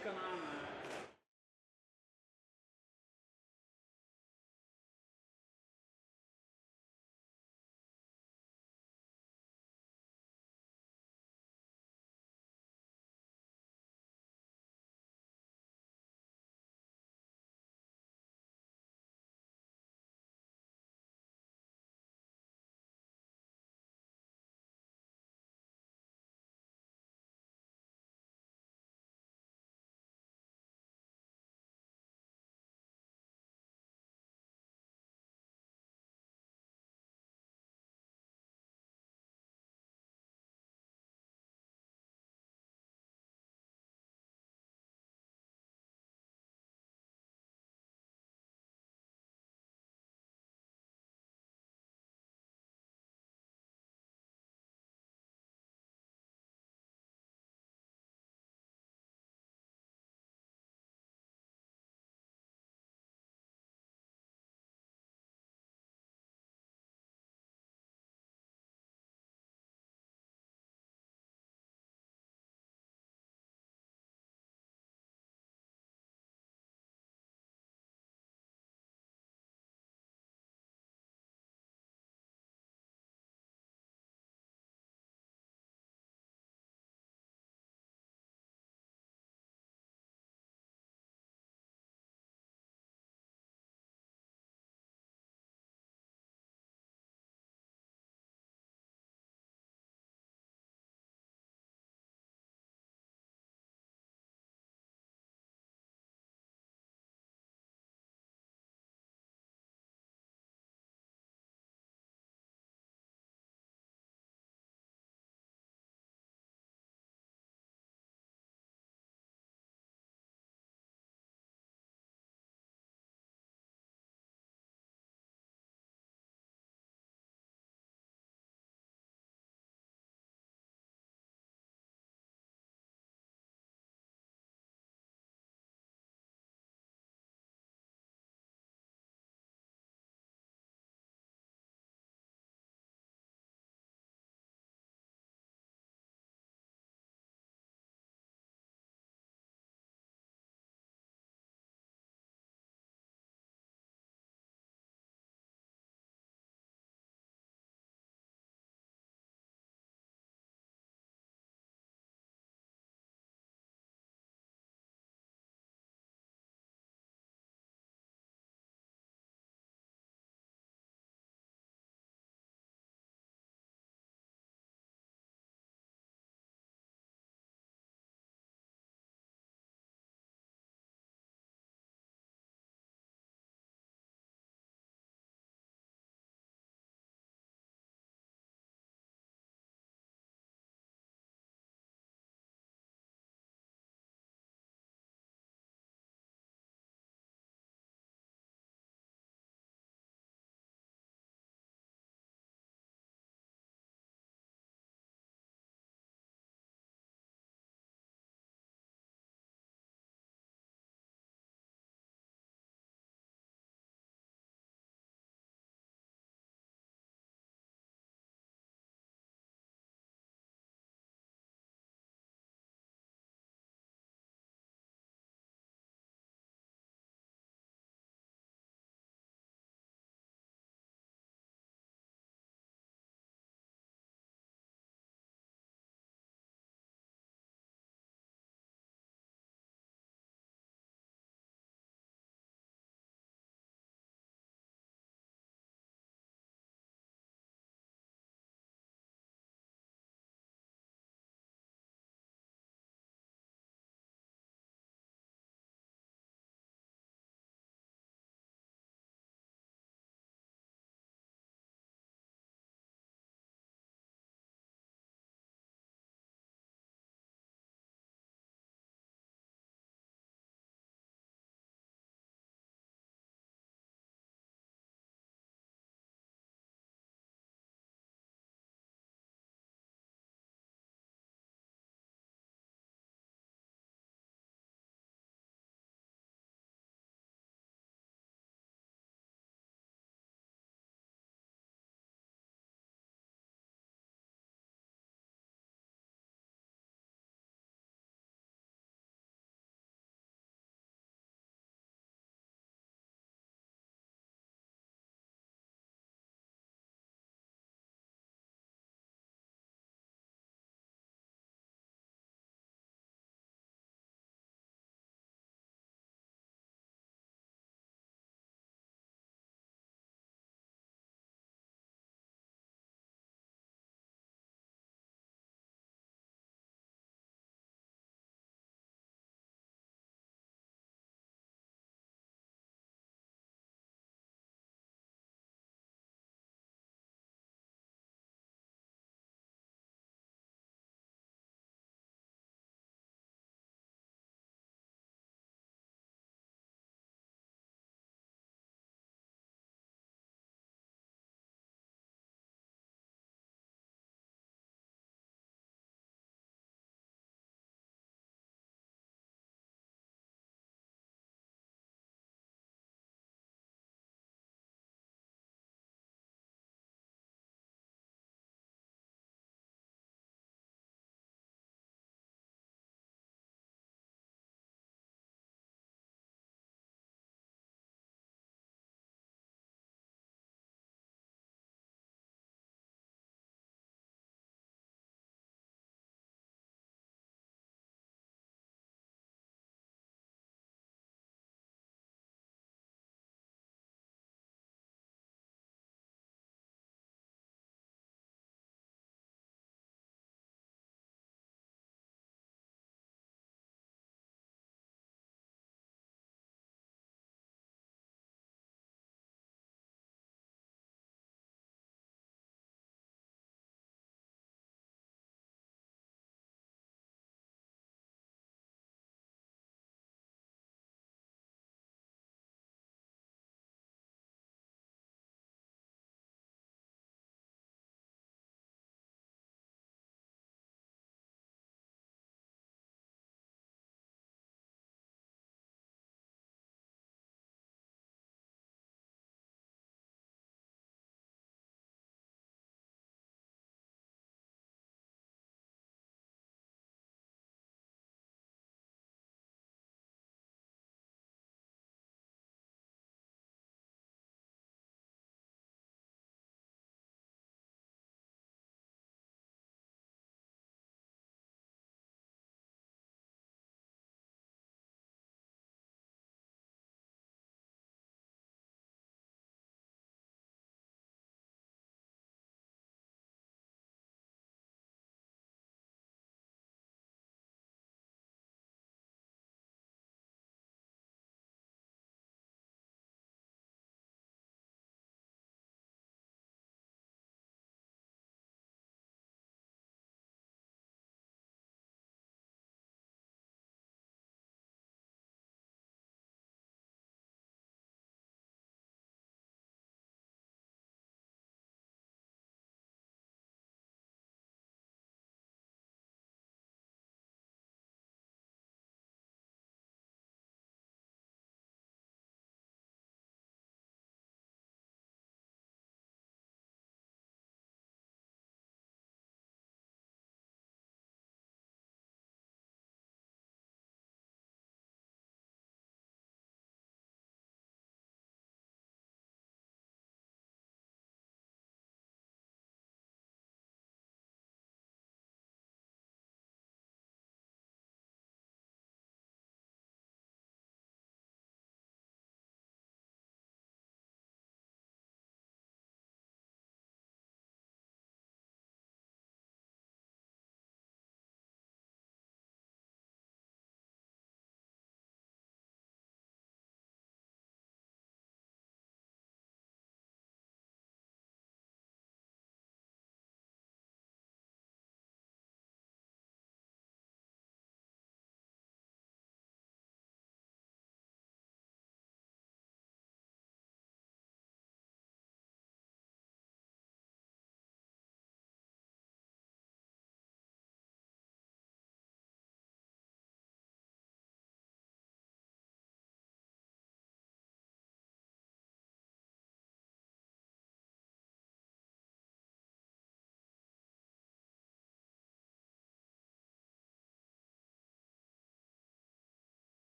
fica na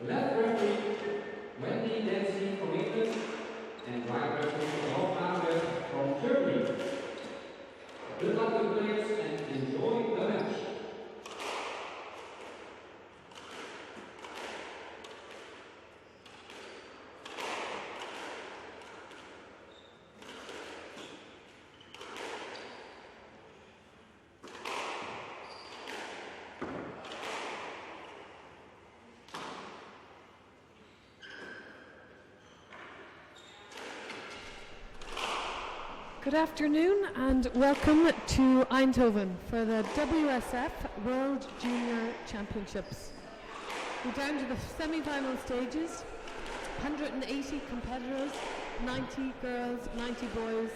Left referee Wendy Dempsey from England and right referee Rob Albert from Germany. Good luck to the players and enjoy the match. Good afternoon and welcome to Eindhoven for the WSF World Junior Championships. We're down to the semi-final stages, 180 competitors, 90 girls, 90 boys,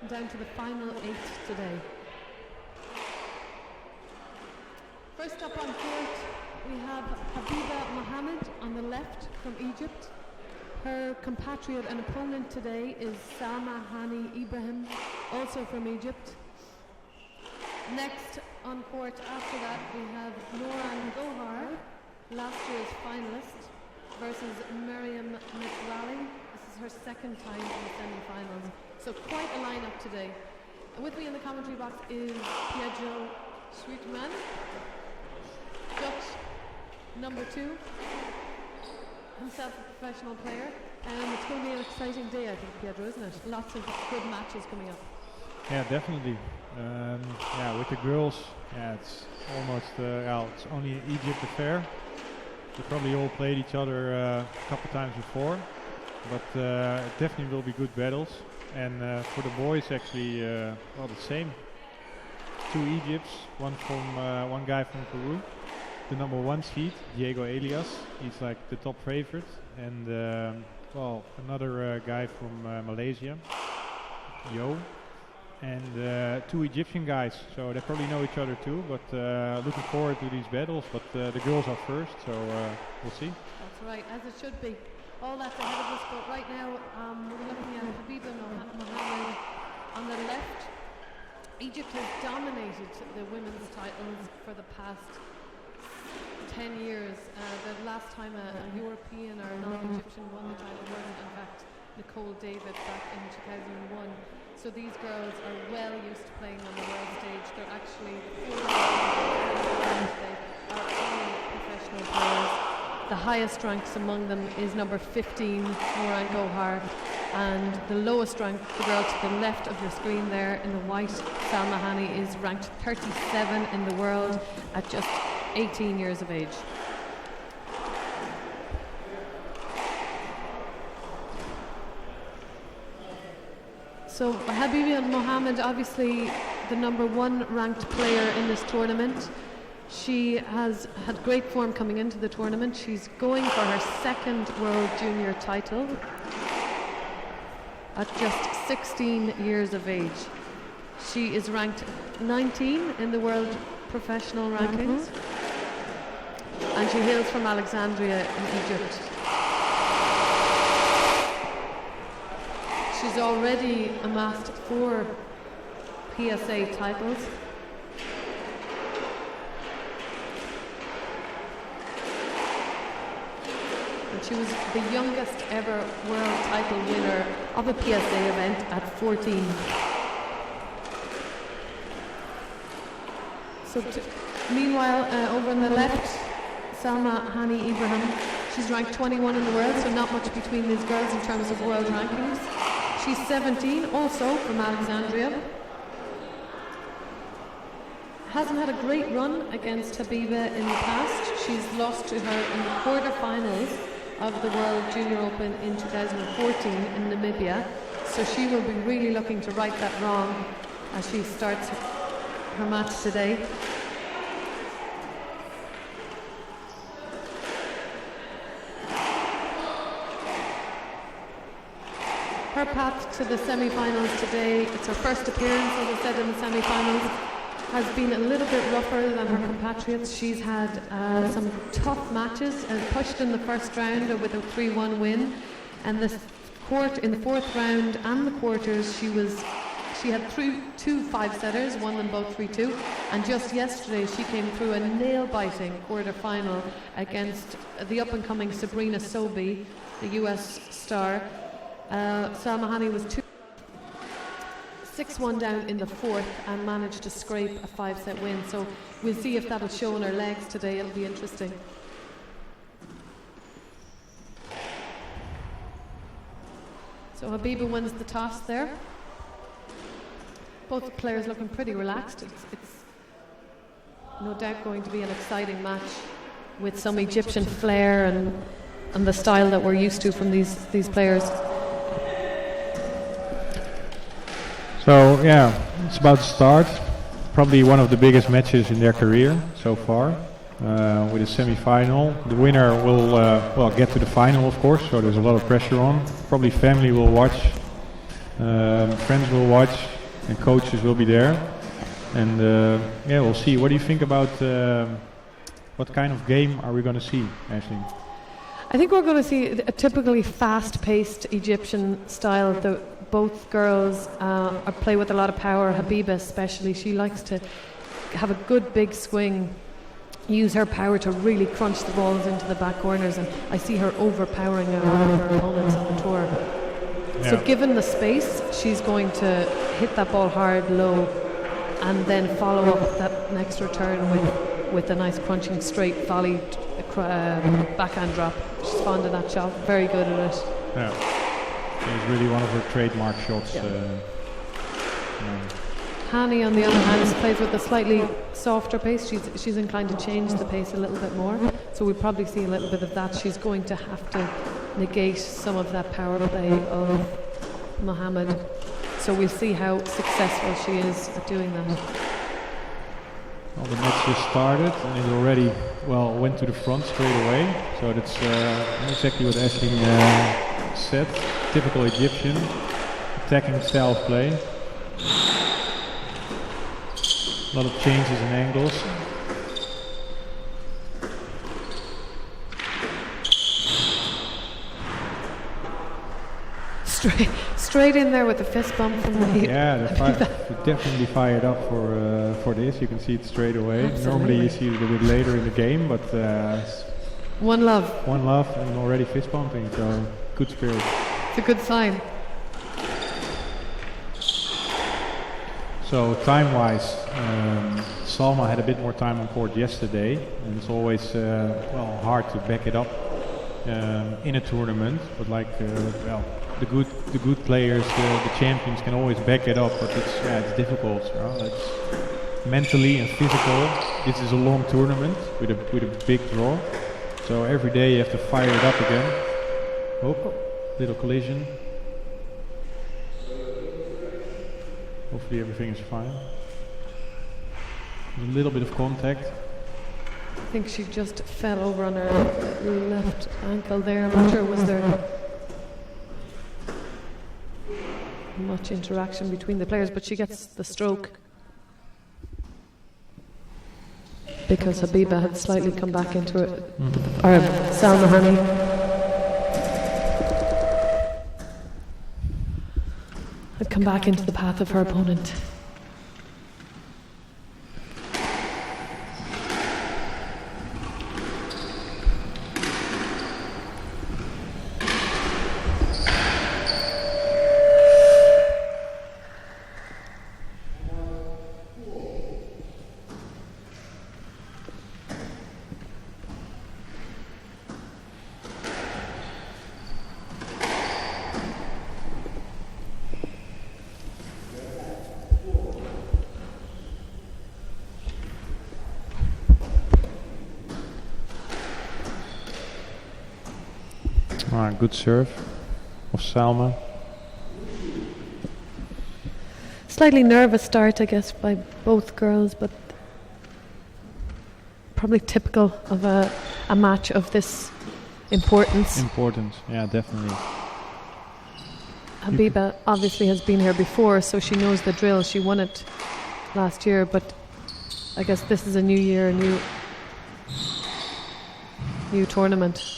and down to the final 8 today. First up on court we have Habiba Mohammed on the left from Egypt. Her compatriot and opponent today is Salma Hani Ibrahim, also from Egypt. Next on court after that we have Nouran Gohar, last year's finalist, versus Miriam Metrali. This is her second time in the semi-finals. So quite a lineup today. And with me in the commentary box is Pietro Sweetman, Dutch number 2. Himself a professional player, and it's going to be an exciting day, I think, Pietro, isn't it? Lots of good matches coming up. Yeah, definitely. With the girls, it's almost it's only an Egypt affair. They probably all played each other a couple times before, but it definitely will be good battles. And for the boys, actually, the same. 2 Egypts, one guy from Peru. The number 1 seed, Diego Elias, he's like the top favorite, and another guy from Malaysia, Yo, and 2 Egyptian guys, so they probably know each other too, but looking forward to these battles, but the girls are first, so we'll see. That's right, as it should be. All that's ahead of us, but right now we're looking at Habiba Mohammed on the left. Egypt has dominated the women's titles for the past 10 years. The last time a European or non-Egyptian won the title wasn't, in fact, Nicole David back in 2001. So these girls are well used to playing on the world stage. They're actually they are all professional players. The highest ranks among them is number 15, Nouran Gohar, and the lowest rank, the girl to the left of your screen there in the white, Salma Hani, is ranked 37 in the world at just 18 years of age. So Habiba Mohammed, obviously the number 1 ranked player in this tournament. She has had great form coming into the tournament. She's going for her 2nd World Junior title at just 16 years of age. She is ranked 19 in the world professional rankings. And she hails from Alexandria in Egypt. She's already amassed 4 PSA titles. And she was the youngest ever world title winner of a PSA event at 14. So meanwhile, over on the left, Salma Hani Ibrahim, she's ranked 21 in the world, so not much between these girls in terms of world rankings. She's 17, also from Alexandria. Hasn't had a great run against Habiba in the past. She's lost to her in the quarterfinals of the World Junior Open in 2014 in Namibia, so she will be really looking to right that wrong as she starts her match today. Her path to the semi-finals today, it's her first appearance, as I said, in the semi-finals, has been a little bit rougher than her compatriots. She's had some tough matches and pushed in the first round with a 3-1 win, and in the 4th round and the quarters she was She had two 5-setters, won them both 3-2, and just yesterday she came through a nail-biting quarter-final against the up-and-coming Sabrina Sobey, the US star. Salma Hani was 6-1 down in the fourth and managed to scrape a 5-set win. So we'll see if that'll show on her legs today. It'll be interesting. So Habiba wins the toss there. Both players looking pretty relaxed. It's no doubt going to be an exciting match with some Egyptian flair and the style that we're used to from these players. So yeah, it's about to start. Probably one of the biggest matches in their career so far. With a semi-final, the winner will get to the final, of course. So there's a lot of pressure on. Probably family will watch, friends will watch, and coaches will be there. And yeah, we'll see. What do you think about what kind of game are we going to see, Ashley? I think we're going to see a typically fast-paced Egyptian style. Both girls play with a lot of power. Habiba especially, she likes to have a good big swing, use her power to really crunch the balls into the back corners, and I see her overpowering a lot of her opponents on the tour. Yeah. So given the space, she's going to hit that ball hard, low, and then follow up that next return with a nice crunching straight volley backhand drop. She's fond of that shot, very good at it. Yeah, it's really one of her trademark shots. Yeah. Hani, on the other hand, plays with a slightly softer pace. She's inclined to change the pace a little bit more. So we'll probably see a little bit of that. She's going to have to negate some of that power play of Mohammed. So we'll see how successful she is at doing that. Well, the match just started and it already went to the front straight away. So that's exactly what Ashley said. Typical Egyptian attacking style of play. A lot of changes in angles. Straight in there with the fist bump from the they're definitely fired up for this. You can see it straight away. Absolutely. Normally you see it a bit later in the game, but one love and already fist bumping. So good spirit. It's a good sign. So time-wise, Salma had a bit more time on court yesterday, and it's always hard to back it up in a tournament. But the good players, the champions can always back it up, but it's difficult. It's mentally and physical. This is a long tournament with a big draw, so every day you have to fire it up again. Oh, little collision. Hopefully everything is fine. A little bit of contact. I think she just fell over on her left ankle there. I'm not sure was there much interaction between the players, but she gets the stroke because Habiba had slightly come back into it. Or Salma Hani. Had come back into the path of her opponent. Good serve of Salma. Slightly nervous start, I guess, by both girls, but probably typical of a match of this importance. Important, yeah, definitely. Habiba obviously has been here before, so she knows the drill. She won it last year, but I guess this is a new year, a new tournament.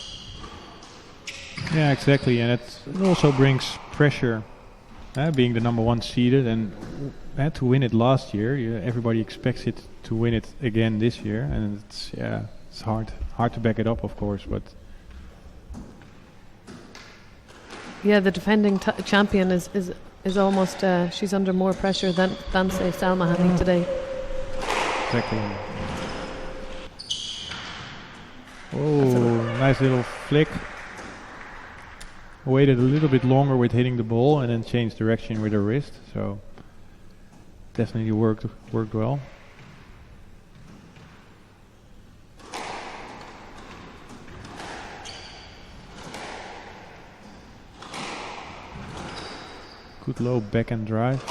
Yeah, exactly, and it also brings pressure being the number one seeded, and to win it last year, everybody expects it to win it again this year, and it's hard to back it up, of course, but Yeah, the defending champion is almost she's under more pressure than say Salma Hani today. exactly. Oh, nice little flick. Waited a little bit longer with hitting the ball and then changed direction with her wrist, so definitely worked well. Good low backhand drive.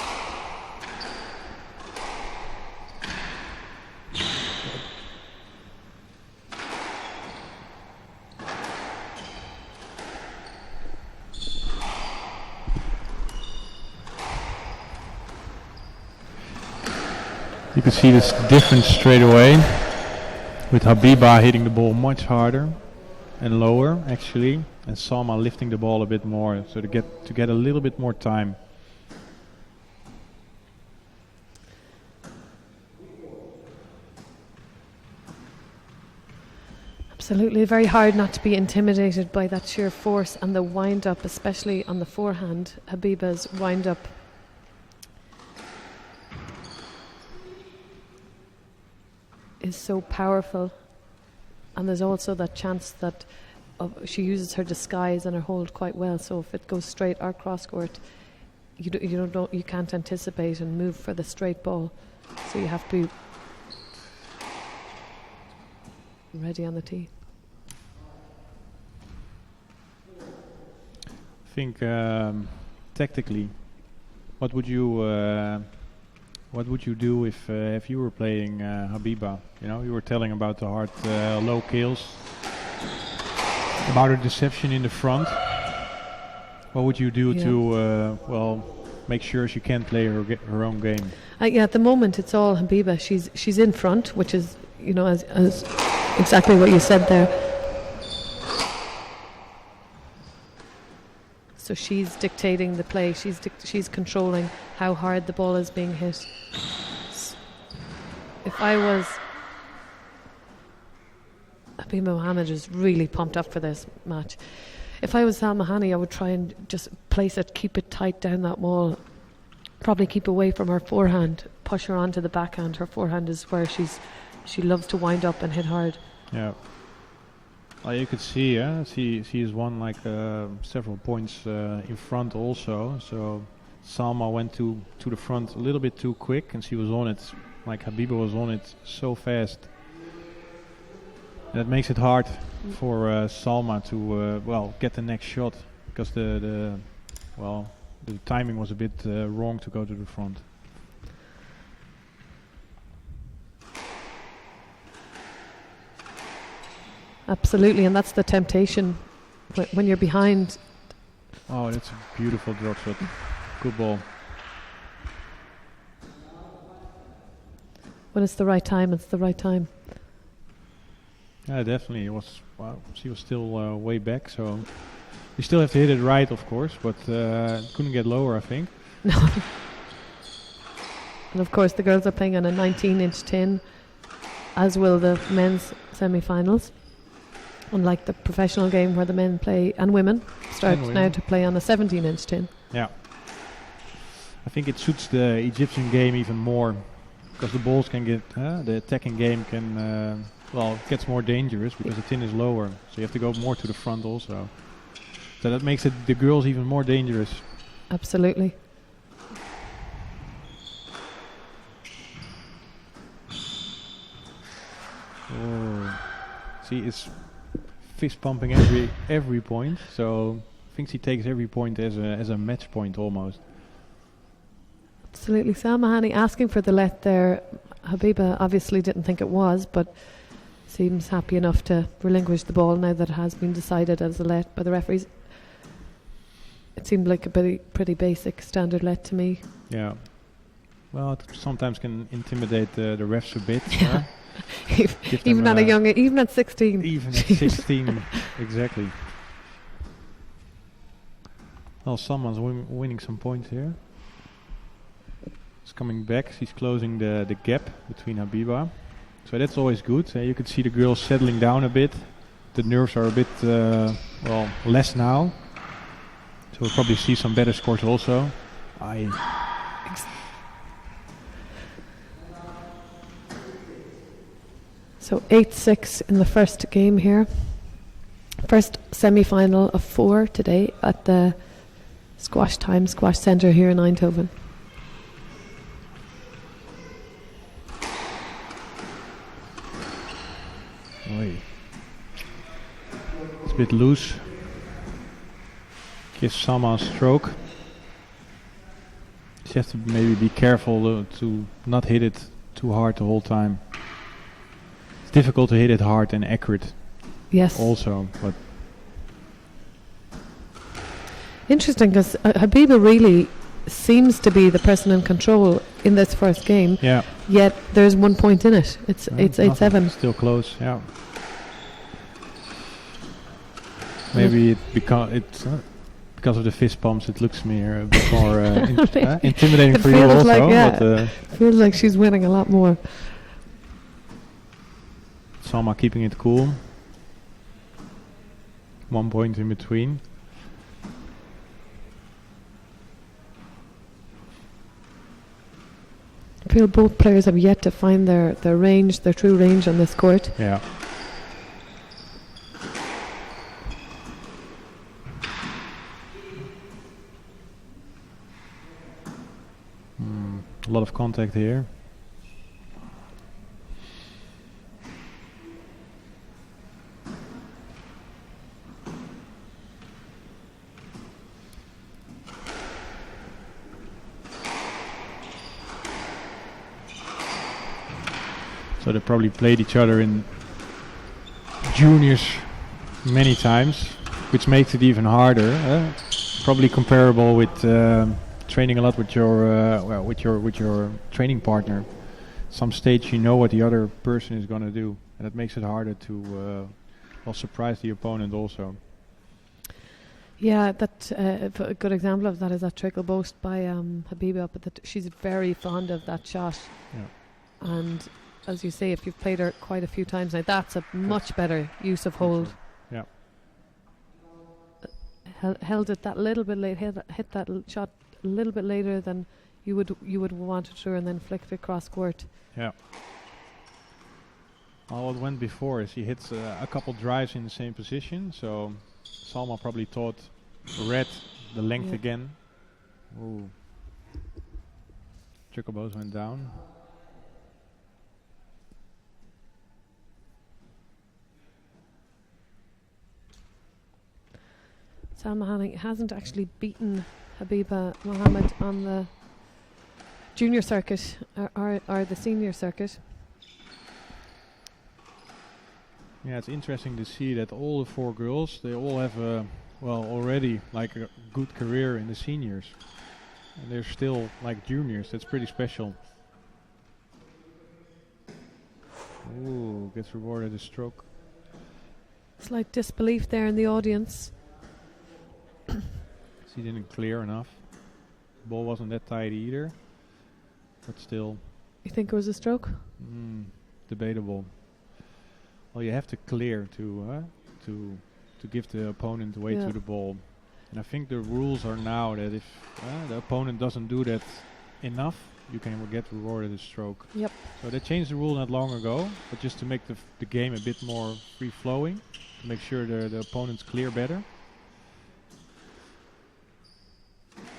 You can see this difference straight away with Habiba hitting the ball much harder and lower actually, and Salma lifting the ball a bit more, so to get a little bit more time. Absolutely, very hard not to be intimidated by that sheer force and the wind up, especially on the forehand. Habiba's wind up is so powerful, and there's also that chance that she uses her disguise and her hold quite well, so if it goes straight or cross court, you can't anticipate and move for the straight ball, so you have to be ready on the tee. I think tactically, what would you do if you were playing Habiba? You were telling about the hard low kills, about her deception in the front. What would you do to make sure she can play her own game? At the moment it's all Habiba. She's in front, which is as exactly what you said there. So she's dictating the play. She's controlling how hard the ball is being hit. If I was Habiba Mohammed is really pumped up for this match. If I was Salma Hani, I would try and just place it, keep it tight down that wall. Probably keep away from her forehand, push her onto the backhand. Her forehand is where she loves to wind up and hit hard. Yeah. Well, you could see, she has won like several points in front also. So Salma went to the front a little bit too quick, and she was on it. Like Habiba was on it so fast. That makes it hard for Salma to get the next shot, because the timing was a bit wrong to go to the front. Absolutely, and that's the temptation when you're behind. Oh, that's a beautiful drop shot. Good ball. When it's the right time, it's the right time. Yeah, definitely. It was. She was still way back, so you still have to hit it right, of course, but couldn't get lower, I think. No. And of course, the girls are playing on a 19-inch tin, as will the men's semi-finals. Unlike the professional game where the men play and women start now to play on a 17-inch tin. Yeah. I think it suits the Egyptian game even more, because the balls can get the attacking game can it gets more dangerous because the tin is lower, so you have to go more to the front also. So that makes the girls even more dangerous. Absolutely. Oh, see, it's fist pumping every point. So I think she takes every point as a match point almost. Absolutely. Salma Hani asking for the let there. Habiba obviously didn't think it was, but seems happy enough to relinquish the ball now that it has been decided as a let by the referees. It seemed like a pretty basic standard let to me. Yeah. Well, it sometimes can intimidate the refs a bit. Yeah. Even at 16. Even at 16, exactly. Well, someone's winning some points here. It's coming back. She's closing the gap between Habiba. So that's always good. You could see the girls settling down a bit. The nerves are a bit, less now. So we'll probably see some better scores also. So 8-6 in the first game here. First semi-final of 4 today at the Squash Centre here in Eindhoven. It's a bit loose. Gives Salma a stroke. She has to maybe be careful to not hit it too hard the whole time. It's difficult to hit it hard and accurate. Yes. Also, but interesting because Habiba really seems to be the person in control in this first game. yeah, Yet there's 1 point in it. It's 8-7. still close. Yeah. Maybe because of the fist pumps, it looks me a bit more intimidating It for you feels also. like, yeah. But Feels like she's winning a lot more. Salma keeping it cool. 1 point in between. I feel both players have yet to find their range, their true range on this court. Yeah. A lot of contact here. So they probably played each other in juniors many times, which makes it even harder. Probably comparable with training a lot with your training partner. Some stage you know what the other person is going to do, and it makes it harder to surprise the opponent also. Yeah, that a good example of that is that trickle boast by Habiba, but that she's very fond of that shot. Yeah. And as you say, if you've played her quite a few times now, that's a much better use of hold. Yeah. Held it that little bit late, hit that shot a little bit later than you would want it to, and then flicked it across court. Yeah. Well, what went before is he hits a couple drives in the same position, so Salma probably thought red the length again. Ooh. Trickle bows went down. Salma Hanning hasn't actually beaten Habiba Mohammed on the junior circuit or the senior circuit. Yeah, it's interesting to see that all the 4 girls, they all have already like a good career in the seniors. And they're still like juniors. That's pretty special. Ooh, gets rewarded a stroke. Slight disbelief there in the audience. She didn't clear enough. Ball wasn't that tight either, but still. You think it was a stroke? Debatable. Well, you have to clear to give the opponent way to the ball, and I think the rules are now that if the opponent doesn't do that enough, you can get rewarded a stroke. Yep. So they changed the rule not long ago, but just to make the game a bit more free flowing, to make sure the opponents clear better.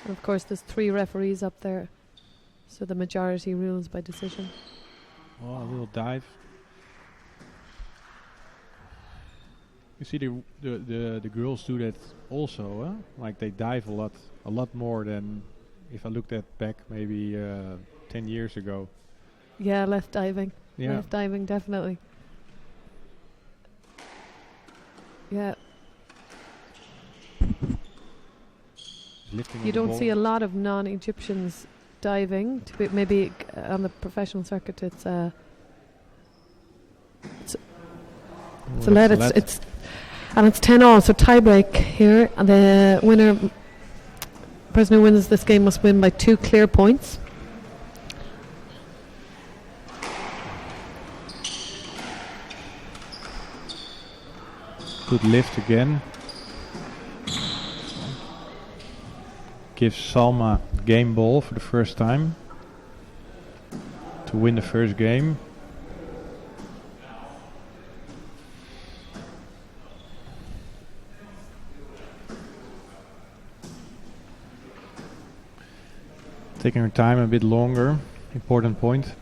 And of course, there's 3 referees up there, so the majority rules by decision. Oh, a little dive. You see the girls do that also, like they dive a lot more than if I looked at back maybe 10 years ago. Yeah, left diving. Yeah. Left diving, definitely. Yeah. You don't see a lot of non-Egyptians diving. Maybe on the professional circuit, it's a lead. It's and it's 10-all, so tie break here, and the winner person who wins this game must win by 2 clear points. Good lift again. Gives Salma game ball for the first time to win the first game. Taking her time a bit longer. Important point.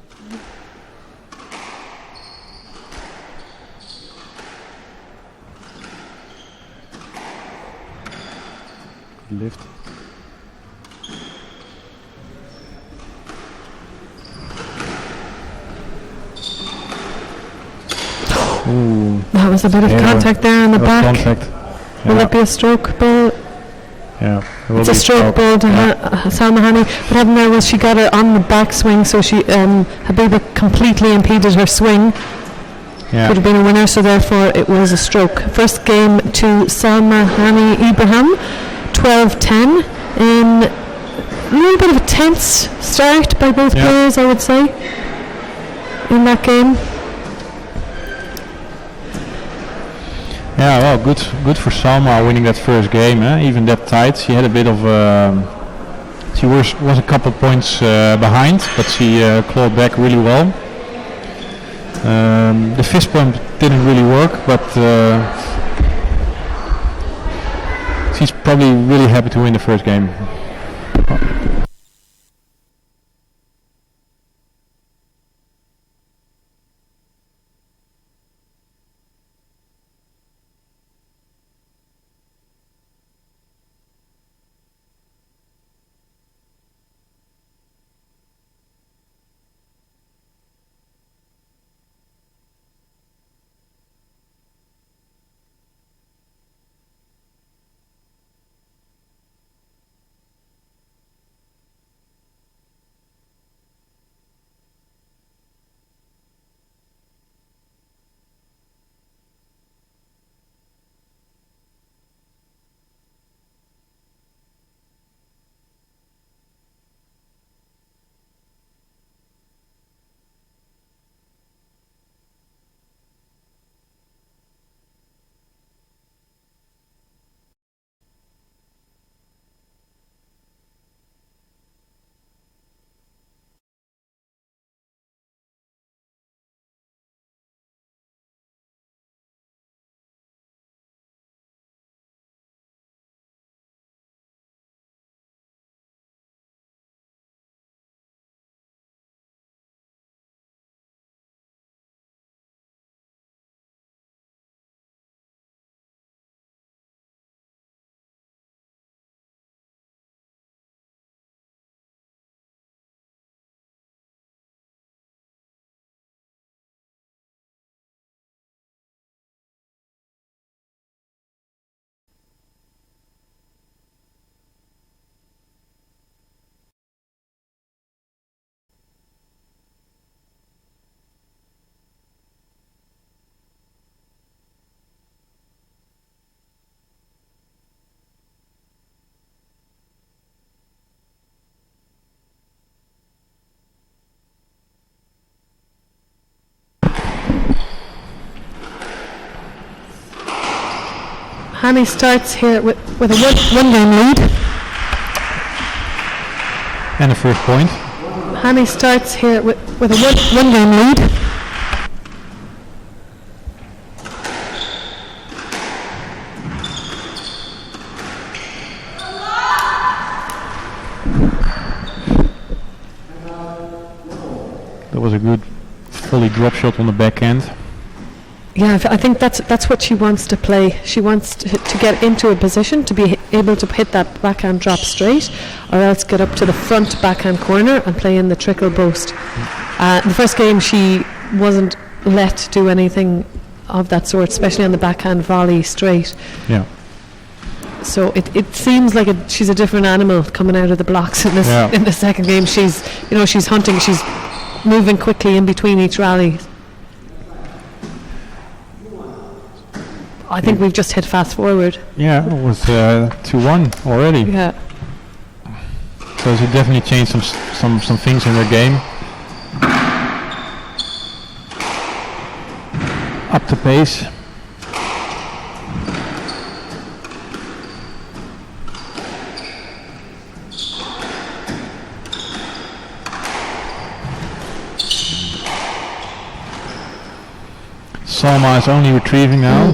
Good lift. Ooh, That was a bit of Yeah. contact there in the that was back. contact. Will Yeah, it be a stroke ball? yeah. It will It's be a stroke ball to Salma Hani. What happened there was she got her on the backswing, so she Habiba completely impeded her swing. Yeah. Could have been a winner, so therefore it was a stroke. First game to Salma Hani Ibrahim, 12-10. In a little bit of a tense start by both Yeah. players, I would say, in that game. Yeah, well, good for Salma winning that first game. Even that tight, she had a bit of. She was a couple points behind, but she clawed back really well. The fist pump didn't really work, but she's probably really happy to win the first game. Hani starts here with a one game lead. And the first point. Hani starts here with a one game lead. That was a good fully drop shot on the backhand. Yeah, I think that's what she wants to play. She wants to get into a position to be able to hit that backhand drop straight, or else get up to the front backhand corner and play in the trickle boast. The first game she wasn't let do anything of that sort, especially on the backhand volley straight. Yeah. So it seems like she's a different animal coming out of the blocks in this in the second game. She's hunting. She's moving quickly in between each rally. I think we've just hit fast forward. Yeah, it was 2-1 already. Yeah. So they definitely changed some things in their game. Up the pace. Salma is only retrieving now.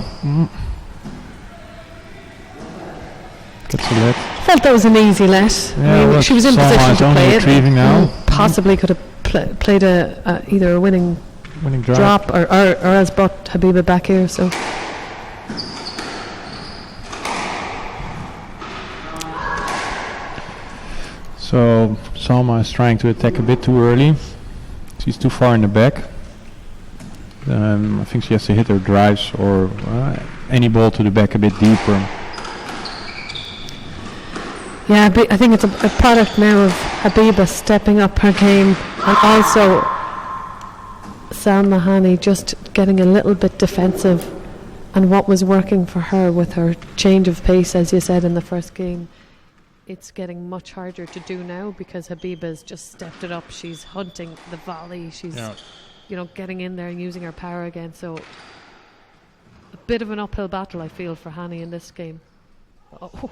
That's a let. I felt that was an easy let. Yeah, I mean, well, she was in Salma position is to only play it. retrieving now. Possibly could have played either a winning Winning drop or else brought Habiba back here. So So Salma is trying to attack a bit too early. She's too far in the back. I think she has to hit her drives or any ball to the back a bit deeper. yeah, I think it's a product now of Habiba stepping up her game, and also Salma Hani just getting a little bit defensive, and what was working for her with her change of pace, as you said in the first game, it's getting much harder to do now because Habiba's just stepped it up. She's hunting the volley. She's getting in there and using her power again. So a bit of an uphill battle, I feel, for Hani in this game. Oh,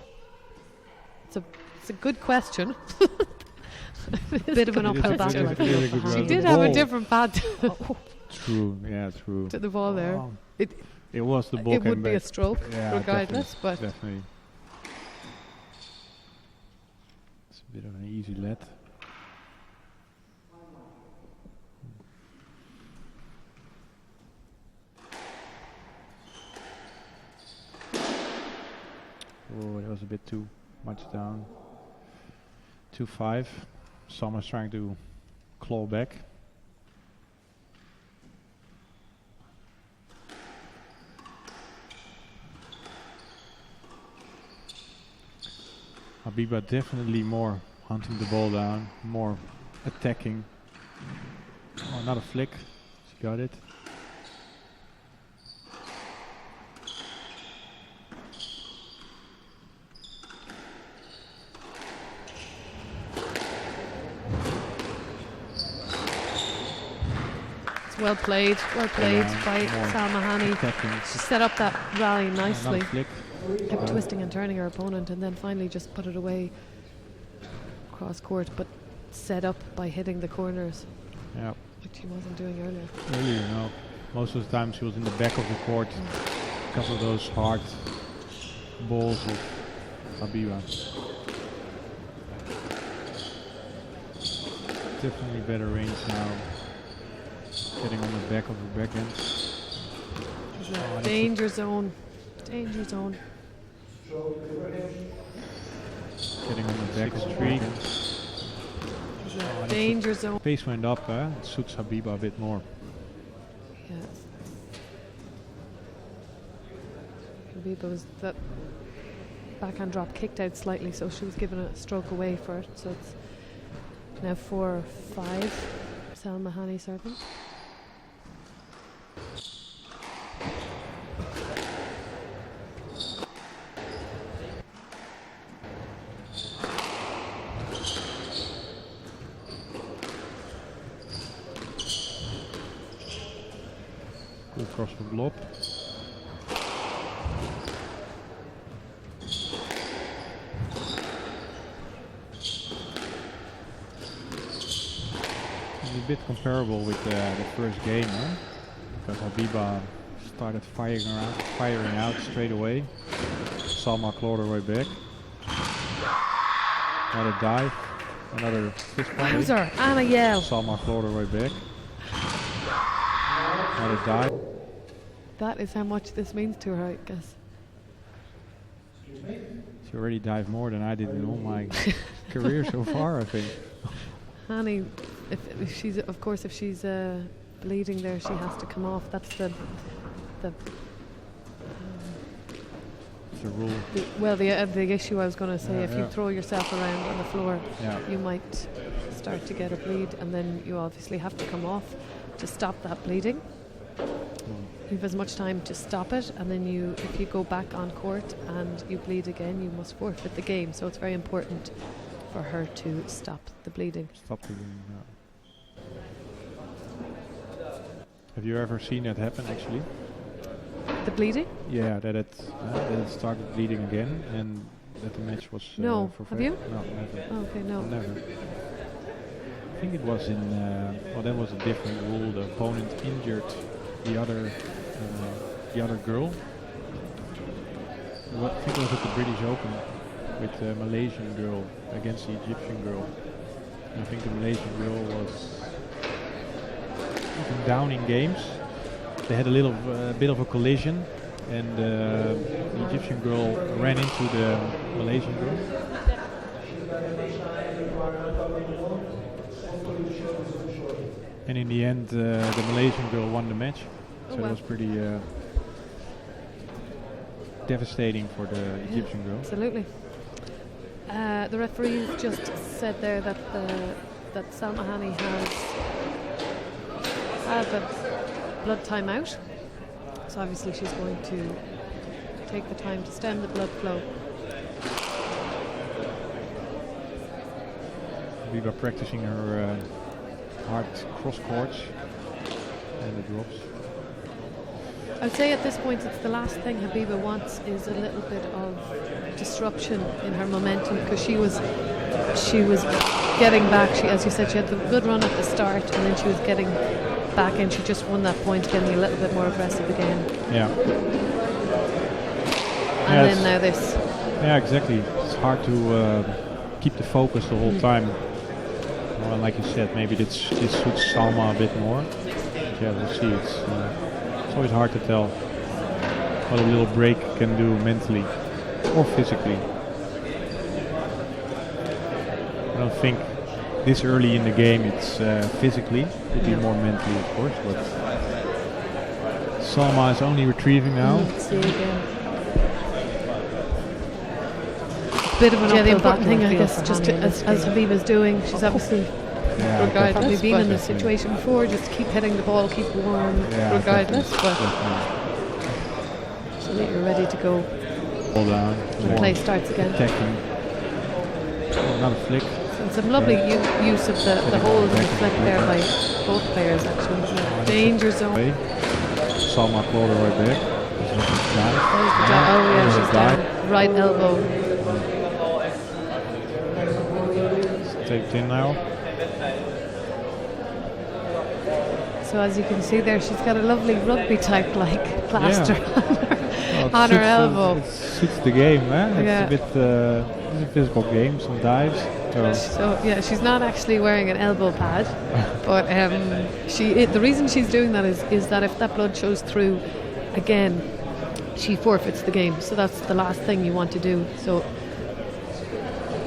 it's a good question. A bit of an uphill battle, I feel, for Hani. She did have a different pad True, true. to the ball there. It was the ball It came would be back. a stroke, Yeah, regardless, but definitely. It's a bit of an easy let. Oh, that was a bit too much down. 2-5. Salma's trying to claw back. Habiba definitely more hunting the ball down, more attacking. Oh, another flick. She got it. it's well played by Salma Hani. Attacking. She set up that rally nicely. Another flick. Kept twisting and turning her opponent, and then finally just put it away cross court, but set up by hitting the corners, Yeah. which she wasn't doing earlier. Earlier, no. Most of the time she was in the back of the court. A couple of those hard balls of Habiba. Definitely better range now. Getting on the back of the backhand. Danger zone. Danger zone. Getting on the back of the tree. Danger zone. Pace went up, it suits Habiba a bit more. Yeah. Habiba was that backhand drop kicked out slightly, so she was given a stroke away for it. So it's now 4-5. Salma Hani serving. Good cross for lob. It's a bit comparable with the first game, huh? Because Habiba started firing out straight away. Salma clawed her way back. Another dive, another fist pump. Loser, Anna Yell. Salma clawed her way back. Another dive. That is how much this means to her, I guess. She already dived more than I did in all my career so far, I think. Hani, if she's, of course, if she's bleeding there, she has to come off. That's the It's a rule. the issue I was going to say. Yeah, If you yeah. throw yourself around on the floor, Yeah. you might start to get a bleed, and then you obviously have to come off to stop that bleeding. You have as much time to stop it, and then if you go back on court and you bleed again, you must forfeit the game. So it's very important for her to stop the bleeding. Stop the Have you ever seen that happen actually? The bleeding? Yeah, that it started bleeding again and that the match was No. for Have fair. you? No, never. Okay, no. Never. I think it was in, that was a different rule. The opponent injured the other girl. I think it was at the British Open with the Malaysian girl against the Egyptian girl. And I think the Malaysian girl was even down in games. They had a little bit of a collision, and the Egyptian girl ran into the Malaysian girl. And in the end, the Malaysian girl won the match. So it was pretty devastating for the Egyptian girl. Absolutely. The referee just said there that that Salma Hani has a blood timeout. So obviously she's going to take the time to stem the blood flow. We were practicing her hard cross courts and the drops. I'd say at this point it's the last thing Habiba wants is a little bit of disruption in her momentum, because she was getting back. She, as you said, she had the good run at the start and then she was getting back in. She just won that point, getting a little bit more aggressive again. Yeah. And then now this. Yeah, exactly. It's hard to keep the focus the whole time. Well, like you said, maybe this suits Salma a bit more. But yeah, we'll see. It's always hard to tell what a little break can do mentally or physically. I don't think this early in the game it's physically. It could be more mentally, of course. But Salma is only retrieving now. Let's see again. Bit of an Yeah, the uphill important battle, thing, I feel guess, for just Hani to, in as Habiba's doing, she's obviously Yeah, regardless, probably been in this definitely. situation before. Just keep hitting the ball, keep warm, Yeah, regardless, definitely. so that you're ready to go Hold down. when play starts again. Attacking. Another flick. And some lovely use of the hold and the flick there by both players actually. Danger zone. Away. Salma called her right back. There's nothing nice. There's the oh yeah, she's down. Right elbow. Taped in now. So as you can see there, she's got a lovely rugby type like plaster Well, it on her suits elbow. It suits the game, man. It's Yeah. a bit it's a physical game, some dives. So So yeah, she's not actually wearing an elbow pad, but the reason she's doing that is that if that blood shows through again, she forfeits the game. So that's the last thing you want to do. So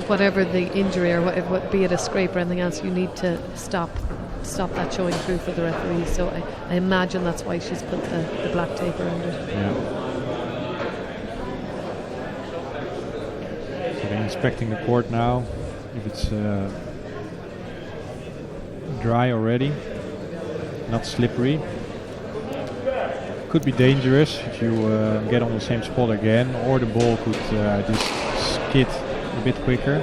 whatever the injury or whatever, be it a scrape or anything else, you need to stop that showing through for the referee. So I imagine that's why she's put the black tape around it. yeah. So they're inspecting the court now. If it's dry already, not slippery. Could be dangerous if you get on the same spot again, or the ball could just skid a bit quicker.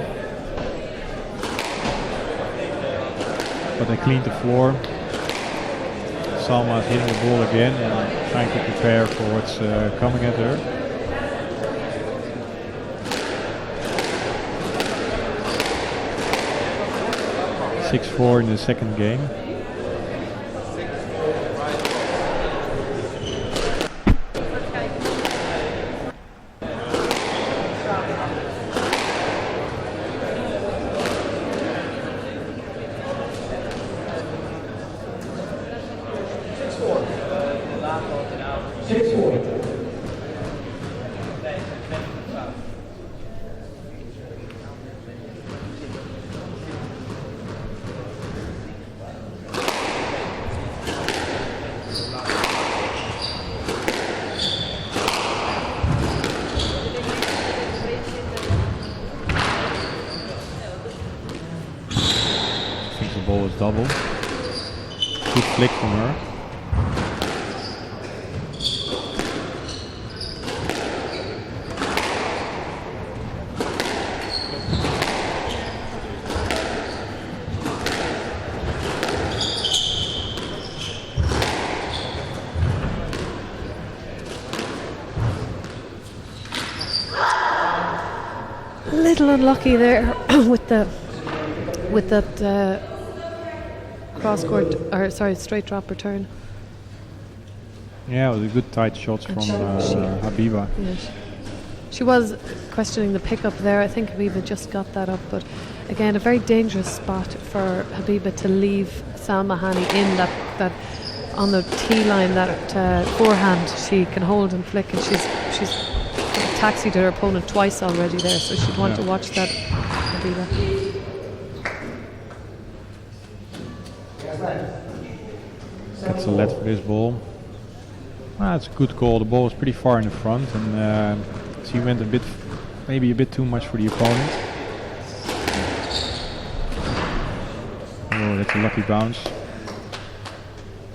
But they cleaned the floor. Salma is hitting the ball again and trying to prepare for what's coming at her. (6-4) in the second game. I think the ball is double. Good flick from her. little unlucky there with that cross court, or sorry, straight drop return. Yeah, it was a good tight shots from Habiba. Yes. She was questioning the pickup there. I think Habiba just got that up, but again, a very dangerous spot for Habiba to leave Salma Hani in that on the tee line, that forehand she can hold and flick, and she's taxied her opponent twice already there, so she'd want to watch that, Habiba. That's a let for this ball. It's a good call. The ball was pretty far in the front, and she went maybe a bit too much for the opponent. Oh, that's a lucky bounce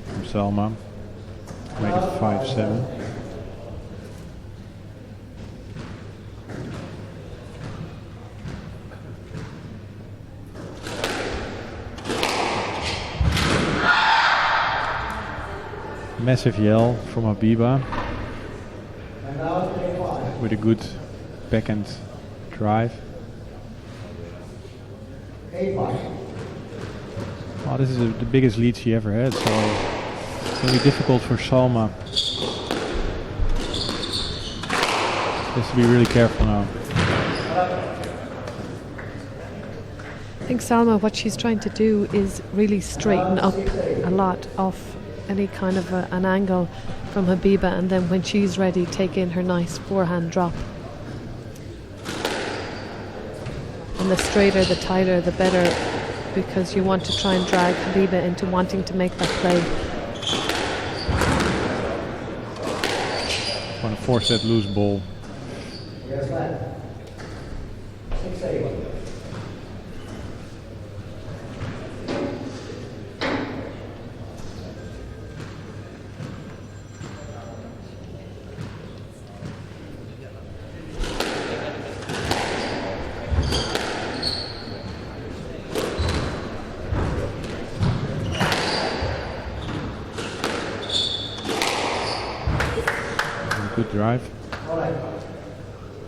from Salma. Make it 5-7. Massive yell from Habiba with a good backhand drive. Oh, this is the biggest lead she ever had, so it's going to be difficult for Salma. She has to be really careful now. I think Salma, what she's trying to do is really straighten up a lot off any kind of an angle from Habiba, and then when she's ready, take in her nice forehand drop. And the straighter, the tighter, the better, because you want to try and drag Habiba into wanting to make that play. Want to force that loose ball. Good drive.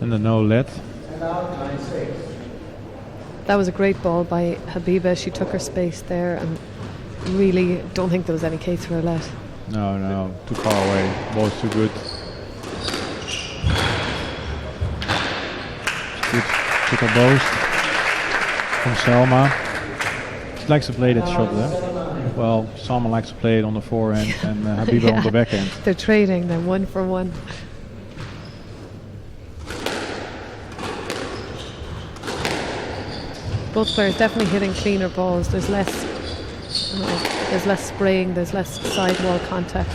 And the no let. That was a great ball by Habiba. She took her space there, and really don't think there was any case for a let. No, too far away. Ball's too good. Good triple boast from Salma. She likes to play that shot there. Well, Salma likes to play it on the forehand and Habiba on the backhand. They're trading, they're 1 for 1. Both players definitely hitting cleaner balls. There's less spraying, there's less sidewall contact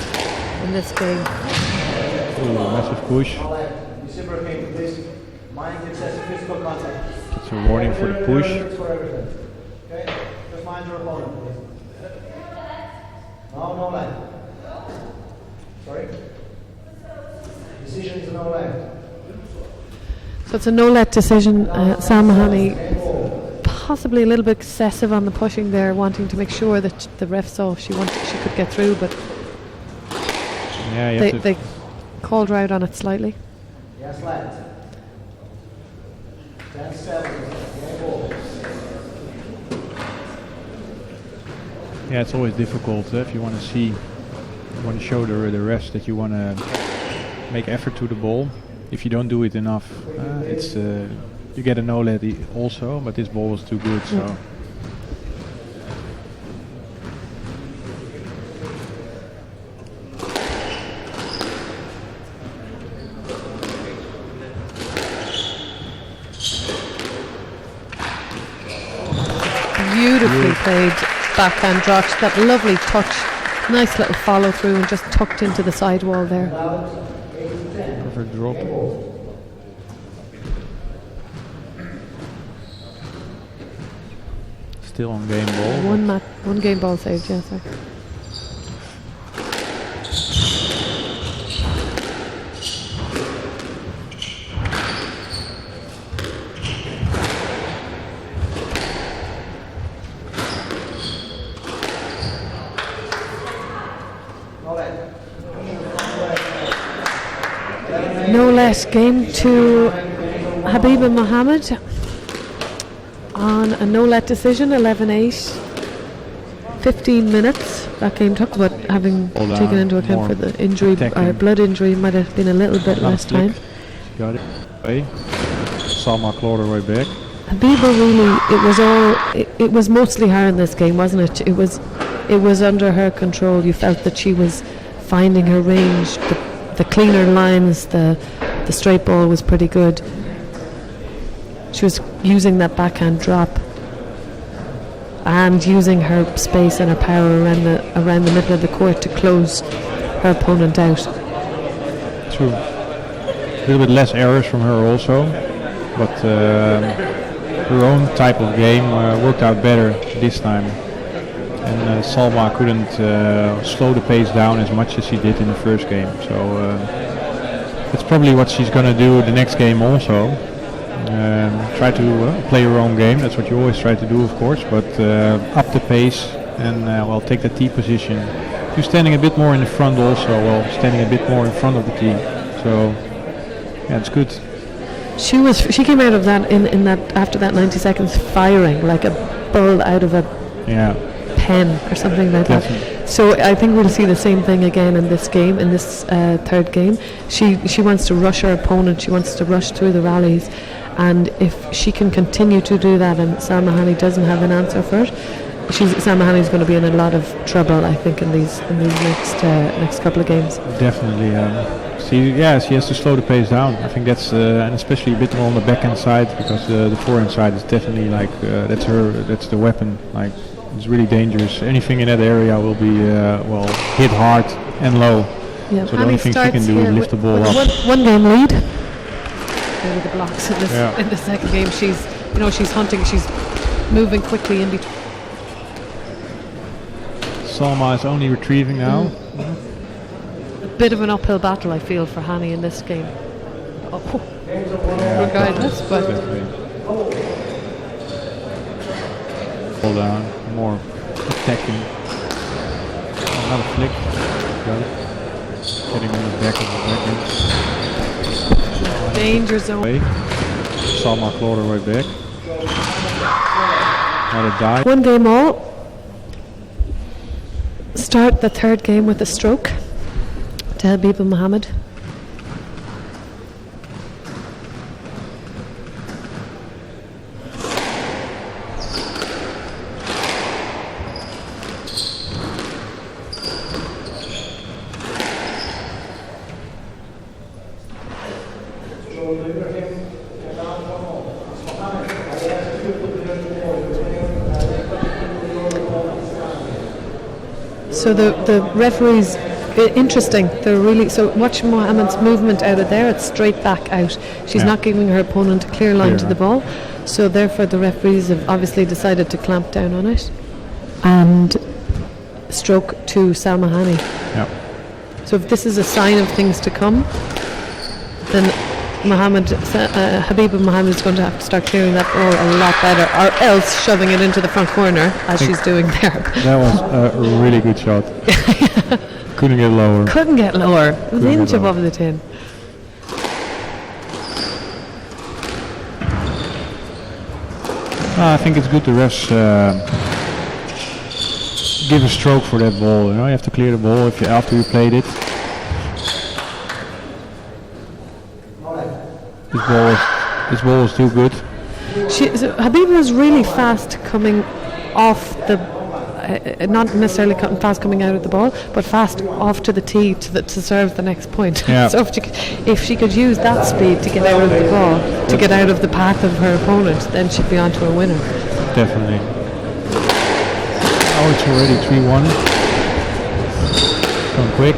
in this game. Ooh, massive push. Reciprocate, please. Mind excessive physical contact. It's a warning for the push. Okay, just mind your opponent, please. No line. Sorry? Decision is no line. So it's a no-let decision. Salma Hani possibly a little bit excessive on the pushing there, wanting to make sure that the ref saw she could get through, but Yeah, they called her out on it slightly. Yes, lad. 10-7. Yeah, it's always difficult if you want to see, you want to show the refs that you want to make effort to the ball. If you don't do it enough, it's you get a no let also, but this ball was too good, so. Beautifully played backhand drop, that lovely touch, nice little follow through and just tucked into the sidewall there. Perfect drop. Still on game ball. One game ball saved, yeah, sorry. No let, game to Habiba Mohammed. on a no-let decision, 11-8. 15 minutes that game took, but having Hold on, taken into account more for the injury, attacking. blood injury, might have been a little bit Another less time. flick. Got it. Away. Salma clawed her way back. Habiba really, it was mostly her in this game, wasn't it? It was under her control. You felt that she was finding her range, the cleaner lines, the straight ball was pretty good. She was using that backhand drop and using her space and her power around the middle of the court to close her opponent out. True. A little bit less errors from her also, but her own type of game worked out better this time. And Salma couldn't slow the pace down as much as she did in the first game. So that's probably what she's going to do the next game also. Try to play her own game. That's what you always try to do, of course, but up the pace and take the tee position. She's standing a bit more in the front also, standing a bit more in front of the tee. So yeah, it's good. She came out of that in that after that 90 seconds firing like a bull out of a pen or something like that. So I think we'll see the same thing again in this game, in this third game. She wants to rush her opponent. She wants to rush through the rallies, and if she can continue to do that, and Salma Hani doesn't have an answer for it, Salma Hani is going to be in a lot of trouble, I think, in these next couple of games. Definitely. She has to slow the pace down. I think that's and especially a bit more on the backhand side, because the forehand side is definitely like that's the weapon. Like, it's really dangerous. Anything in that area will be hit hard and low. Yeah, so the only thing she can do is lift the ball up. One game lead. With the blocks in the second game, she's hunting. She's moving quickly in between. Salma is only retrieving now. A bit of an uphill battle, I feel, for Hani in this game. Regardless, but hold on, more attacking. Another flick. Got it. Getting on the back of the backhand. Danger zone. Salma clawed her way back. Another dive. One game all. Start the third game with a stroke to Habiba Mohammed. So the referees, interesting. They're really watch Mohammed's movement out of there. It's straight back out. She's not giving her opponent a clear line to the ball. So therefore, the referees have obviously decided to clamp down on it and stroke to Salma Hani. Yeah. So if this is a sign of things to come, then Habiba Mohammed is going to have to start clearing that ball a lot better, or else shoving it into the front corner as she's doing there. That was a really good shot. Couldn't get lower. Couldn't get lower. It was an inch above the tin. I think it's good the refs give a stroke for that ball. You have to clear the ball after you played it. This ball is too good. Habiba was really fast coming off the, not necessarily fast coming out of the ball, but fast off to the tee to serve the next point. Yeah. So if she could use that speed to get out of the ball, to get out of the path of her opponent, then she'd be on to a winner. Definitely. Oh, it's already 3-1. Going quick.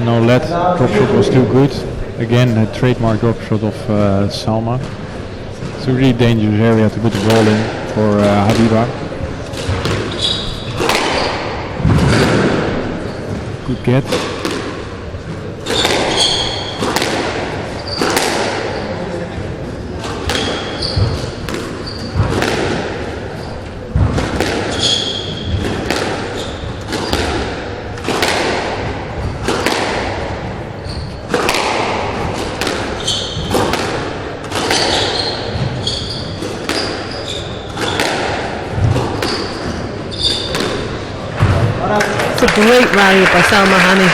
No let, drop shot was too good. Again, a trademark drop shot of Salma. It's a really dangerous area to put the ball in for Habiba. Good get. It's a great rally by Salma Hani.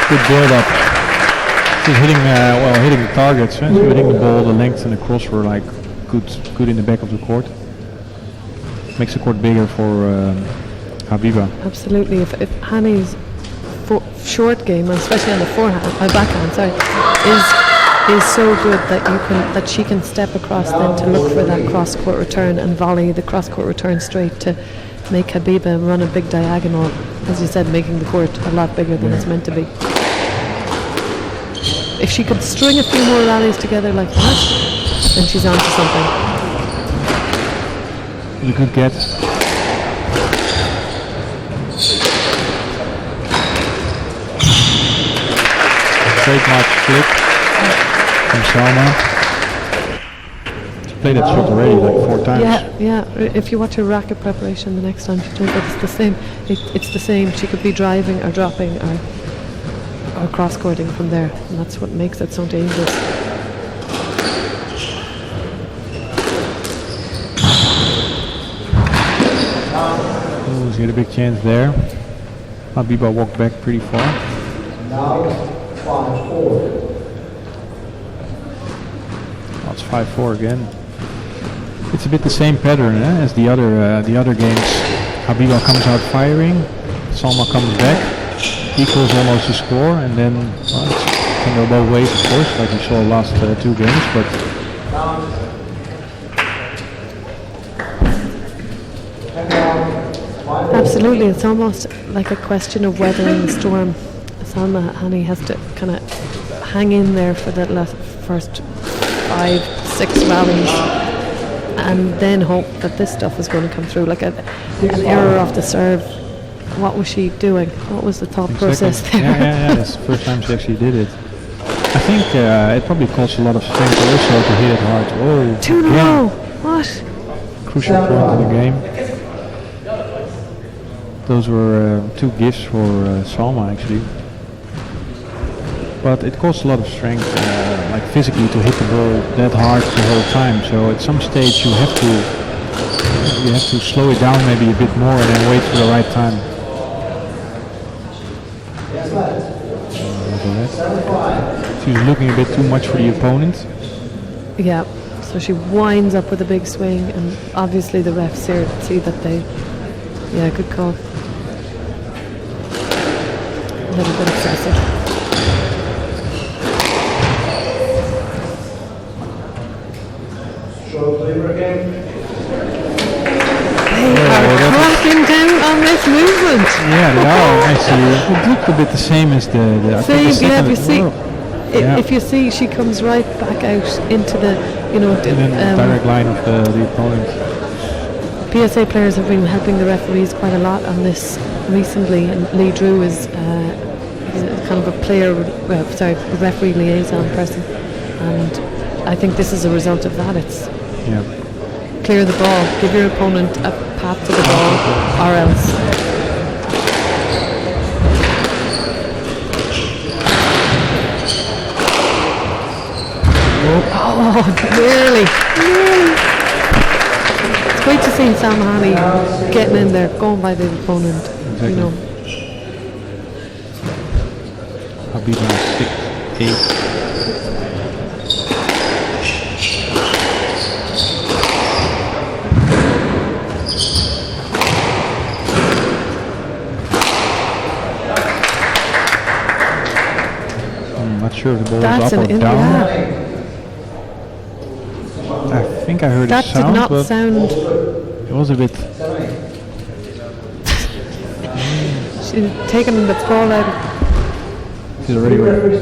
Good build up. She's hitting the targets. She's hitting the ball, the length and the cross were like good in the back of the court. Makes the court bigger for Habiba. Absolutely. If Hani's short game, especially on the backhand, is so good that she can step across then to look for that cross court return and volley the cross court return straight to make Habiba run a big diagonal, as you said, making the court a lot bigger than it's meant to be. If she could string a few more rallies together like that, then she's on to something. You could get trademark flip from Salma. She played that shot already like 4 times. Yeah. If you watch her racket preparation the next time she does it, it's the same. It's the same. She could be driving or dropping or cross-courting from there, and that's what makes it so dangerous. Oh, she had a big chance there. Habiba walked back pretty far. Now 5-4. Oh, it's 5-4 again. It's a bit the same pattern as the other games. Habiba comes out firing, Salma comes back, equals almost the score, and then it can go both ways, of course, like we saw last 2 games. But Absolutely, it's almost like a question of weathering the storm. Salma Hani has to kind of hang in there for the first 5-6 rallies and then hope that this stuff is going to come through. Like an error off the serve. What was she doing? What was the thought process there? Yeah, that's the first time she actually did it. I think it probably costs a lot of strength also to hit it hard. Oh, 2 in a row. What? Crucial point in the game. Those were 2 gifts for Salma actually. But it costs a lot of strength, like physically, to hit the ball that hard the whole time. So at some stage you have to slow it down maybe a bit more and then wait for the right time. She's looking a bit too much for the opponent. Yeah, so she winds up with a big swing, and obviously the refs here see that they, good call. A little bit excessive. They are cracking down on this movement. Yeah, they are actually. It looked a bit the same as the I think the second. If you see, she comes right back out into the, direct line of the opponent. PSA players have been helping the referees quite a lot on this recently, and Lee Drew is he's kind of a referee liaison person, and I think this is a result of that. It's clear the ball, give your opponent a path to the ball, or else. Oh, nearly. It's great to see Salma Hani getting in there, going by the opponent. Exactly. Habiba 6-8. I'm not sure if the ball is up or down. I think I heard a sound. That did not sound. It was a bit. She's taken the ball out. She's already ready.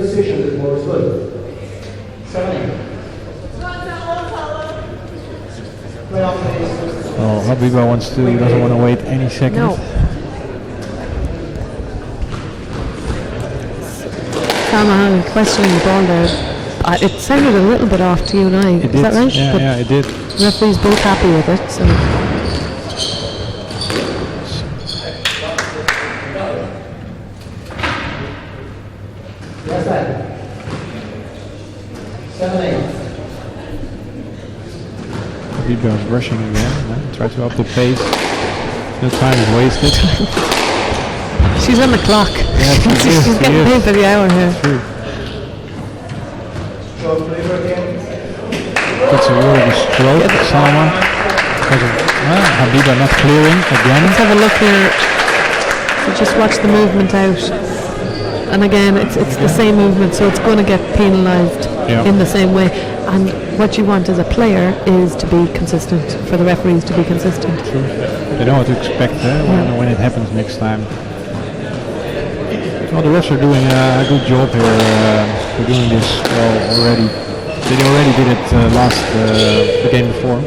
Oh, Habiba doesn't want to wait any second. No. Salma Hani questioning the ball there. It sounded a little bit off to you and I. It Is did. that right? Yeah, it did. Referees both happy with it. So. Yes, sir. 7-8. Habiba is rushing again. Try to up the pace. No time is wasted. She's on the clock. Yeah, she is, She's she getting is. paid by the hour here. True. Short flavor again. That's a word of a stroke, Salma. Because of Habiba not clearing again. Let's have a look here. So just watch the movement out. And again, it's the same movement, so it's going to get penalised Yeah. in the same way. And what you want as a player is to be consistent, for the referees to be consistent. True. They know what to expect when it happens next time. Well, the refs are doing a good job here. For doing this well already. They already did it the game before.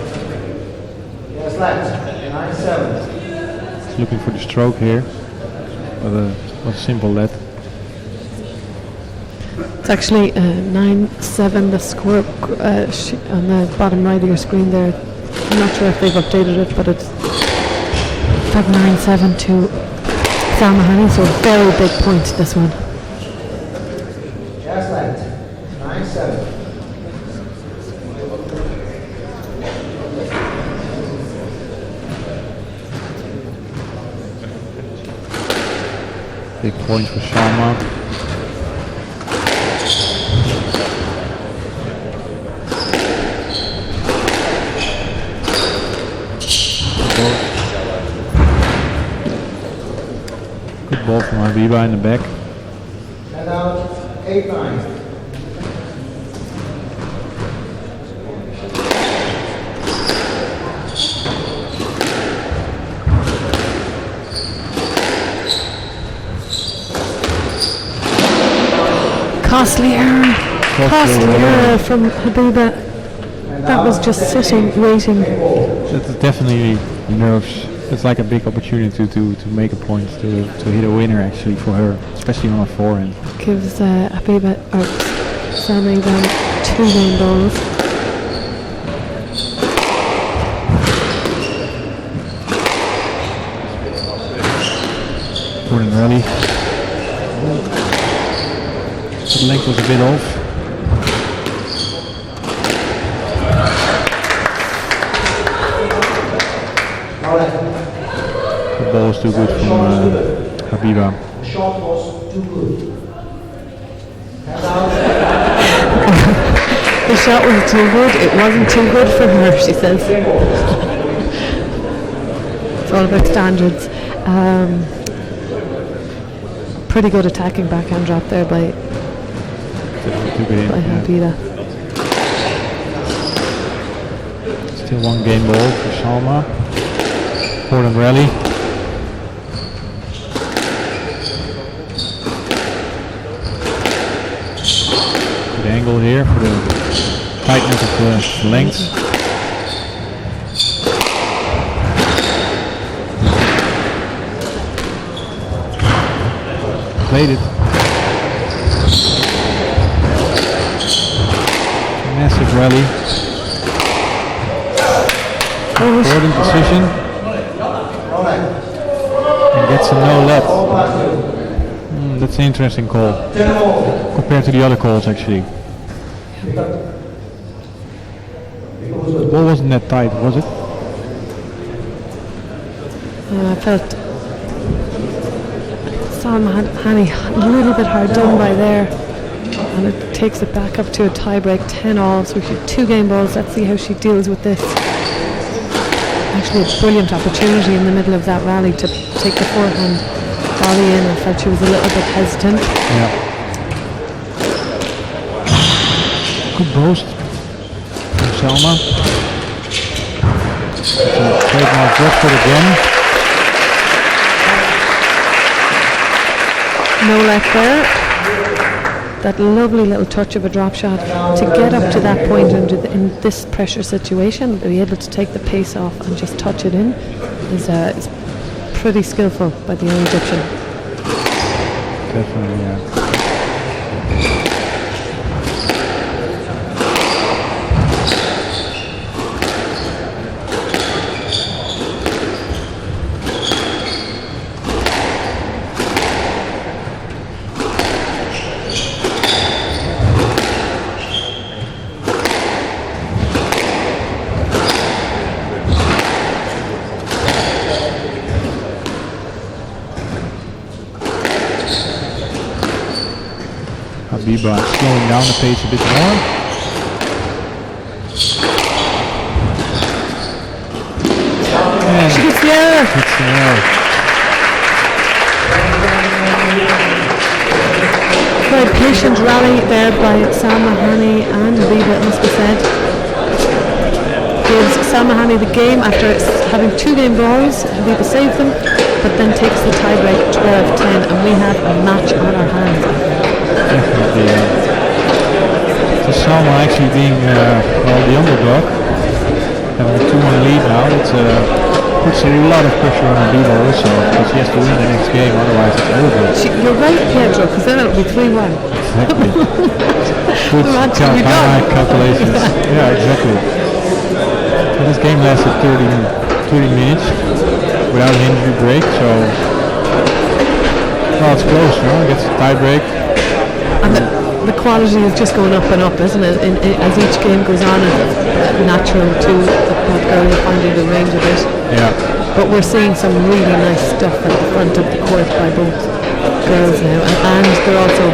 Yes, left. 9-7. Looking for the stroke here. But was a simple let. It's actually 9-7, the score on the bottom right of your screen there. I'm not sure if they've updated it, but it's 9-7 to Salma Hani, so a very big point, this one. Yes, left. 9-7. Big point for Salma. Good ball from Habiba in the back. And out. 8-9. Costly error. Costly error from Habiba. That was just sitting, waiting. That's definitely nerves. It's like a big opportunity to make a point, to hit a winner actually for her, especially on a forehand. Gives Habiba, or Salma then 2 game balls. Important rally. The length was a bit off. Now left. The ball was too good from Habiba. The shot was too good. And out. The shot was too good. It wasn't too good for her, she says. It's all about standards. Pretty good attacking backhand drop there by Too good in, yeah. Habiba. Still 1 game ball for Salma. Important rally. Good angle here for the tightness of the length. Played it. Massive rally. Important decision. Now left. And gets a no let. All back to. That's an interesting call 10-all. compared to the other calls actually. The ball wasn't that tight, was it? I felt Salma Hani a little bit hard done by there, and it takes it back up to a tie break 10-all. So she had 2 game balls. Let's see how she deals with this. Actually, a brilliant opportunity in the middle of that rally to take the forehand volley in. I felt she was a little bit hesitant. Yeah. Good burst from Salma. Trademark Bradford again. No let there. That lovely little touch of a drop shot to get up to that point in this pressure situation, to be able to take the pace off and just touch it in is pretty skillful by the young Egyptian. Definitely, yeah. Habiba slowing down the pace a bit more. And She gets the error. hits the nail. Very patient rally there by Salma Hani and Habiba, it must be said. Gives Salma Hani the game after having 2 game balls. Habiba saved them, but then takes the tiebreak 12-10, and we have a match on our hands. Definitely. So Salma actually being the underdog, having a 2-1 lead now, it puts a lot of pressure on Habiba also, because she has to win the next game, otherwise it's over. You're right, Pietro, because then it'll be 3-1. Exactly. Good The match will be by my done. calculations. Yeah, exactly. So this game lasted 30 minutes without an injury break, so well, it's close, no? It gets a tie break. And the quality is just going up and up, isn't it? As each game goes on, it's natural to that girl finding the range of it. Yeah. But we're seeing some really nice stuff at the front of the court by both girls now, and they're also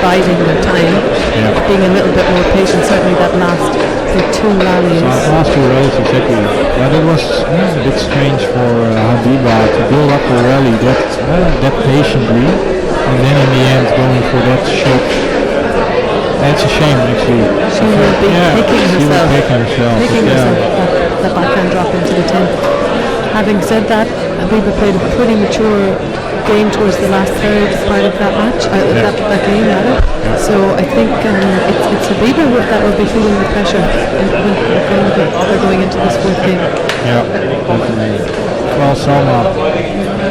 biding their time, Yeah. being a little bit more patient. Certainly that last the 2 rallies. Last 2 rallies, exactly. But it was a bit strange for Habiba to build up her rally that patiently, and then in the end going for that shot. That's a shame, actually. She will be picking She will herself. pick herself. Picking yeah. herself that backhand drop into the 10. Having said that, Habiba played a pretty mature game towards the last third part of that match, that game rather. So I think it's Habiba that will be feeling the pressure when they're going into this 4th game. Yeah, definitely. Well, Salma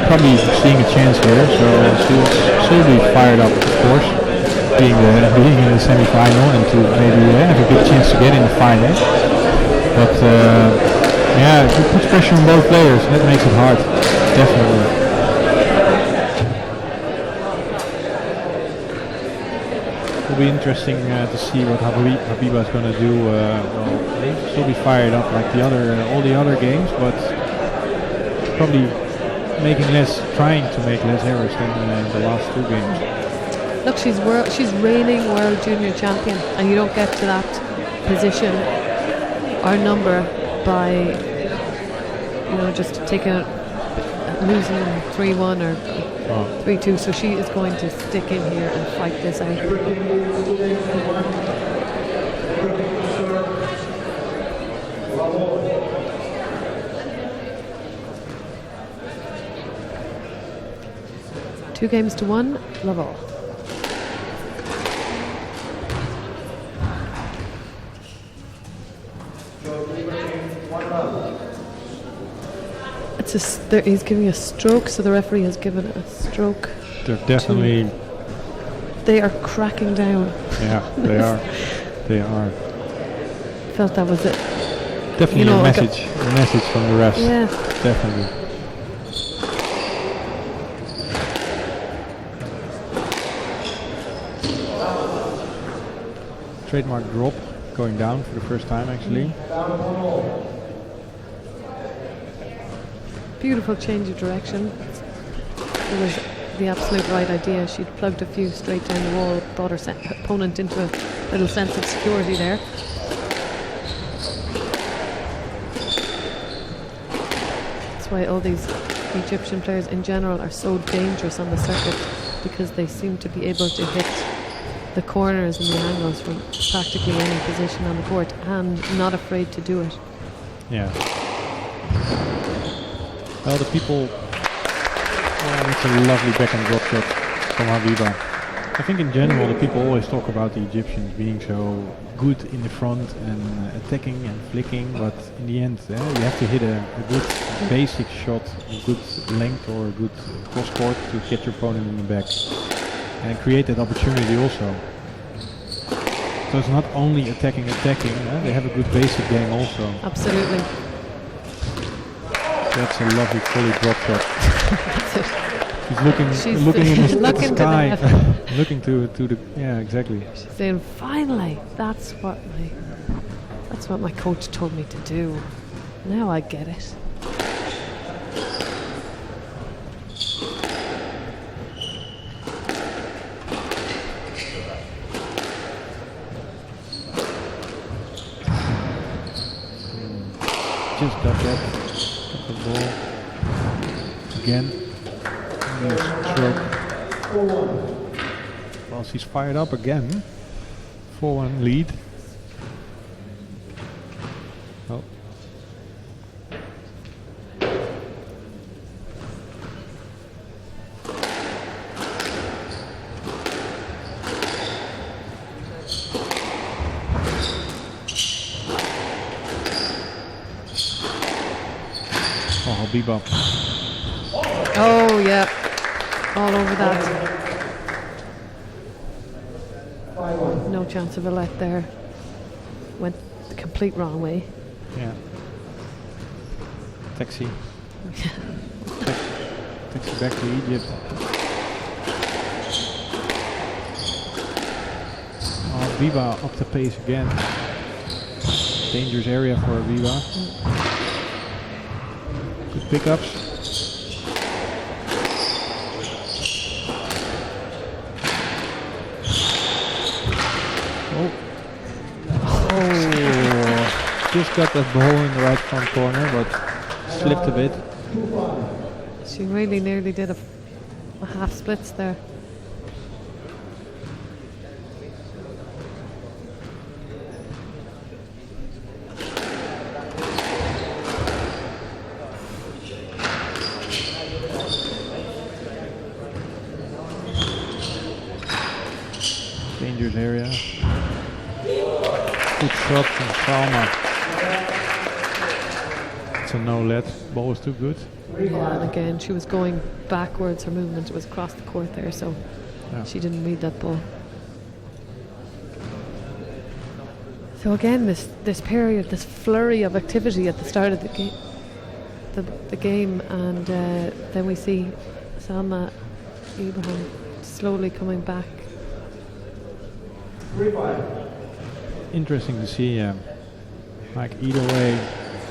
probably seeing a chance here, so she'll be fired up, of course, being in the semi-final and to maybe have a good chance to get in the final. But yeah, it puts pressure on both players. That makes it hard, definitely. It'll be interesting to see what Habiba is going to do. Well, she'll be fired up like all the other games, but probably trying to make less errors than the last 2 games. Look, she's reigning world junior champion, and you don't get to that position or number by just losing them 3-1 or 3-2. So she is going to stick in here and fight this out. Two games to 1, love all. He's giving a stroke, so the referee has given a stroke. They're definitely. They are cracking down. Yeah, they are. They are. Felt that was it. Definitely a message from the refs. Yeah. Definitely. Trademark drop going down for the first time, actually. Beautiful change of direction. It was the absolute right idea. She'd plugged a few straight down the wall, brought her opponent into a little sense of security there. That's why all these Egyptian players in general are so dangerous on the circuit, because they seem to be able to hit the corners and the angles from practically any position on the court, and not afraid to do it. Yeah. Well, the people. Oh, it's a lovely backhand drop shot from Habiba. I think in general the people always talk about the Egyptians being so good in the front and attacking and flicking, but in the end you have to hit a good basic shot, a good length or a good cross court to get your opponent in the back and create that opportunity also. So it's not only attacking, they have a good basic game also. Absolutely. That's a lovely fully drop shot. That's it. She's looking in she's the looking to the sky, heaven. looking to the exactly. She's saying, finally, that's what my coach told me to do. Now I get it. again. Stroke. Well, she's fired up again. 4-1 lead. Oh. Oh, Habiba. Oh, yeah. All over that. 5-1. No chance of a let there. Went the complete wrong way. Yeah. Taxi. Taxi back to Egypt. Oh, Habiba up the pace again. Dangerous area for Habiba. Good pickups. Just got that ball in the right front corner, but slipped a bit. She really nearly did a half splits there. Dangerous area. Good shot from Salma. It's a no let. Ball was too good. Yeah, and again, she was going backwards. Her movement was across the court there, so Yeah. she didn't read that ball. So again, this period, this flurry of activity at the start of the game, the game, and then we see Salma Ibrahim slowly coming back. 3-5. Interesting to see. Like either way,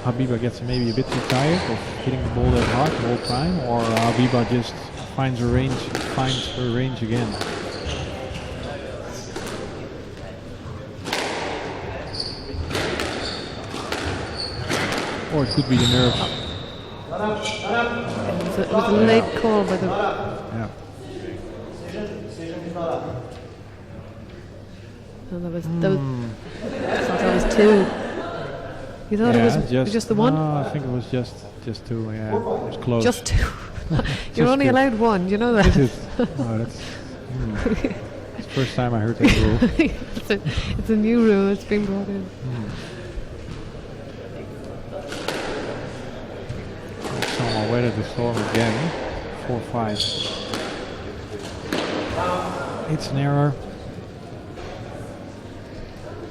Habiba gets maybe a bit too tired of hitting the ball that hard the whole time, or Habiba just finds her range again. Or it could be the nerves. It was a late call by the. Yeah. Decision is not up. And that was I thought that was two. You thought it was just the one? No, I think it was just two. Yeah, it was close. Just two. You're Just only two. allowed one. You know that. Is it? Oh, that's. It's the first time I heard that rule. it's a new rule. It's been brought in. Someone weathered the storm again. 4-5. It's an error.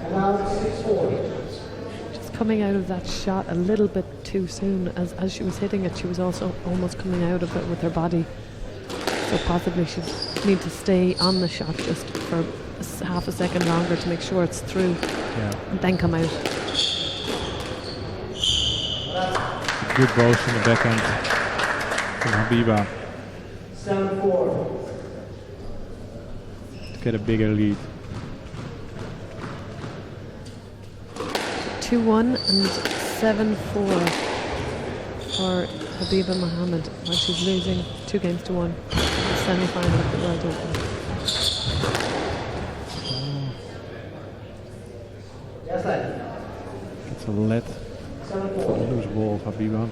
And now 6-4. Just coming out of that shot a little bit too soon. As she was hitting it, she was also almost coming out of it with her body. So possibly she'd need to stay on the shot just for half a second longer to make sure it's through, Yeah. and then come out. Good balls from the backhand from Habiba 7-4. to get a bigger lead. 2-1 and 7-4 for Habiba Mohammed, while she's losing 2-1 in the semi-final of the World Open. Yes, lad. It's a let. 7-4. Loose ball of Habiba.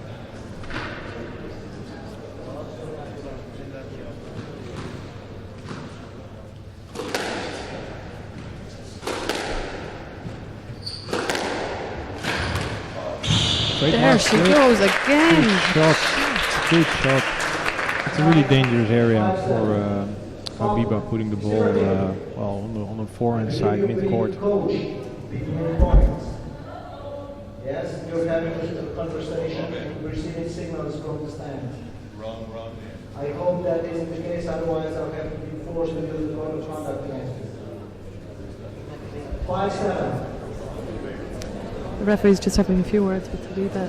There she goes again. Good shot. Good shot. It's a really dangerous area for Habiba putting the ball on the forehand side mid-court. Coach, between points. Yes, you're having a conversation and receiving signals from the stand. Wrong. I hope that isn't the case, otherwise I'll have to be forced to use the code of conduct against you. 5-7. The referee's just having a few words with Habiba.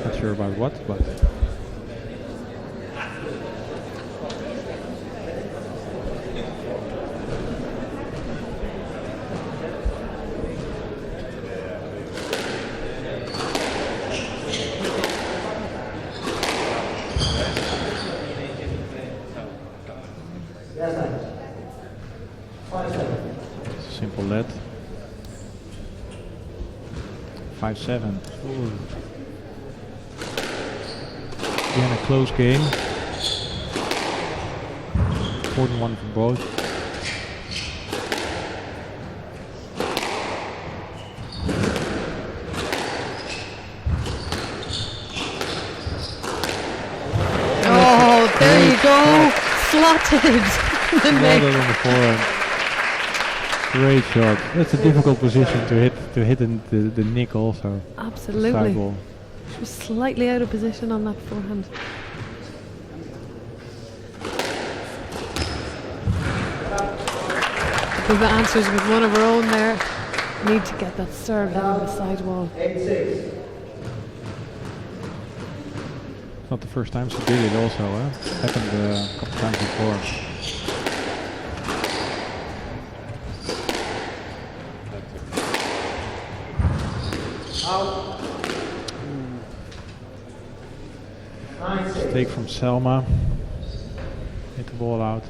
Not sure about what, but 5-7. Ooh. Again, a close game. Important one for both. Oh, there you go. Slotted. The Well net. done on the forehand. Great shot. That's a difficult position to hit in the nick also. Side Absolutely. ball. She was slightly out of position on that forehand. Buba answers with one of her own there. Need to get that serve hitting the side wall. 8-6. It's not the first time she did it also, huh? Happened a couple times before. Out. 9-6. Mistake from Selma. Hit the ball out.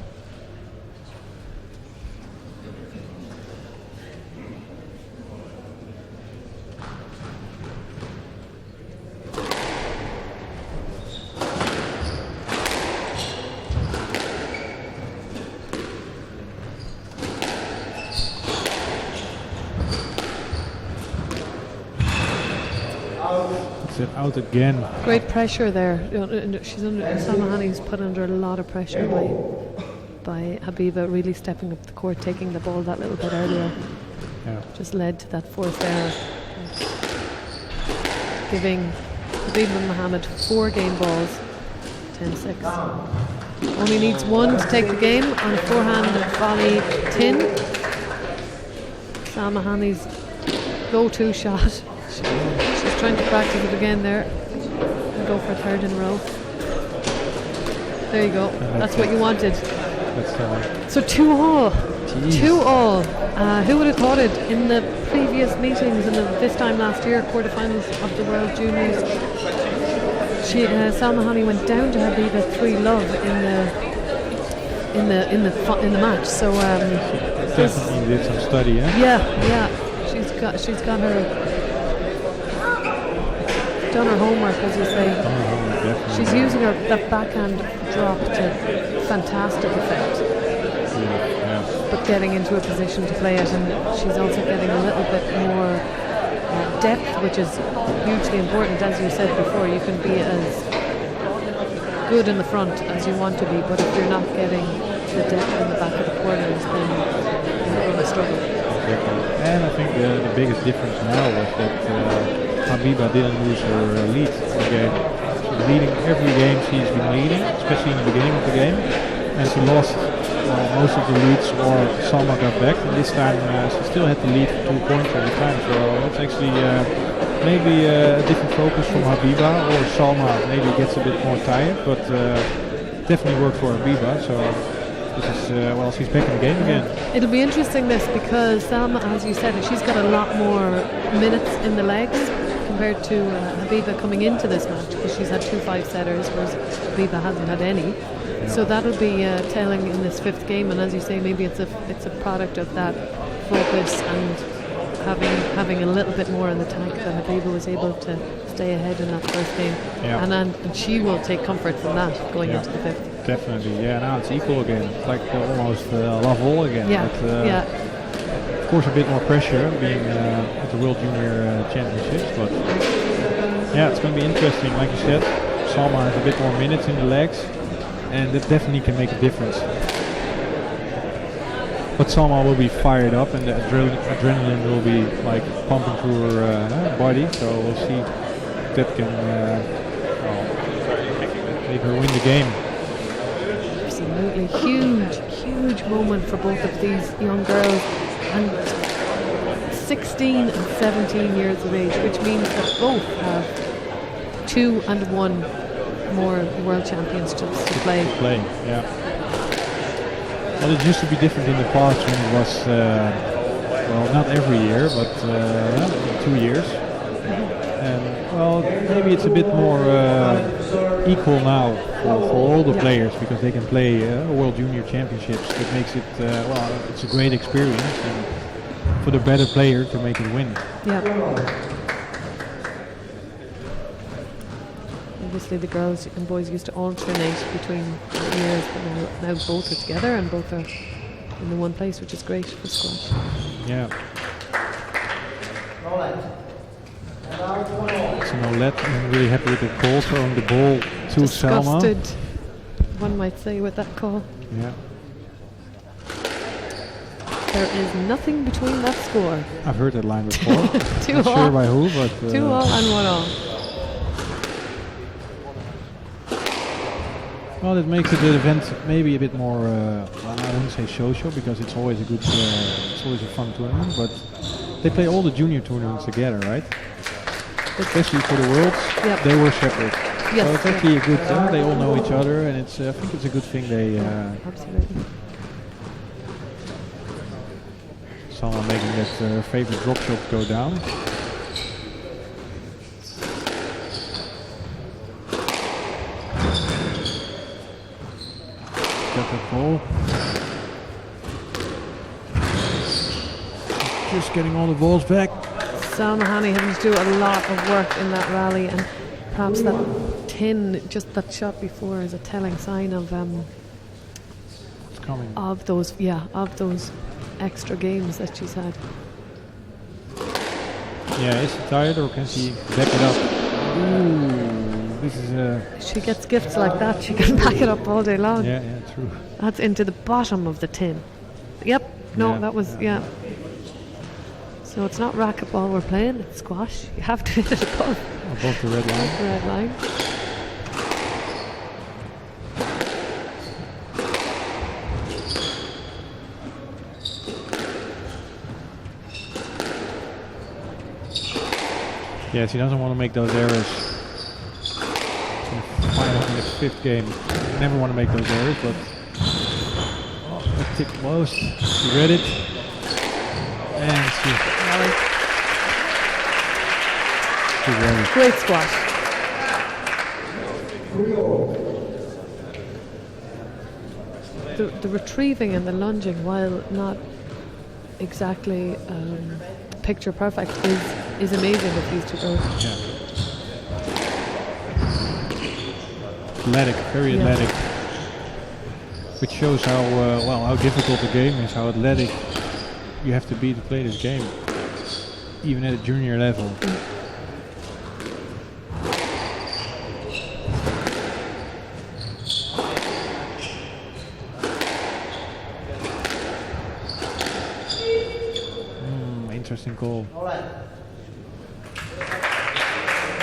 It's it out again. Great pressure there. Salma Hani's put under a lot of pressure by Habiba really stepping up the court, taking the ball that little bit earlier. Yeah. Just led to that fourth error. Giving Habiba Mohammed 4 game balls, 10-6. Only needs 1 to take the game on a forehand volley tin. Salma Hani's go-to shot. She's trying to practice it again there and go for a third in a row. There you go. That's what you wanted. That's So 2-all. Jeez. 2-all. Who would have thought it in the previous meetings this time last year, quarterfinals of the World Juniors? Salma Hani went down to Habiba 3-love in the match. So definitely did some study, eh? yeah. She's got her done her homework, as you say. Definitely. She's using that backhand drop to fantastic effect, Yeah. but getting into a position to play it, and she's also getting a little bit more depth, which is hugely important. As you said before, you can be as good in the front as you want to be, but if you're not getting the depth in the back of the corners, then you're going to struggle. Exactly. And I think the biggest difference now was that Habiba didn't lose her lead in the game. She's leading every game she's been leading, especially in the beginning of the game. And she lost most of the leads, or Salma got back. And this time she still had the lead for 2 points every time. So it's actually maybe a different focus from Habiba, or Salma maybe gets a bit more tired, but definitely worked for Habiba. So this is, she's back in the game again. It'll be interesting this, because Salma, as you said, she's got a lot more minutes in the legs compared to Habiba coming into this match, because she's had 2 5-setters, whereas Habiba hasn't had any. Yeah. So that'll be telling in this 5th game, and as you say, maybe it's a product of that focus and having a little bit more in the tank that Habiba was able to stay ahead in that first game. Yeah. And she will take comfort from that going into the 5th. Definitely, yeah. Now it's equal again. It's like almost love all again. Yeah, But, yeah. Of course, a bit more pressure being at the World Junior Championships, but yeah, it's going to be interesting. Like you said, Salma has a bit more minutes in the legs, and that definitely can make a difference. But Salma will be fired up, and the adrenaline will be like pumping through her body. So we'll see if that can make her win the game. Absolutely huge moment for both of these young girls, and 16 and 17 years of age, which means that both have 2 and 1 more World Championships to play. Yeah. Well, it used to be different in the past when it was, not every year, but 2 years. And well, maybe it's a bit more equal now for all the players, because they can play World Junior Championships. It makes it, it's a great experience, and for the better player to make it win. Yeah. obviously the girls and boys used to alternate between the years, but now both are together and both are in the one place, which is great for squash. Yeah. No let. And now 1-all. So no let. I'm really happy with the call, throwing the ball to Selma. Disgusted, one might say, with that call. Yeah. There is nothing between that score. I've heard that line before. 2 Not all. sure by who, but 2 all and 1 all. well, it makes the event maybe a bit more. Well, I wouldn't say social because it's always a good, it's always a fun tournament. But they play all the junior tournaments together, right? Especially for the Worlds, Yep. they were separate. Yes, So it's actually a good thing. They all know each other, and it's. I think it's a good thing they. Absolutely. Someone making that favorite drop shot go down. Got that ball. Just getting all the balls back. Salma Hani having to do a lot of work in that rally, and perhaps that tin, just that shot before, is a telling sign of It's coming. those extra games that she's had. Yeah, is she tired or can she back it up? Ooh, this is She gets gifts like that, she can back it up all day long. yeah, true. That's into the bottom of the tin. Yep, no, Yeah, that was, yeah. So it's not racquetball we're playing, it's squash. You have to hit it above Above the red line. the red line. Yeah, she doesn't want to make those errors. In the fifth game, never want to make those errors, but that tip close. She read it, and she read it. Great squash. The retrieving and the lunging, while not exactly picture perfect, is amazing with these two girls. Yeah. Athletic, very Yeah. athletic, which shows how difficult the game is, how athletic you have to be to play this game, even at a junior level. Interesting goal. No let.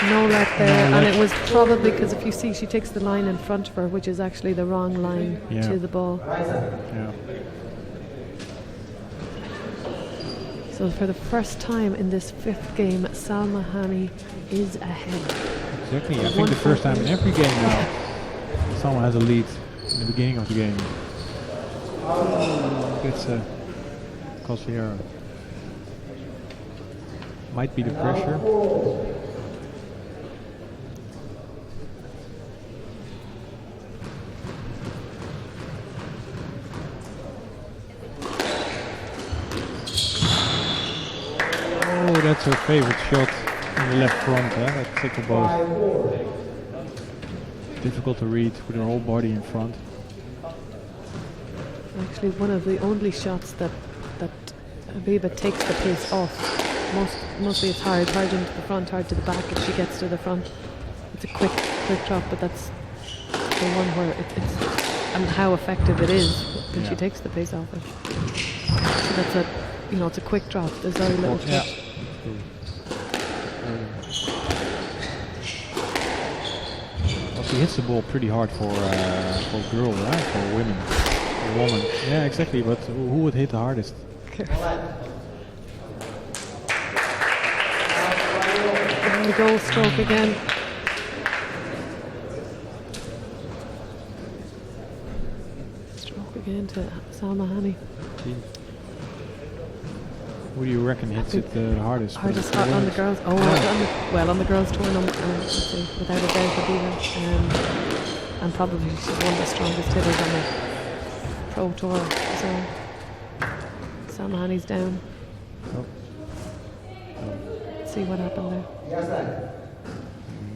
No let there, No and let. it was probably because if you see, she takes the line in front of her, which is actually the wrong line Yeah. to the ball. Right side. Yeah. So for the first time in this fifth game, Salma Hani is ahead. Exactly. I think the first time in every game now, someone has a lead in the beginning of the game. It's Cosviera. Might be the pressure. Oh, that's her favorite shot in the left front, that tickle ball. 5-4. Difficult to read with her whole body in front. Actually, one of the only shots that Habiba takes the pace off. Mostly it's hard into the front, hard to the back. If she gets to the front, it's a quick drop. But that's the one where it's and how effective it is when she Yeah. takes the pace off it. So that's it's a quick drop. There's very little Yeah. touch. Well, she hits the ball pretty hard for a girl, right? For a woman. A woman. Yeah, exactly. But who would hit the hardest? And the goal stroke again. Stroke again to Salma Hani. Who do you reckon hits it the hardest? Hardest The on the women's? girls. Oh, on the girls' tournament, let's see, without a doubt, Habiba. And probably she's one of the strongest hitters on the pro tour. So Salma Hani's down. Oh. Let's see what happened there. Yes, sir.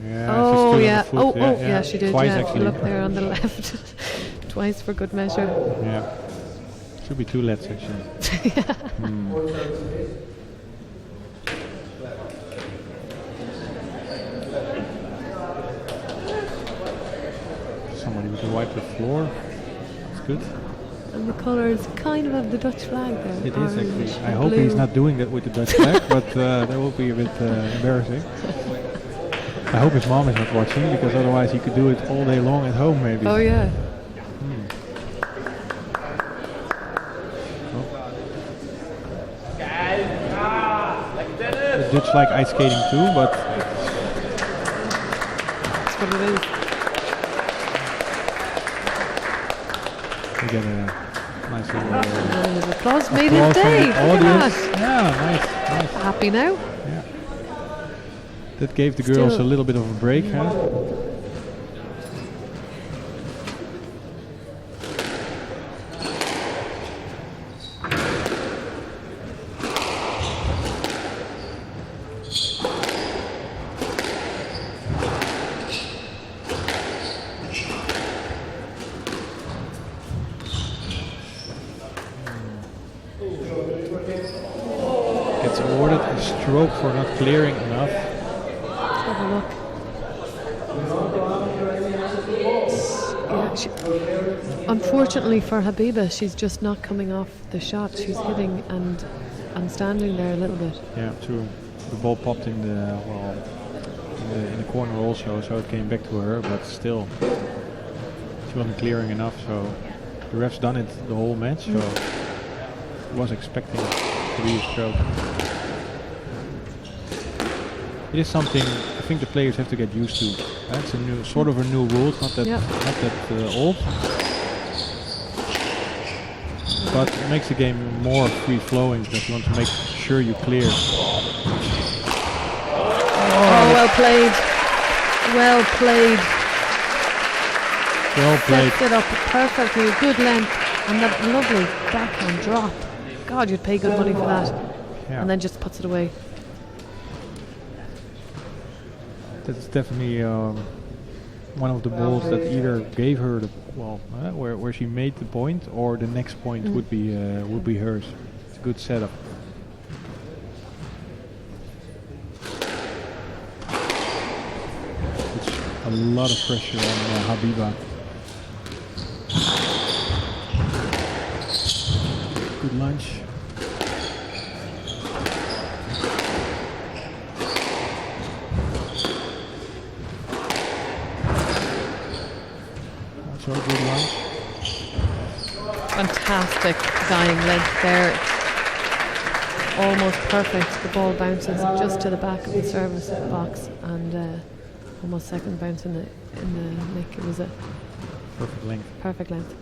Yeah, she's Oh still on the yeah. foot. Oh yeah, she did. Twice Yeah, actually. look there on the left. Twice for good measure. Yeah. Should be 2 lets actually. Hmm. Somebody who can wipe the floor. That's good. And the colours kind of the Dutch flag there. It is orange actually. I and hope he's blue. not doing that with the Dutch flag, but that will be a bit embarrassing. I hope his mom is not watching, because otherwise he could do it all day long at home maybe. Oh yeah. The Dutch like ice skating too, but That's what it is. we get a nice little Round of applause. Made applause his from day. the Look at audience. that. Yeah, nice. Happy now? Yeah. That gave the girls Still- a little bit of a break, huh? Gets awarded a stroke for not clearing enough. Let's have a look. Yeah, unfortunately for Habiba, she's just not coming off the shot. She's hitting and standing there a little bit. Yeah, true. The ball popped in the in the corner also, so it came back to her. But still, she wasn't clearing enough. So the ref's done it the whole match. So he was expecting it to be a stroke. It is something I think the players have to get used to. It's a new, sort of a new rule. It's not that Yeah. old, but it makes the game more free flowing because you want to make sure you clear. Oh, well played. Well played. Well played. Sets it up perfectly. Good length. And that lovely backhand drop. God, you'd pay good money for that. Yeah. And then just puts it away. That's definitely one of the balls that either gave her the where she made the point, or the next point would be hers. It's a good setup. It's a lot of pressure on Habiba. Good lunge. Also a good lunge. Fantastic dying length there. Almost perfect. The ball bounces just to the back of the service box and almost second bounce in the nick. It was a Perfect length. perfect length.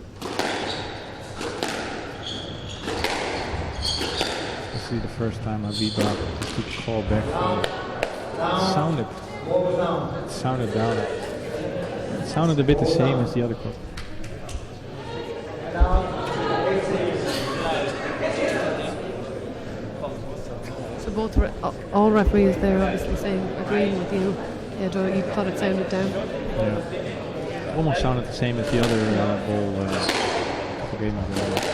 This is the first time Habiba took the ball back. It sounded down. It sounded a bit the same as the other court. So both all referees there obviously saying, agreeing with you. Yeah, you thought it sounded down. Yeah. Almost sounded the same as the other ball a couple games ago.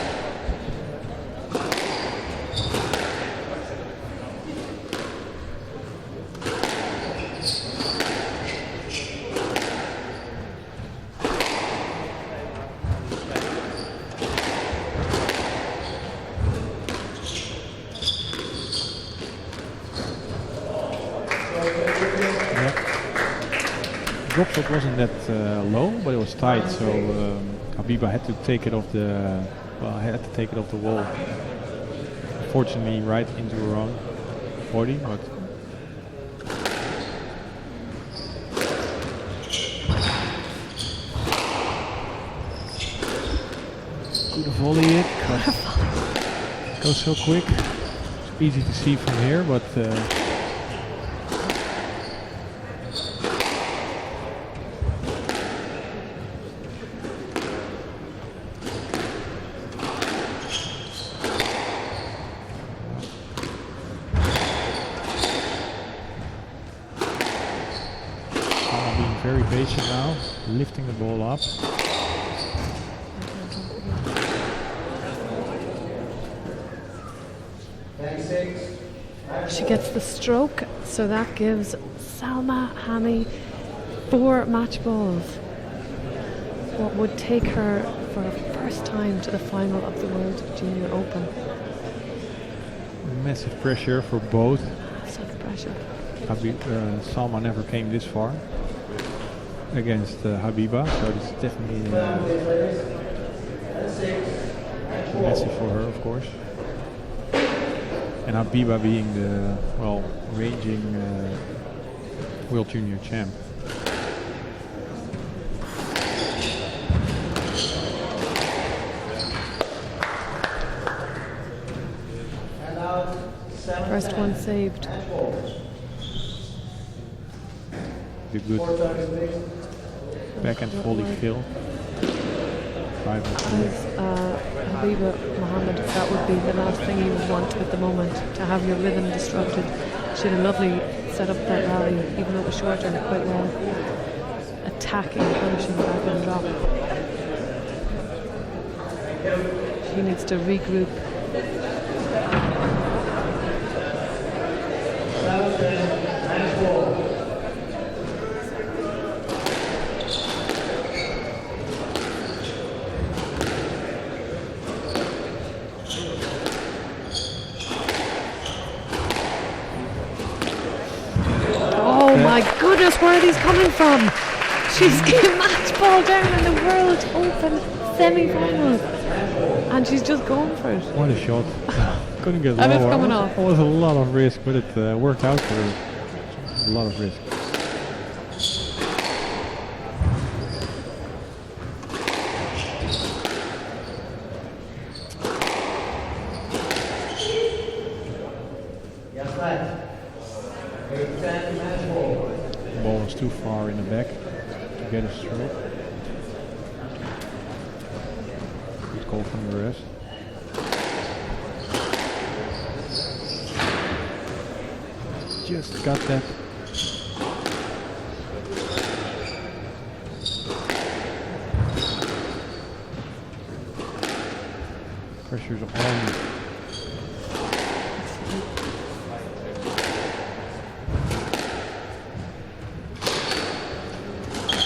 Drop shot wasn't that low, but it was tight, so Habiba had to take it off the wall. Fortunately, right into her own body, but good volley it, but it goes so quick. It's easy to see from here, but. very patient now, lifting the ball up. She gets the stroke, so that gives Salma Hani 4 match balls. What would take her for the first time to the final of the World Junior Open. Massive pressure for both. Such pressure. Salma never came this far against Habiba, so this is definitely massive for her, of course. And Habiba being the, well, reigning World Junior champ. First one saved. The good backhand volley kill. As Habiba Mohammed, that would be the last thing you would want at the moment, to have your rhythm disrupted. She had a lovely set up that rally, even though it was shorter, quite well. Attacking, punishing back and drop. She needs to regroup. Oh my goodness, where are these coming from? She's getting match ball down in the World Open semi-final, and she's just going for it. What a shot. Couldn't get And lower. it's coming off. It was a lot of risk, but it worked out for her. A lot of risk. The ball was too far in the back to get a stroke. Good call from the ref. Just got that. Pressure's on.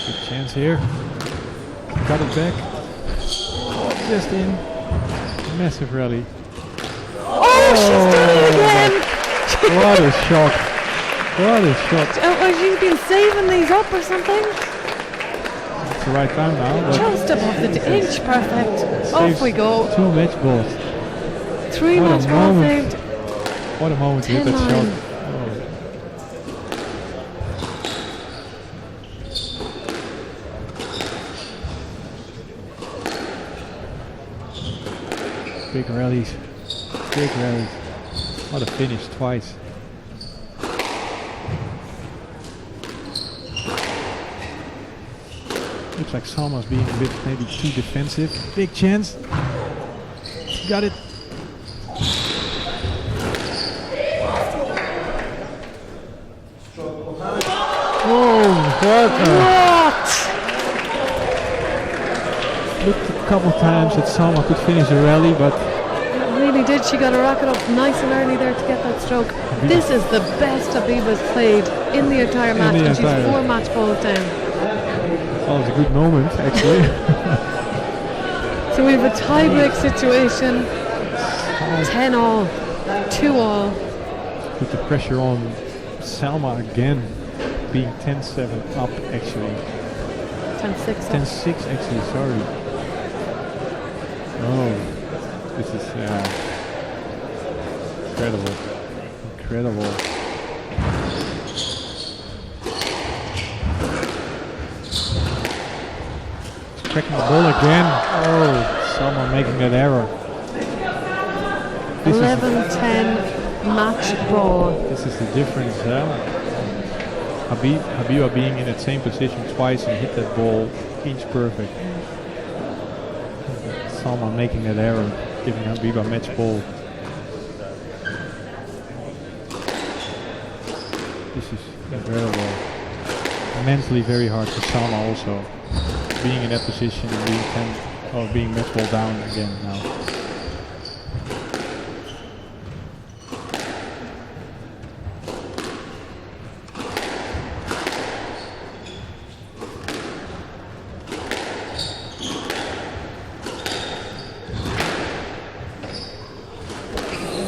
Good chance here. Got it back. Just in. Massive rally. Oh, she's done it again! What a shot. What a shot. Oh, she's been saving these up or something? It's the right time now. But Just above the inch, perfect. Off saves we go. 2 match balls. 3 What a match ball moment. saved. What a moment to hit that 10-9. shot. Oh. Big rallies. Big rallies. What a finish twice. Looks like Salma's being a bit maybe too defensive. Big chance. Got it. Oh, what Looked a couple times that Salma could finish the rally, but Really did. She got to rack it up nice and early there to get that stroke. This is the best Habiba's played in the entire match, and she's 4 match balls down. that was a good moment actually. So we have a tie-break situation. 10-all, 2-all. Put the pressure on Salma again, being 10-7 up actually. 10-6. 10-6 actually, sorry. Oh, this is incredible. Incredible. She's cracking the ball again. Oh, Salma making that error. This 11-10 match ball. This is the difference. Habiba being in that same position twice and hit that ball inch perfect. Salma making that error, giving Habiba match ball. This is incredible. mentally very hard for Salma also, being in that position and being match ball down again now.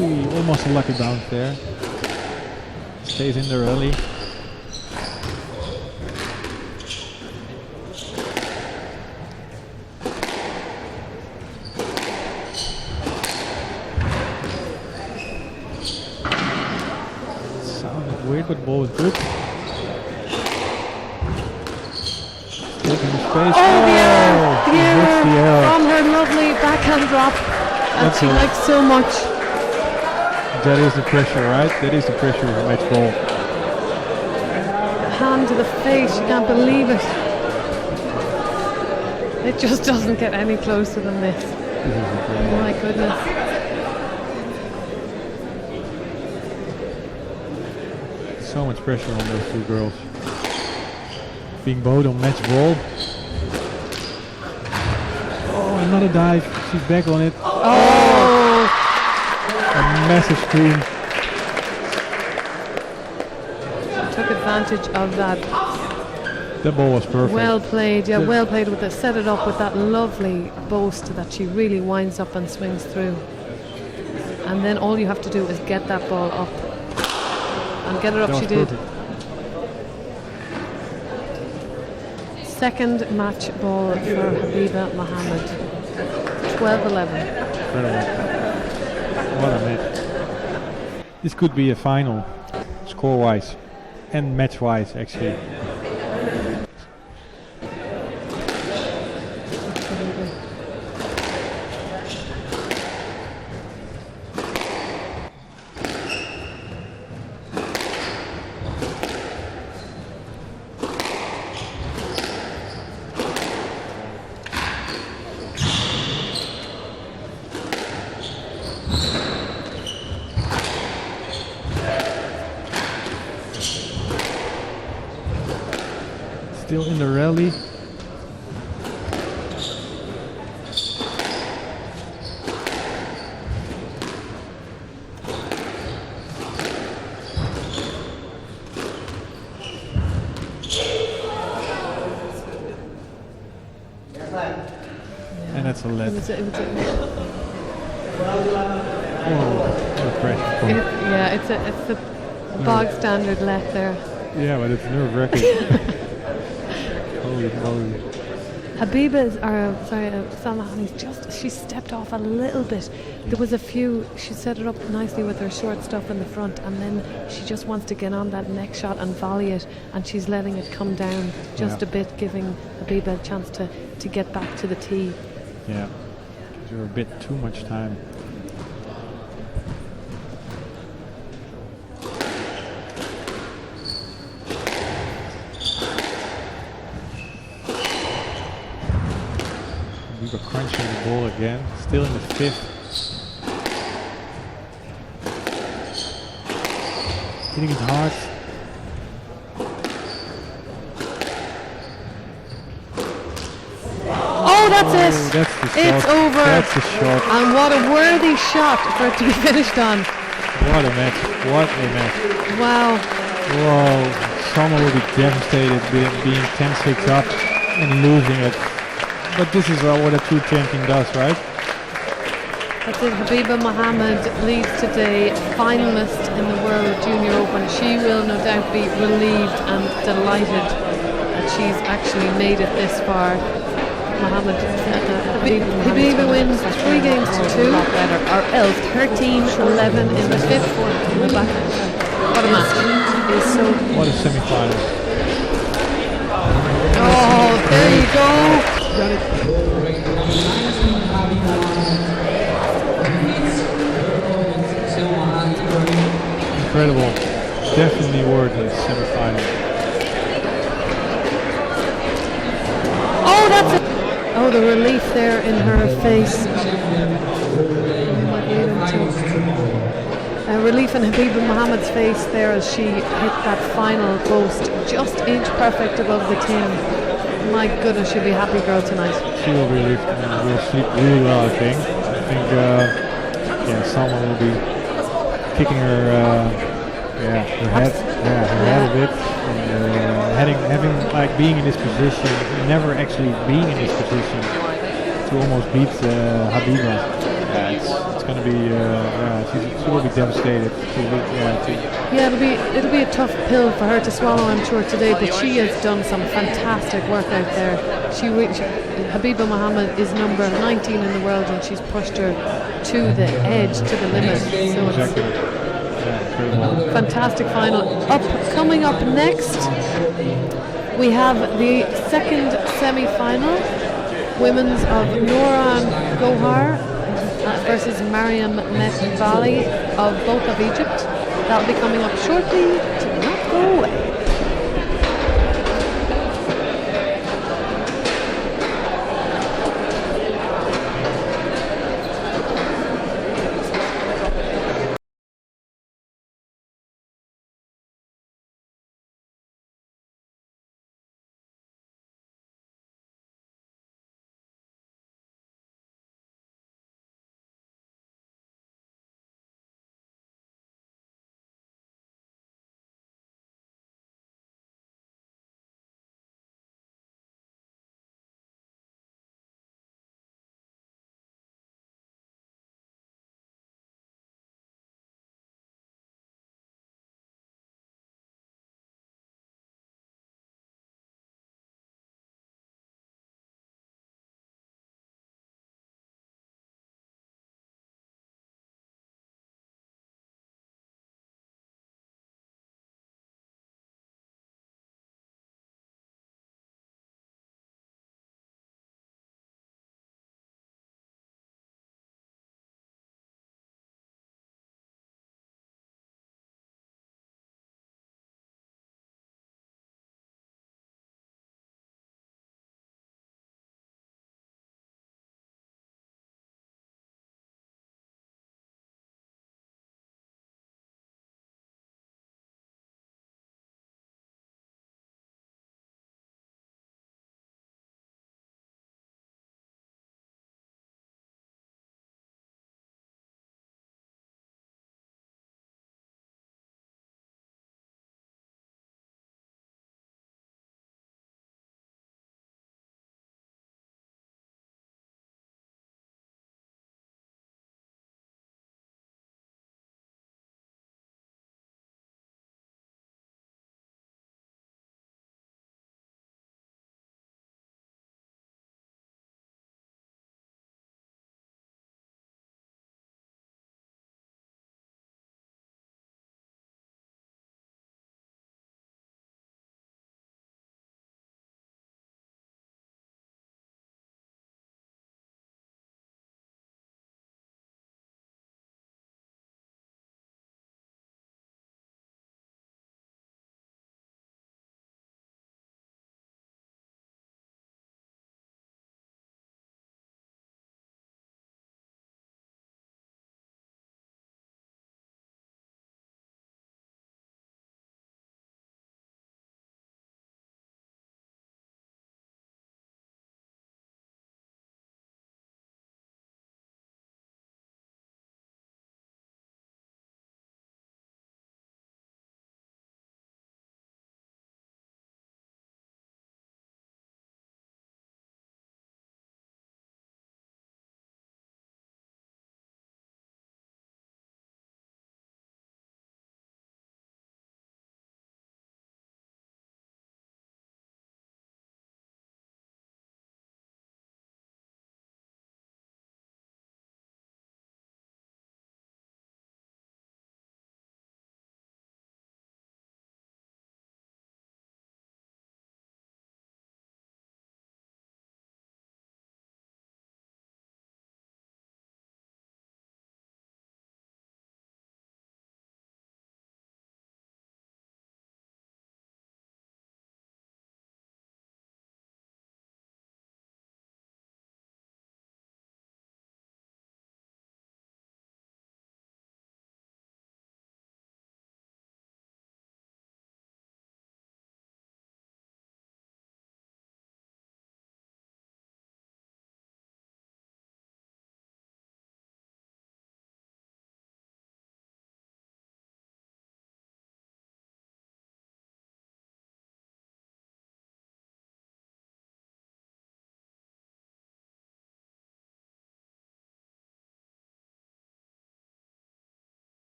Ooh, almost a lucky bounce there. Stays in there early. Sounded weird, but ball is good. Taking the space. Oh, the error! The he hits the error error. from her lovely backhand drop that That's she a- likes so much. That is the pressure, right? That is the pressure of a match ball. Hand to the face, you can't believe it. It just doesn't get any closer than this. This is incredible. My goodness. So much pressure on those two girls. Being both on match ball. Oh, another dive. She's back on it. Oh, A massive screen. took advantage of that. That ball was perfect. Well played, yeah, The- well played with it. Set it up with that lovely boast that she really winds up and swings through. And then all you have to do is get that ball up. And get it up, That she was did. perfect. Second match ball for Habiba Mohammed. 12-11. Incredible. What a match. This could be a final, score-wise and match-wise actually. Still in the rally. And that's a lead. It was a- Oh, what a pressure point. yeah, it's the bog standard let there. Yeah, but it's nerve-wracking. Holy moly. Habiba's, Salma Hani's she stepped off a little bit. There was a few, she set it up nicely with her short stuff in the front, and then she just wants to get on that next shot and volley it, and she's letting it come down just Yeah. a bit, giving Habiba a chance to get back to the tee. Yeah, gives her a bit too much time. We were crunching the ball again, still in the fifth. Hitting it hard. Oh, that's it! That's the shot. It's over. That's the shot. And what a worthy shot for it to be finished on. What a match. What a match. Wow. Whoa. Someone will be devastated being 10-6 up and losing it. But this is what a true champion does, right? That's it. Habiba Mohammed leads today, finalist in the World Junior Open. She will no doubt be relieved and delighted that she's actually made it this far. Habiba wins 3 games to 2, or else 13-11 in the fifth. What a match! What a semi-final. Oh, there you go. Incredible. Definitely worth a semi-final. Oh, that's it. Oh, the relief there in her face. relief in Habiba Mohammed's face there as she hit that final post, just inch perfect above the tin. My goodness, she'll be a happy girl tonight. She will be will sleep really well, I think. Salma will be kicking her head a bit, and having like being in this position, never actually being in this position to almost beat Habiba. It's going to be she will be devastated. It'll be a tough pill for her to swallow, I'm sure, today. But she has done some fantastic work out there. Habiba Mohammed is number 19 in the world, and she's pushed her to the edge, to the limit. So Exactly. it's fantastic final. Coming up next, we have the second semi-final, women's of Nouran Gohar versus Mariam Metbali of both of Egypt. That'll be coming up shortly. Do not go away.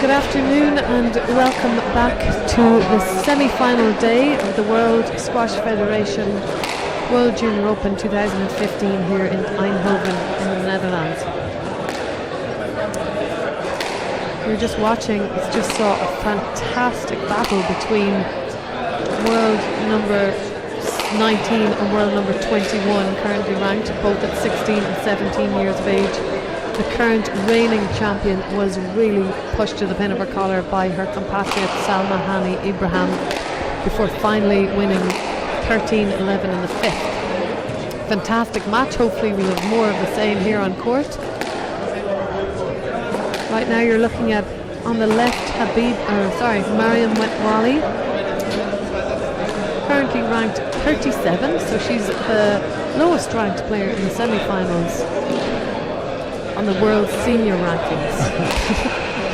Good afternoon and welcome back to the semi-final day of the World Squash Federation World Junior Open 2015 here in Eindhoven in the Netherlands. You're just watching, just saw a fantastic battle between world number 19 and world number 21, currently ranked both at 16 and 17 years of age. The current reigning champion was really pushed to the pin of her collar by her compatriot Salma Hani Ibrahim before finally winning 13-11 in the fifth. Fantastic match. Hopefully we'll have more of the same here on court. Right now you're looking at, on the left, Mariam Metwali, currently ranked 37, so she's the lowest ranked player in the semi-finals on the world senior rankings.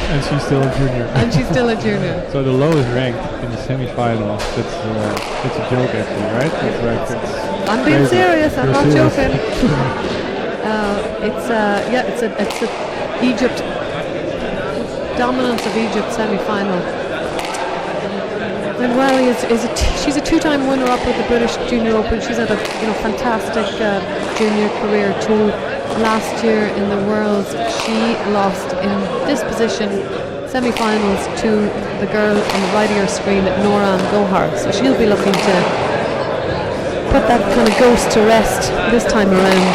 And she's still a junior. And she's still a junior. So the lowest ranked in the semi-finals. That's a joke actually, right? That's like, I'm being crazy. serious. I'm You're not serious. joking. It's Egypt, dominance of Egypt semi-final. Menwali she's a two-time runner-up with the British Junior Open. She's had a fantastic junior career too. Last year in the Worlds, she lost in this position semi-finals to the girl on the right of your screen, Nouran Gohar. So she'll be looking to put that kind of ghost to rest this time around.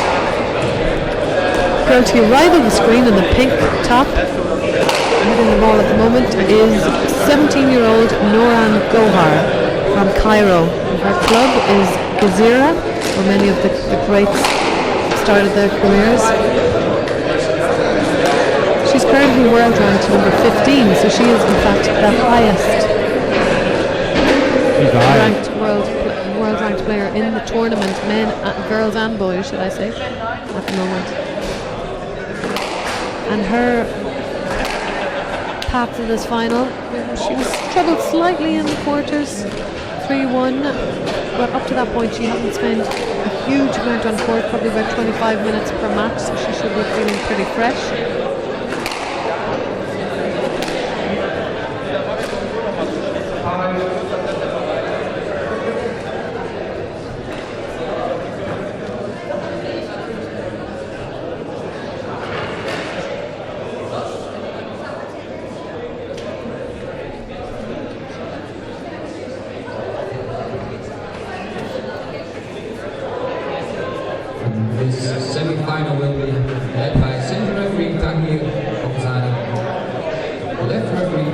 Girl to your right of the screen in the pink top, hitting the ball at the moment, is 17-year-old Nouran Gohar from Cairo. Her club is Gezira, where many of the greats started their careers. She's currently world ranked number 15, so she is in fact the highest ranked world ranked player in the tournament, girls and boys, should I say, at the moment. And her path to this final, she was struggled slightly in the quarters, 3-1, but up to that point she hasn't spent a huge amount on court, probably about 25 minutes per match, so she should be feeling pretty fresh. This semi-final will be led by center referee Tahir Okzani, left referee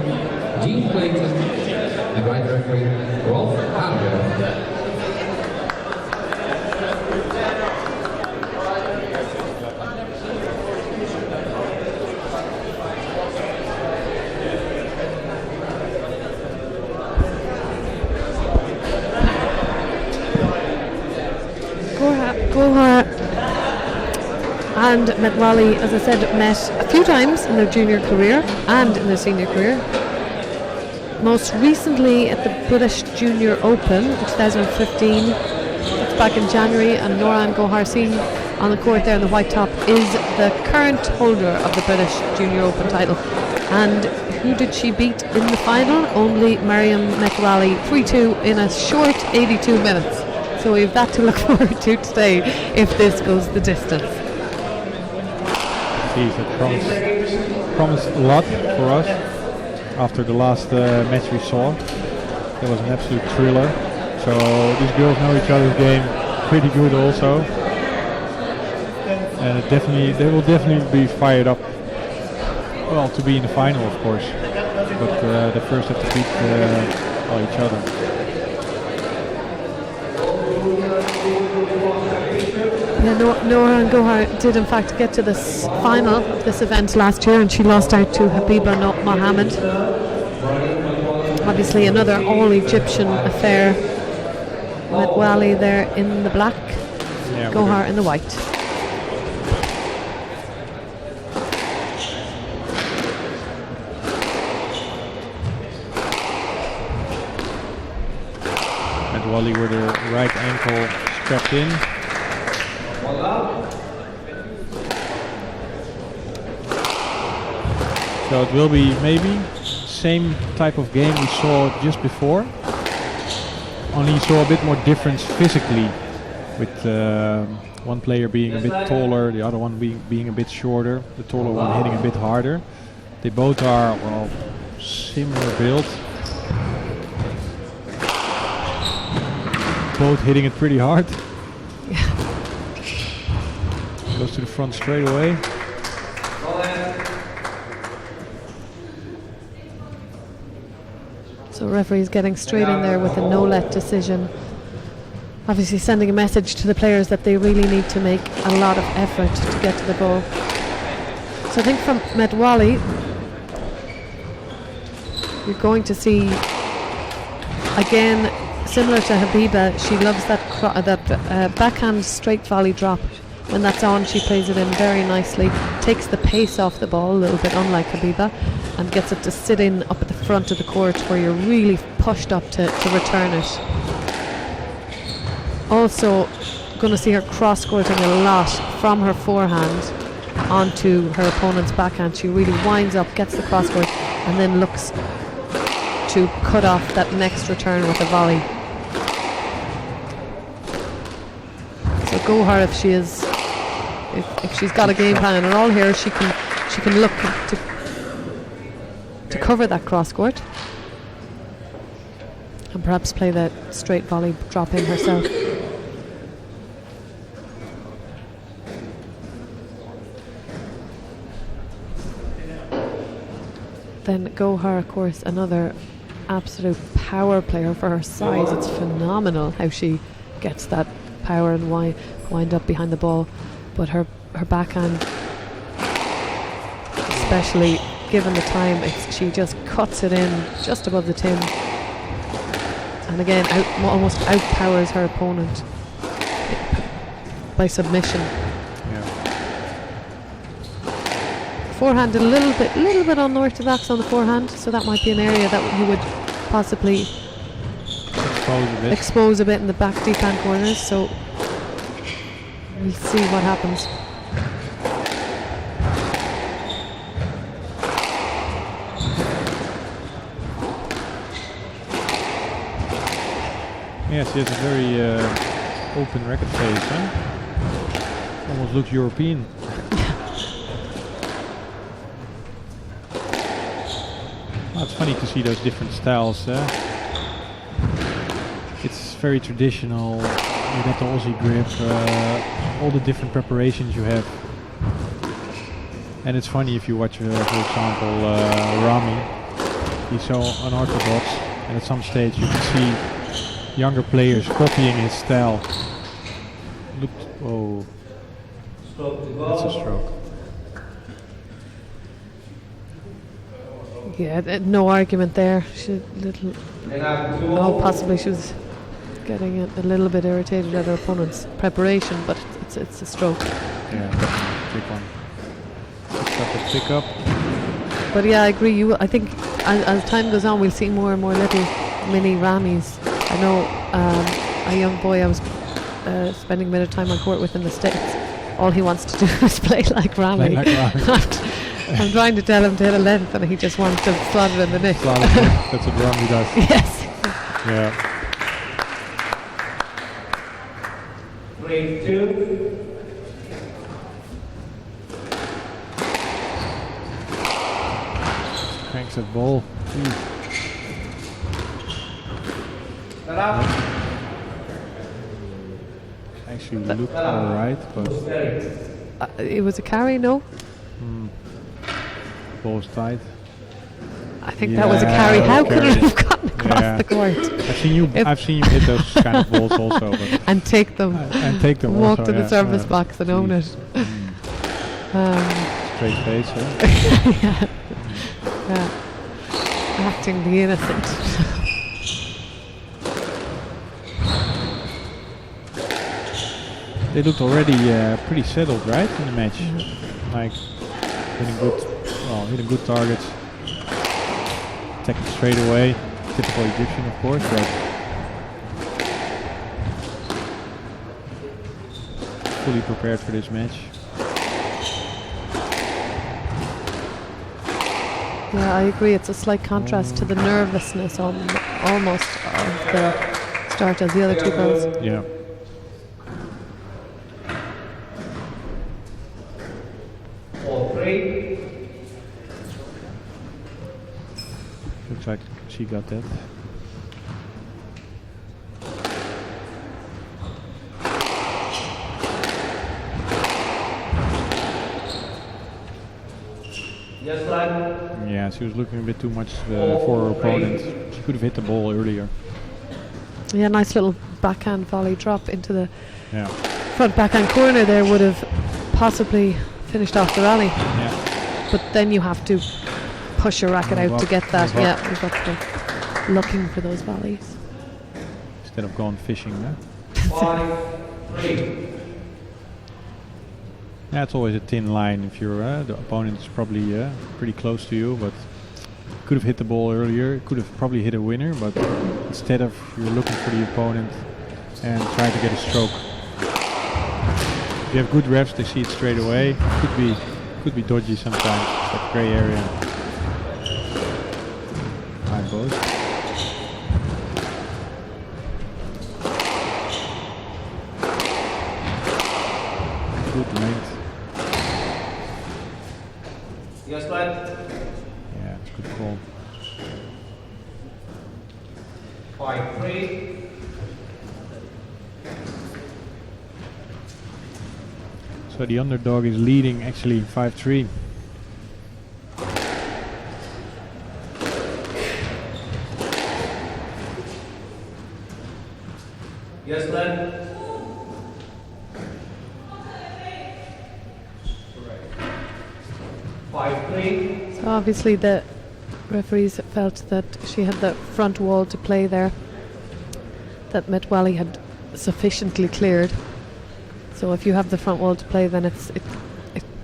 Gene Clayton, and right referee Rolf Harder. Gohar and Metwali, as I said, met a few times in their junior career and in their senior career. Most recently at the British Junior Open in 2015. That's back in January, and Nouran Gohar, seen on the court there in the white top, is the current holder of the British Junior Open title. And who did she beat in the final? Only Mariam Metwali, 3-2 in a short 82 minutes. So we have that to look forward to today if this goes the distance. Geez, that promised a lot for us after the last match we saw. It was an absolute thriller. So these girls know each other's game pretty good also. And they will definitely be fired up. Well, to be in the final, of course. But they first have to beat each other. Nouran Gohar did in fact get to this final of this event last year, and she lost out to Habiba Mohammed. Obviously another all-Egyptian affair. Metwali there in the black, Gohar in the white. Metwali with her right ankle strapped in. So it will be maybe same type of game we saw just before. Only you saw a bit more difference physically, with one player being a bit taller, the other one being a bit shorter, the taller one hitting a bit harder. They both are, well, similar build. Both hitting it pretty hard. Goes to the front straight away. So referee's getting straight in there with a no-let decision. Obviously sending a message to the players that they really need to make a lot of effort to get to the ball. So I think from Medwali, you're going to see, again, similar to Habiba, she loves that backhand straight volley drop. When that's on, she plays it in very nicely, takes the pace off the ball a little bit, unlike Habiba, and gets it to sit in up at the front of the court where you're really pushed up to return it. Also, going to see her cross-courting a lot from her forehand onto her opponent's backhand. She really winds up, gets the cross-court, and then looks to cut off that next return with a volley. So Gohar, if she's got a game plan at all here, she can look to cover that cross court and perhaps play that straight volley drop in herself. Then Gohar, of course, another absolute power player for her size. It's phenomenal how she gets that power and wind up behind the ball. But her backhand, especially given the time, she just cuts it in just above the tin. And again, almost outpowers her opponent by submission. Forehand a little bit unorthodox on the forehand, so that might be an area that you would possibly expose a bit in the back deep hand corners. So we'll see what happens. Yes, he has a very open racket face, huh? Almost looks European. Well, it's funny to see those different styles. It's very traditional. You got the Aussie grip, all the different preparations you have. And it's funny if you watch, for example, Rami. He's so unorthodox, and at some stage you can see younger players copying his style. Look, oh, that's a stroke. Yeah, no argument there. Possibly she was getting a little bit irritated at her opponent's preparation, but it's a stroke. Yeah, big one. Pick up. But yeah, I agree. I think as time goes on, we'll see more and more little mini Ramis. I know a young boy I was spending a bit of time on court with in the States. All he wants to do is play like Rami. I'm trying to tell him to hit a length, and he just wants to slot it in the net. That's what Rami does. Yes. Yeah. Break 2. Cranks that ball. Actually looked alright, but It was a carry, no? ball was tight. I think that was a carry. How could it have gotten across the court? I've seen you hit those kind of balls also, but and take them. Walk also, to the service box and own it. Straight face, huh? Yeah. Acting the innocent. They looked already pretty settled, right, in the match? Like hitting good targets, attacking straight away. Typical Egyptian, of course, but fully prepared for this match. Yeah, I agree. It's a slight contrast to the nervousness almost of the start as the other two girls. Yeah. All three. Looks like she got that. Yes, line. Yeah, she was looking a bit too much for her opponent. She could have hit the ball earlier. Yeah, nice little backhand volley drop into the Yeah. front backhand corner there would have possibly finished off the rally. Yeah. But then you have to push your racket Move out to up, get that. move up. Yeah, move up to looking for those volleys. Instead of going fishing. 5-3. Yeah, it's always a thin line if you're the opponent is probably pretty close to you, but could have hit the ball earlier. Could have probably hit a winner, but instead of you're looking for the opponent and trying to get a stroke. If you have good refs, they see it straight away. Could be dodgy sometimes. It's like grey area. Hi, both. Good length. Yes, line. Yeah, it's a good call. 5-3. So the underdog is leading actually 5-3. Yes, line. 5-3. So obviously the referees felt that she had the front wall to play there, that Metwali had sufficiently cleared. So if you have the front wall to play, then it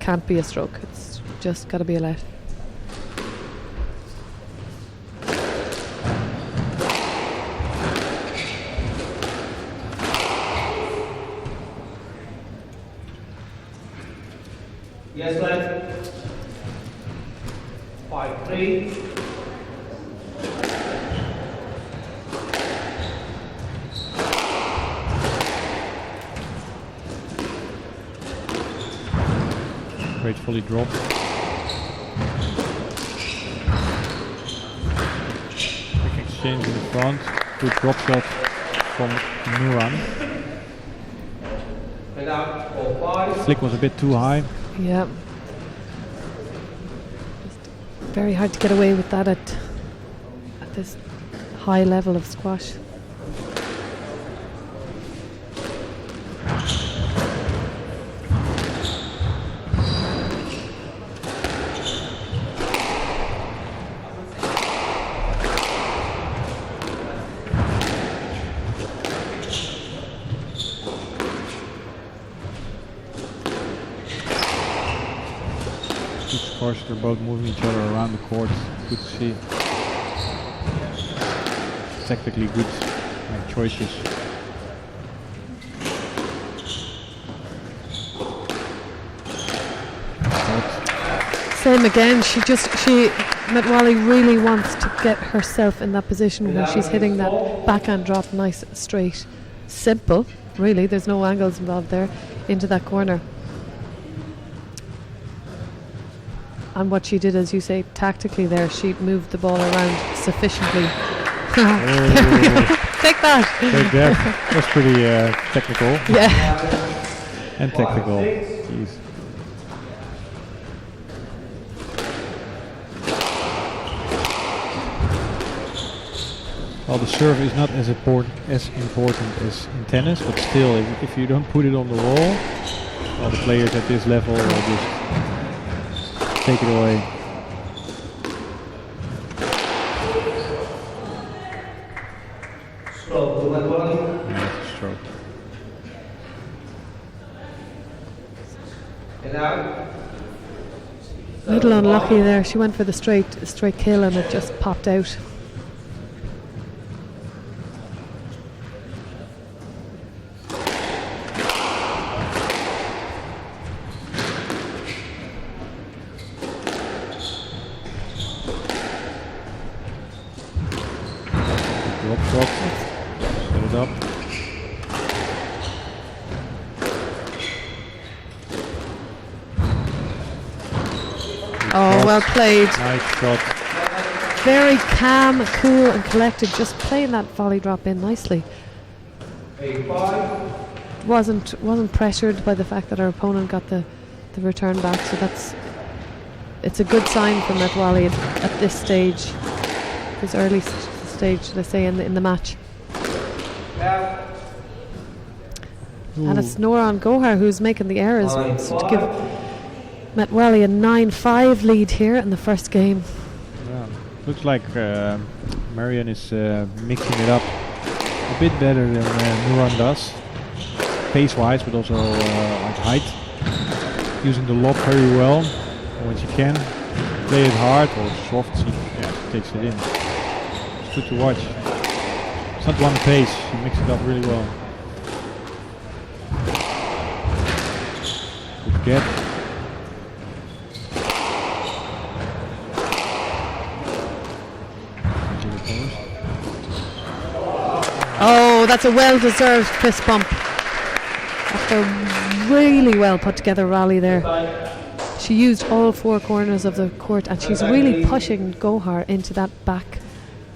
can't be a stroke. It's just got to be a let. Yes, line. 5-3. Gracefully dropped. Quick exchange in the front. Good drop shot from Nuran. And out. 4-5. Flick was a bit too high. Yeah. Just very hard to get away with that at this high level of squash. Good squash. They're both moving each other around the court. Good to see. Technically good choices. Same again. Metwali really wants to get herself in that position where she's hitting that backhand drop, nice, straight, simple. Really, there's no angles involved there, into that corner. And what she did, as you say, tactically there, she moved the ball around sufficiently. There we go. Take that. Take that. That's pretty technical Yeah. and technical. Jeez. Well, the serve is not as important as in tennis, but still, if you don't put it on the wall, all the players at this level will just take it away. Stroke to Metwali. And that's a stroke. And out. Little unlucky there. She went for the straight kill and it just popped out. Drop shot. Set it up. Oh, well played. Nice shot. Very calm, cool and collected, just playing that volley drop in nicely. Wasn't pressured by the fact that our opponent got the return back, so it's a good sign from Metwali at this stage, this early stage, let's say, in the match. And it's Noran Gohar who's making the errors, so to give Metwali a 9-5 lead here in the first game. Yeah. Looks like Marion is mixing it up a bit better than Nuran does, pace-wise, but also like height. Using the lob very well. And when she can play it hard or soft, she takes it in. It's good to watch. It's not one pace, she mixes it up really well. Good get. Oh, that's a well-deserved fist bump. After a really well put together rally there. She used all four corners of the court and she's really pushing Gohar into that back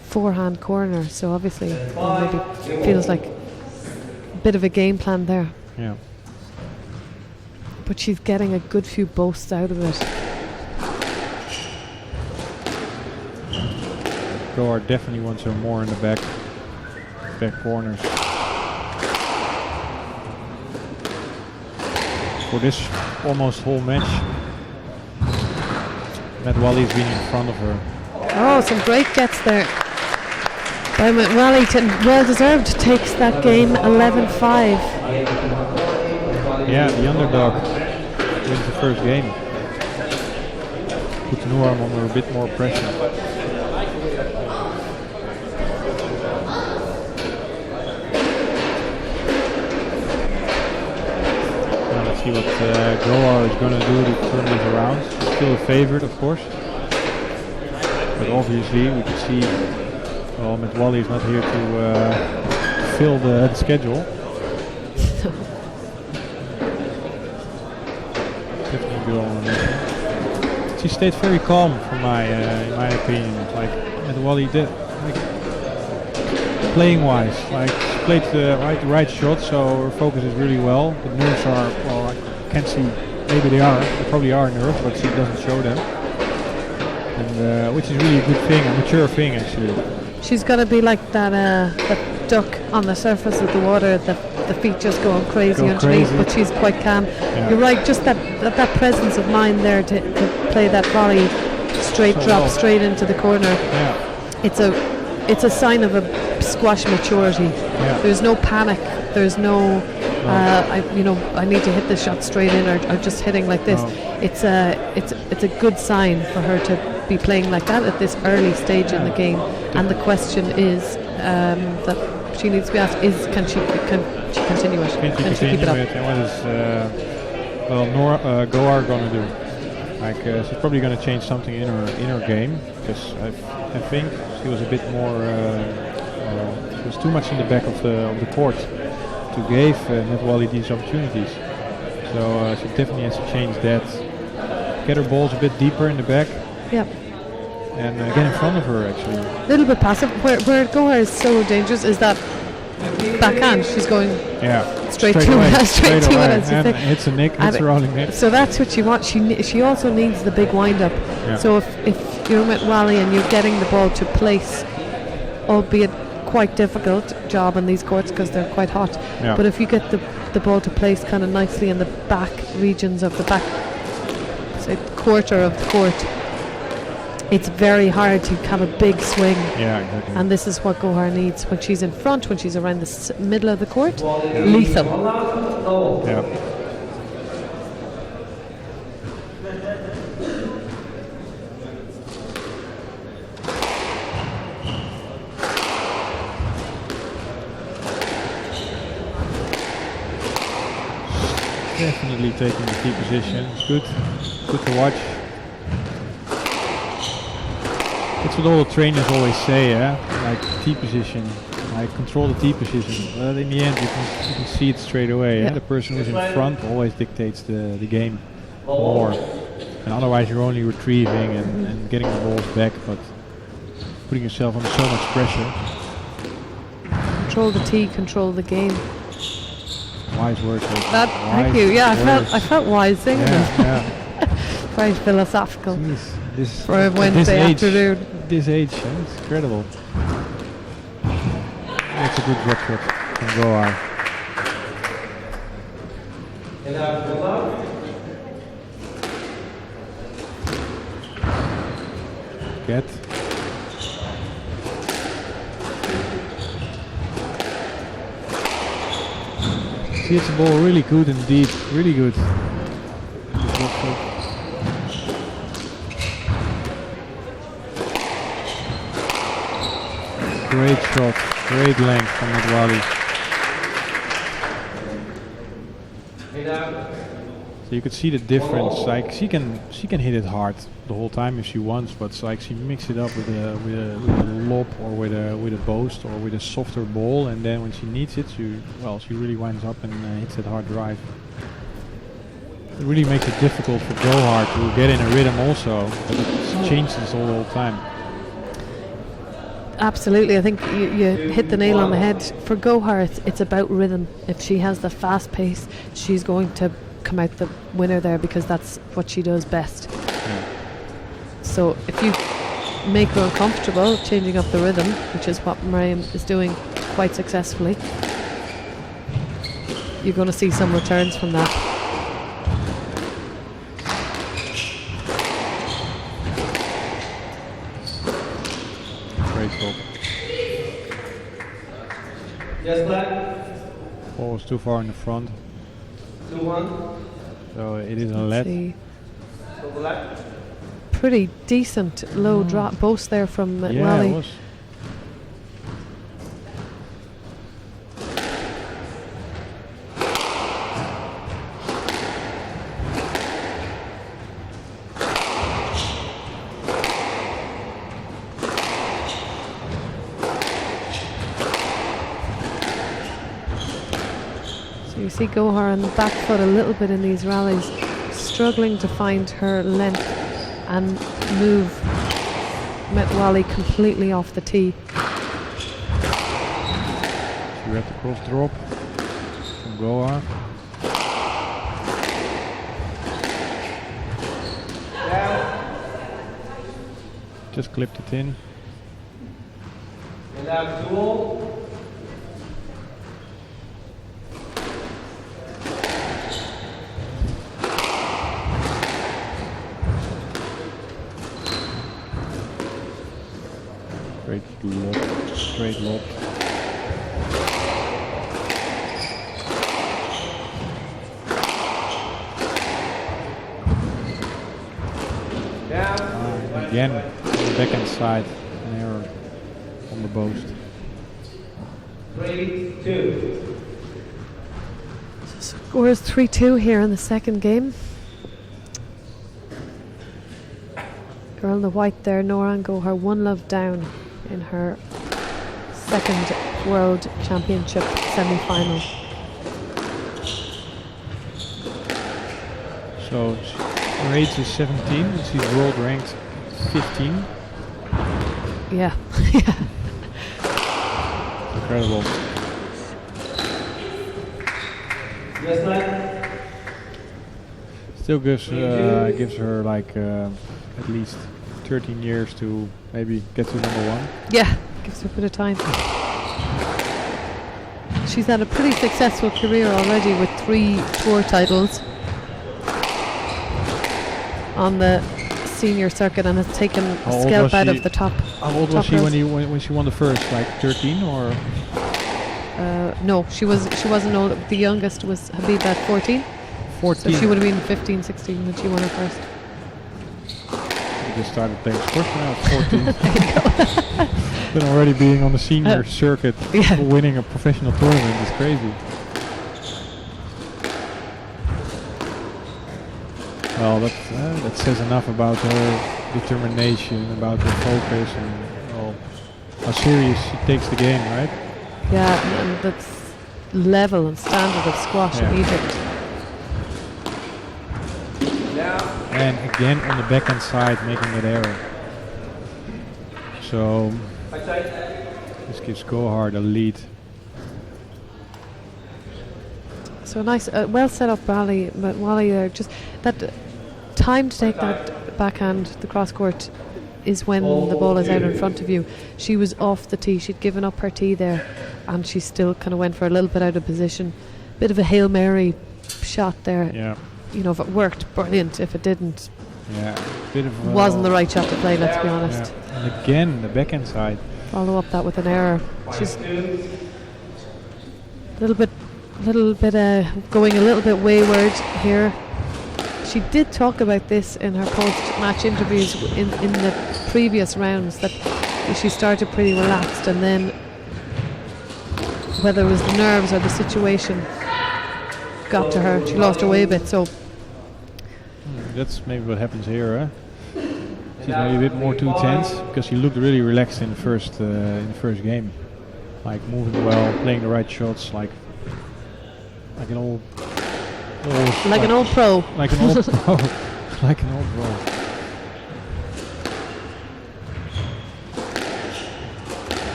forehand corner. So obviously maybe feels like a bit of a game plan there. Yeah. But she's getting a good few boasts out of it. Gohar definitely wants her more in the back corners. For this almost whole match, Metwali's been in front of her. Oh, some great gets there by Wellington. Well deserved. Takes that game 11-5. Yeah, the underdog wins the first game. Puts Noran under a bit more pressure. See what Gohar is going to do to turn this around. Still a favorite, of course. But obviously, we can see, well, Metwali is not here to fill the schedule. Definitely good on this. She stayed very calm, in my opinion. Like Metwali did, like playing-wise, like played the right shot, so her focus is really well. The nerves are, well, I can't see, maybe they probably are nerves, but she doesn't show them. And which is really a good thing, a mature thing actually. She's got to be like that duck on the surface of the water, the feet just going crazy underneath, but she's quite calm. Yeah. You're right, just that presence of mind there to play that volley straight so drop straight into the corner. Yeah. It's a sign of a squash maturity. Yeah. There's no panic. There's no, I need to hit this shot straight in, or just hitting like this. No. It's a good sign for her to be playing like that at this early stage in the game. And the question is that she needs to be asked: can she continue it? Can she keep it up? And what is Gohar going to do? Like she's probably going to change something in her game, because I think she was a bit more. She was too much in the back of the court to give Metwali these opportunities. So she definitely has to change that. Get her balls a bit deeper in the back. Yep. And get in front of her actually. A little bit passive. Where Gohar is so dangerous is that backhand. She's going straight to it. And hits a nick, hits a rolling nick. So that's what she wants. She also needs the big wind up. Yeah. So if you're Metwali and you're getting the ball to place, albeit quite difficult job on these courts because they're quite hot. Yeah. But if you get the ball to place kind of nicely in the back regions of the back, say quarter of the court, it's very hard to have a big swing. Yeah, exactly. And this is what Gohar needs when she's in front, when she's around the middle of the court. Yeah. Lethal. Yeah. Definitely taking the key position. It's good to watch. It's what all the trainers always say, like T position, like control the T position. But in the end, you can see it straight away. Yeah. The person who's in front always dictates the game more. And otherwise, you're only retrieving and getting the balls back, but putting yourself under so much pressure. Control the T, control the game. Wise words. Rachel. Thank you. Yeah, I felt wise singing them. Yeah. Very philosophical Jeez, this for a at Wednesday this afternoon. This age, it's incredible. That's a good drop shot from Gohar. And now, pull up. Get. See, it's a ball really good and deep, really good. Great shot, great length from Medwali. So you could see the difference. Like she can hit it hard the whole time if she wants, but it's like she mixes it up with a lob or with a boast or with a softer ball, and then when she needs it, she really winds up and hits that hard drive. It really makes it difficult for Gohar to get in a rhythm also, but it changes all the time. Absolutely, I think you hit the nail on the head. For Gohar, it's about rhythm. If she has the fast pace, she's going to come out the winner there because that's what she does best. Yeah. So if you make her uncomfortable, changing up the rhythm, which is what Miriam is doing quite successfully, you're going to see some returns from that. Great ball. Yes, black. Ball was too far in the front, 2-1. so it is a Let's let. see. So black. Pretty decent low drop, both there from Yeah, Wally. it was. So you see Gohar on the back foot a little bit in these rallies, struggling to find her length and move Metwali completely off the tee. She had the cross drop from Gohar. Just clipped it in. And now 2-all. Great lob. Again, on the backhand side, an error on the boast. 3-2. Score is 3-2 here in the second game. Girl in the white there, Noran Gohar, 1 love down in her second World Championship semi-final. So her age is 17 and she's world ranked 15. Yeah. Incredible. Yes, black. Still gives her like at least 13 years to maybe get to number 1. Yeah, gives her a bit of time. She's had a pretty successful career already with 3 tour titles on the senior circuit and has taken How a old scalp was out she? of the top. How old was top she rows. when she won the first? Like 13 or? No, she wasn't old. The youngest was Habib at 14. 14. So she would have been 15, 16 when she won her first. She just started playing squash when I was 14. Then already being on the senior circuit, Yeah. winning a professional tournament is crazy. Well, that says enough about her determination, about her focus, and well, how serious she takes the game, right? Yeah, and that's level and standard of squash in Yeah. Egypt. And again on the backhand side, making that error. So this gives Gohar the lead. So nice, well set up rally, but Wally there, just that time to take that backhand, the cross court, is when the ball is out in front of you. She was off the tee, she'd given up her tee there, and she still kind of went for a little bit out of position. Bit of a Hail Mary shot there. Yeah, You know, if it worked, brilliant. If it didn't, yeah, bit of wasn't the right shot to play, let's be honest. Yeah. And again, the backhand side. Follow up that with an error. She's little bit going a little bit wayward here. She did talk about this in her post-match interviews in the previous rounds, that she started pretty relaxed, and then whether it was the nerves or the situation got to her, she lost her way a bit. So That's maybe what happens here, huh? She's maybe a bit more too tense, because she looked really relaxed in the first game, like moving well, playing the right shots, like an old like an old pro. like an old pro, like an old pro.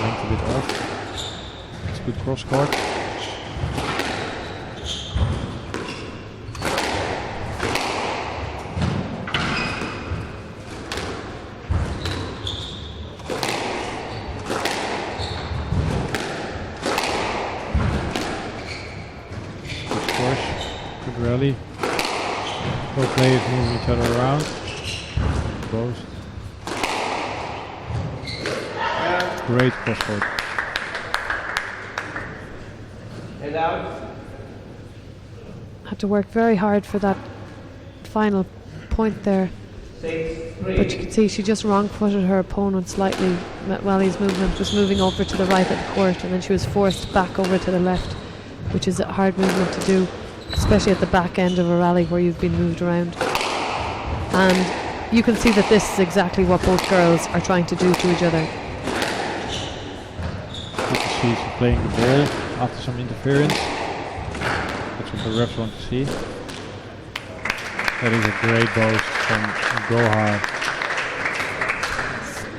Length a bit off. It's good cross court. Good rally. Both players moving each other around. Both. Great cross court. And out. Had to work very hard for that final point there. 6-3. But you can see she just wrong-footed her opponent slightly. Wally's movement was moving over to the right of the court, and then she was forced back over to the left, which is a hard movement to do, especially at the back end of a rally where you've been moved around. And you can see that this is exactly what both girls are trying to do to each other. Good to see she's playing the ball after some interference. That's what the refs want to see. That is a great boast from Gohar.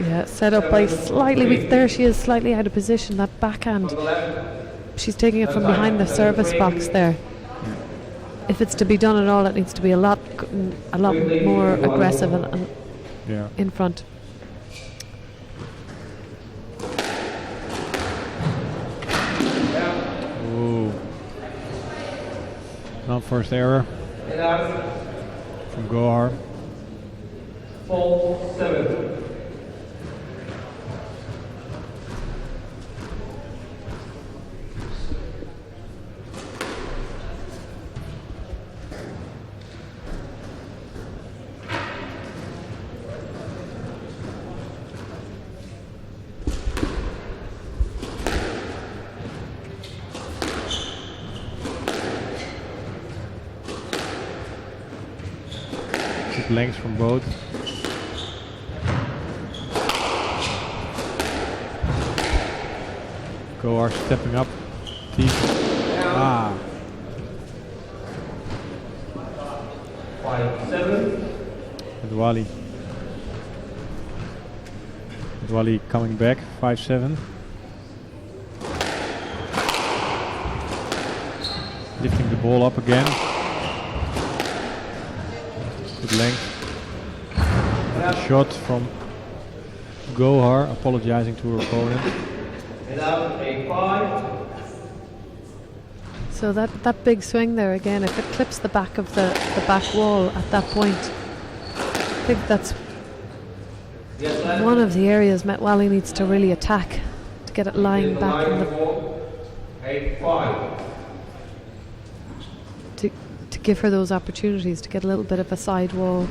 Yeah, set up by slightly weak. There she is, slightly out of position. That backhand, she's taking it from behind the service box there. If it's to be done at all, it needs to be a lot more aggressive and Yeah. in front. Ooh. Non-forced error And out. from Gohar. 4-7. Good lengths from both. Gohar stepping up. Teeth. Ah. 5-7. Adwali. Adwali coming back. 5-7. Lifting the ball up again. Good length. A shot from Gohar, apologizing to her opponent. And out. 8-5. So that big swing there again, if it clips the back of the back wall at that point, I think that's one of the areas Met Wally needs to really attack to get it lying back in the 8-5. to give her those opportunities to get a little bit of a side wall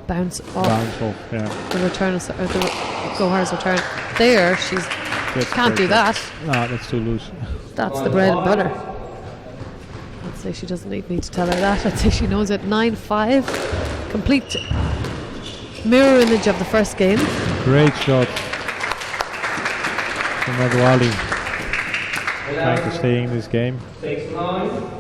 bounce off Bounce off, yeah. the return of, or the Gohar's return. There, she's That's can't do great. that. No, that's too loose. That's the bread and butter. That's say she doesn't need me to tell her that. I'd say she knows it. 9-5. Complete mirror image of the first game. Great shot from Medwali. Trying to stay in this game. 6-9.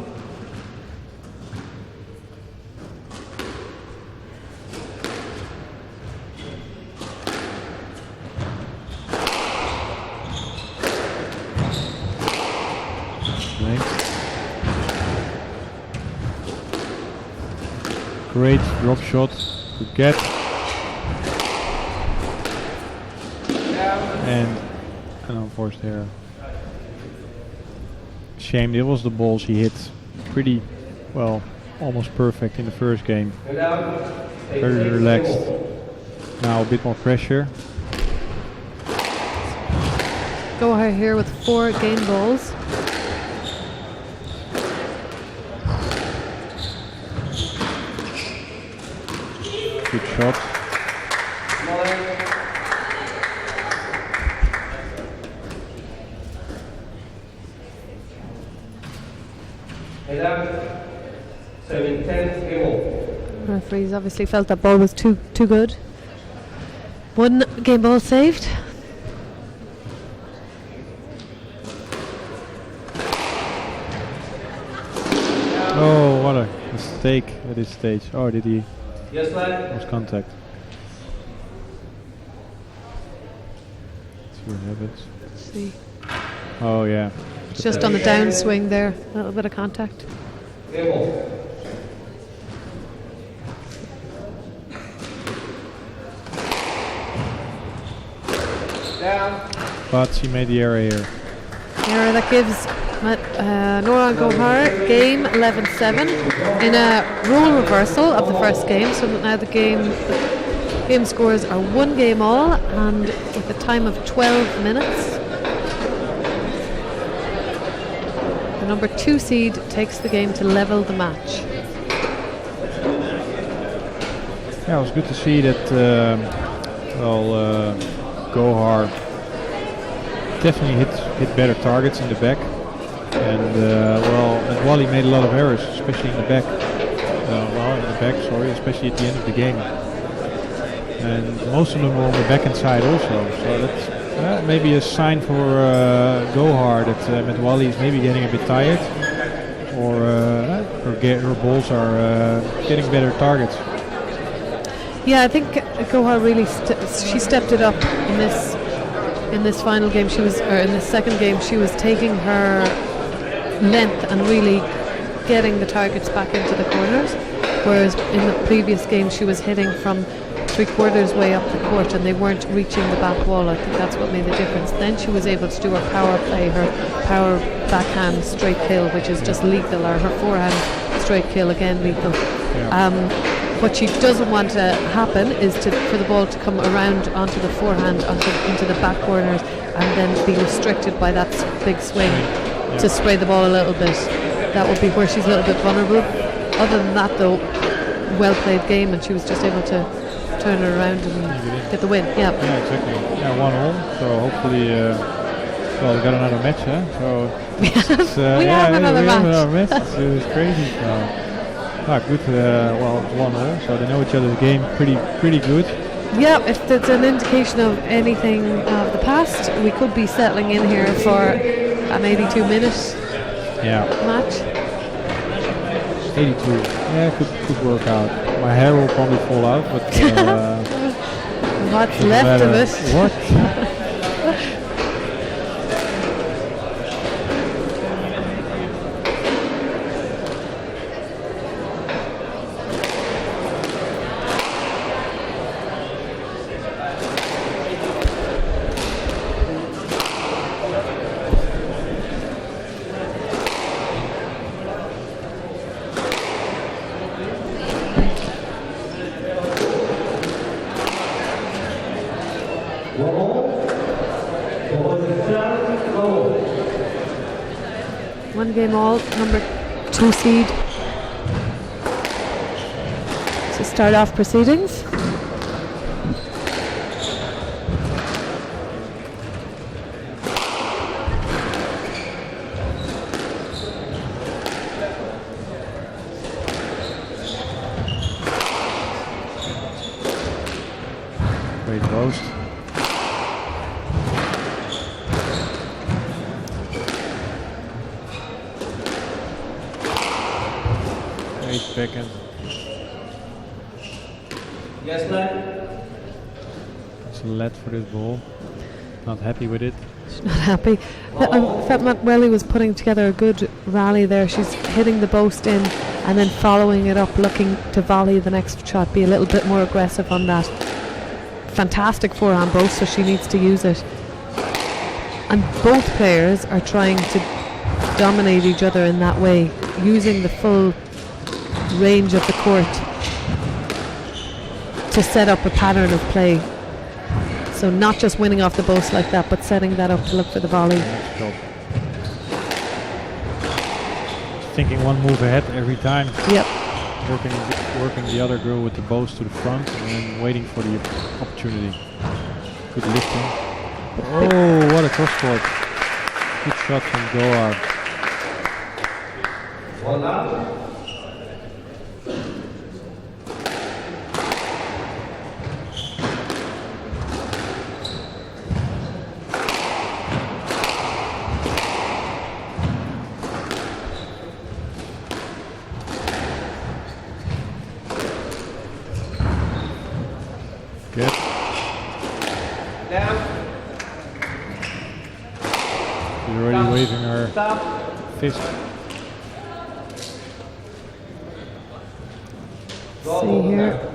Great drop shot to get. And an unforced error. Shame, it was the ball she hit pretty well, almost perfect in the first game. Very relaxed. Now a bit more pressure. Gohar here with 4 game balls. Good shot. Referees obviously felt that ball was too good. 1 game ball saved. Oh, what a mistake at this stage. Oh, did he? Yes, lad. Was contact. Let's see what happens. Let's see. Oh, yeah. It's just on the downswing there. A little bit of contact. But she made the error here. Error that gives Noran Gohar game 11-7 in a role reversal of the first game. So that now the game scores are 1 game all, and with a time of 12 minutes. The number 2 seed takes the game to level the match. Yeah, it was good to see that Gohar definitely hit better targets in the back, and Wally made a lot of errors, especially in the back. Especially at the end of the game, and most of them were on the backhand side also. So that's maybe a sign for Gohar that Medwali is maybe getting a bit tired, or her balls are getting better targets. Yeah, I think Gohar really she stepped it up in this final game. She was, or in the second game, she was taking her length and really getting the targets back into the corners. Whereas in the previous game, she was hitting from 3/4 way up the court, and they weren't reaching the back wall. I think that's what made the difference. Then she was able to do her power play, her power backhand straight kill, which is just lethal, or her forehand straight kill, again lethal. Yeah. What she doesn't want to happen is for the ball to come around onto the forehand, into the back corners, and then be restricted by that big swing to spray the ball a little bit. That would be where she's a little bit vulnerable. Other than that, though, well played game, and she was just able to turn it around and get the win. Yeah. Yeah, exactly. Yeah, 1-1. So hopefully, we got another match, huh? So we have another match. It's crazy. Good. 1-0. So they know each other's game pretty good. Yeah, if it's an indication of anything of the past, we could be settling in here for an 82-minute match. 82. Yeah, could work out. My hair will probably fall out, but what's left of it? What? One game all, number 2 seed to start off proceedings. backhand. Yes, lad. It's a let for this ball. Not happy with it. She's not happy. I felt Welly was putting together a good rally there. She's hitting the post in and then following it up, looking to volley the next shot, be a little bit more aggressive on that. Fantastic forehand both, so she needs to use it. And both players are trying to dominate each other in that way, using the full range of the court to set up a pattern of play. So not just winning off the post like that, but setting that up to look for the volley. Next shot. Thinking one move ahead every time. Yep. Working the other girl with the bows to the front and then waiting for the opportunity. Good lifting. Oh, what a cross court. Good shot from Gohar. One out. Good. Down. She's already waving her Stop. fist. See here.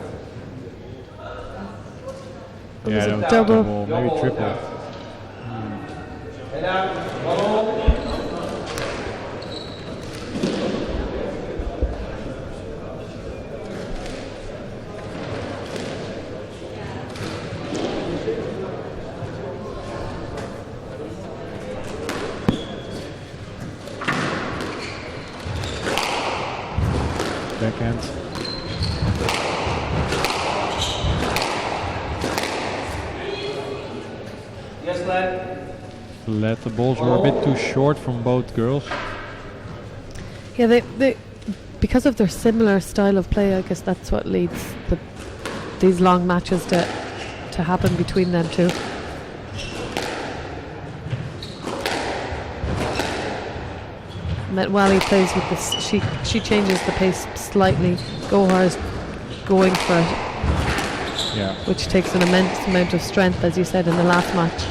Yeah, it that was double? ball, maybe triple. And out. One all. Backhand. Yes, lad. Let the balls were a bit too short from both girls. Yeah, they because of their similar style of play, I guess that's what leads these long matches to happen between them two. Metwali plays with this. She changes the pace slightly. Gohar is going for it, Yeah. which takes an immense amount of strength, as you said in the last match.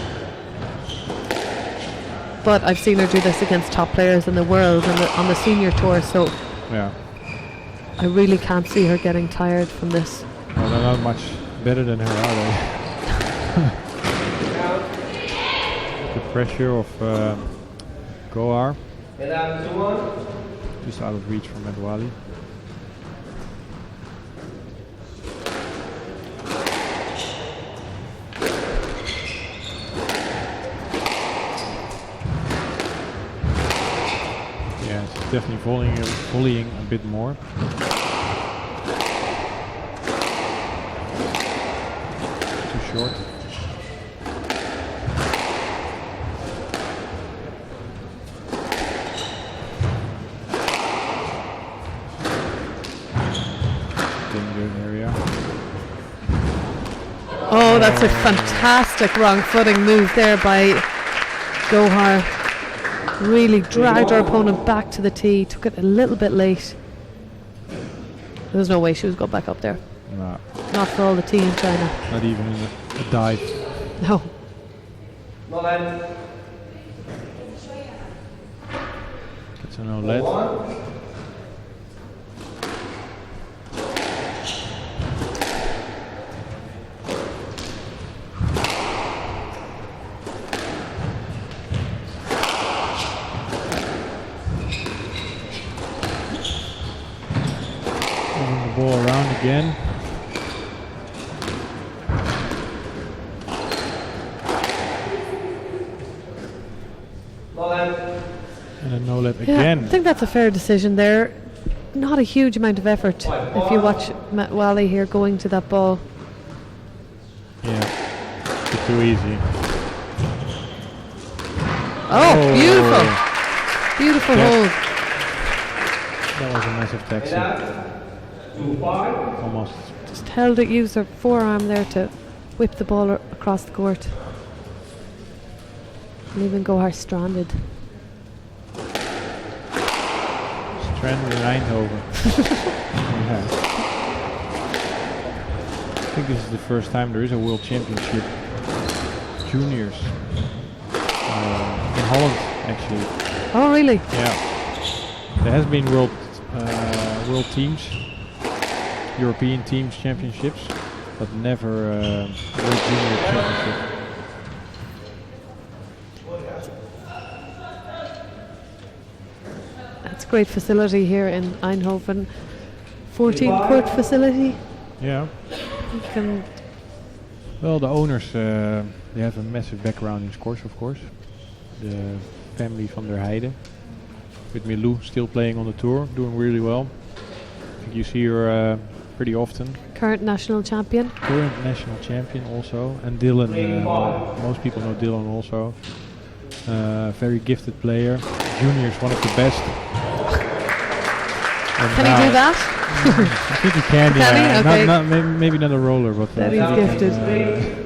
But I've seen her do this against top players in the world and on the senior tour, so Yeah. I really can't see her getting tired from this. Well, they're not much better than her, are they? The pressure of Gohar, And out. 2-1. just out of reach from Metwali. Yeah, she's definitely volleying a bit more. Too short. Danger area. Oh, that's a fantastic wrong footing move there by Gohar. Really dragged her opponent back to the tee, took it a little bit late. There was no way she was going back up there. Nah, Not for all the tea in China. not even in a dive. No. No, lad. It's a no let. 1. Moving the ball around again. No, lad. And a no let Yeah, I again. think that's a fair decision there. Not a huge amount of effort if you watch Matt Wally here going to that ball. Yeah, it's too easy. Oh, beautiful. Beautiful Yeah. hold. That was a massive taxi. And out. 2-5. Almost. Just held it, used her forearm there to whip the ball across the court. Leaving Gohar stranded. Stranded in Eindhoven. Yeah. I think this is the first time there is a World Championship juniors in Holland, actually. Oh, really? Yeah. There has been world teams, European teams championships, but never World Junior Championship. That's a great facility here in Eindhoven. 14-court facility. Yeah. You can Well, the owners, they have a massive background in squash, of course. The family van der Heijden, with Milou still playing on the tour, doing really well. I think you see her pretty often. current national champion. Current national champion also, and Dylan. Most people know Dylan also. Very gifted player. Juniors, one of the best. And Can he now- do that? I think he can. Can he? Yeah, Okay. maybe not a roller, but That I he's think he gifted. can.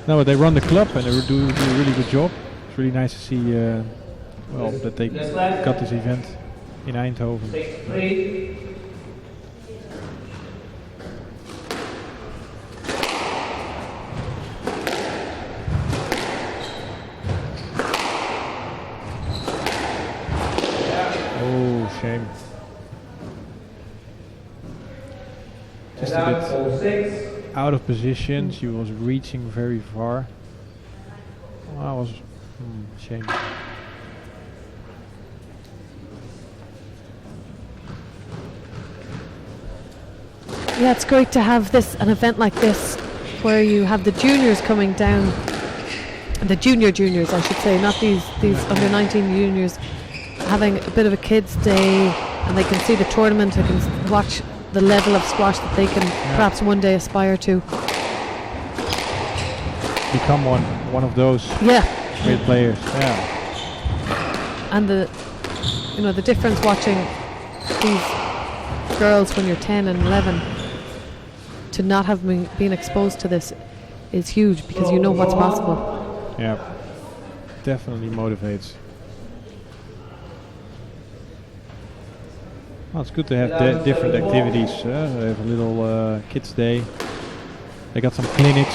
No, but they run the club and they do a really good job. It's really nice to see. Well, that they got this event in Eindhoven. Oh, shame. Just a bit out of position. She was reaching very far. Oh, that was shame. Yeah, it's great to have an event like this, where you have the juniors coming down, the juniors, I should say, not these under 19 juniors, having a bit of a kids' day, and they can see the tournament, they can watch the level of squash that they can perhaps one day aspire to. Become one of those Yeah, great players. Yeah. and the difference watching these girls when you're 10 and 11 to not have been exposed to this is huge, because you know what's possible. Yeah. Definitely motivates. Well, it's good to have different activities. They have a little kids' day. They got some clinics.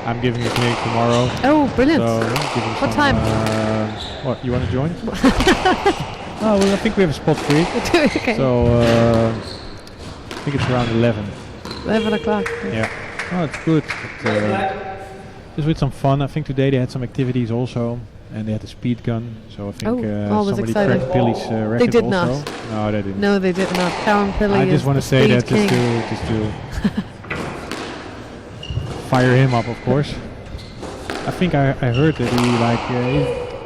I'm giving a clinic tomorrow. Oh, brilliant. So, giving What some, time? What, you want to join? Oh, well, I think we have a spot free. Okay. So, I think it's around 11. 11 o'clock. Yeah. Oh, it's good. But, just with some fun. I think today they had some activities also. And they had a speed gun. So I think always somebody exciting. cracked Billy's record did also. not. No, they didn't. No, they did not. Karen Pilley I is just want the to say speed that king. just to fire him up, of course. I think I heard that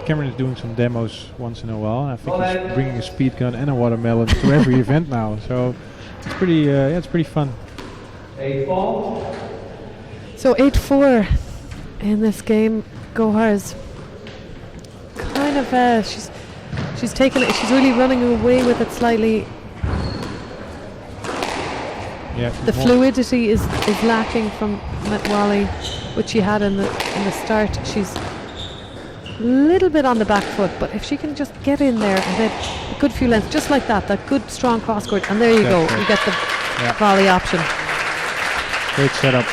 Cameron is doing some demos once in a while. I think he's bringing a speed gun and a watermelon to every event now. So it's pretty it's pretty fun. So 8-4 in this game. Gohar is kind of she's taken it. She's really running away with it slightly. Yeah. The more- fluidity is lacking from Metwali, which she had in the start. She's a little bit on the back foot, but if she can just get in there and hit a good few lengths, just like that good strong cross court, and there you go, That's you right. get the Yeah. volley option. Great setup.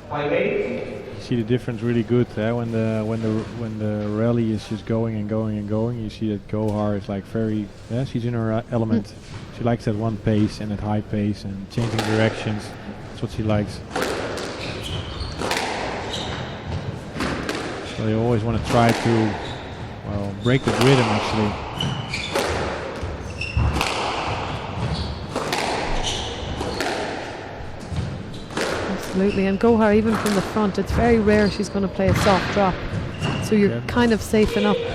You see the difference really good when the rally is just going and going and going. You see that Gohar is like she's in her element. She likes that one pace and that high pace and changing directions. That's what she likes. So they always want to try to break the rhythm actually. Absolutely, and Gohar, even from the front, it's very rare she's going to play a soft drop, so you're Yeah. kind of safe enough. Yeah,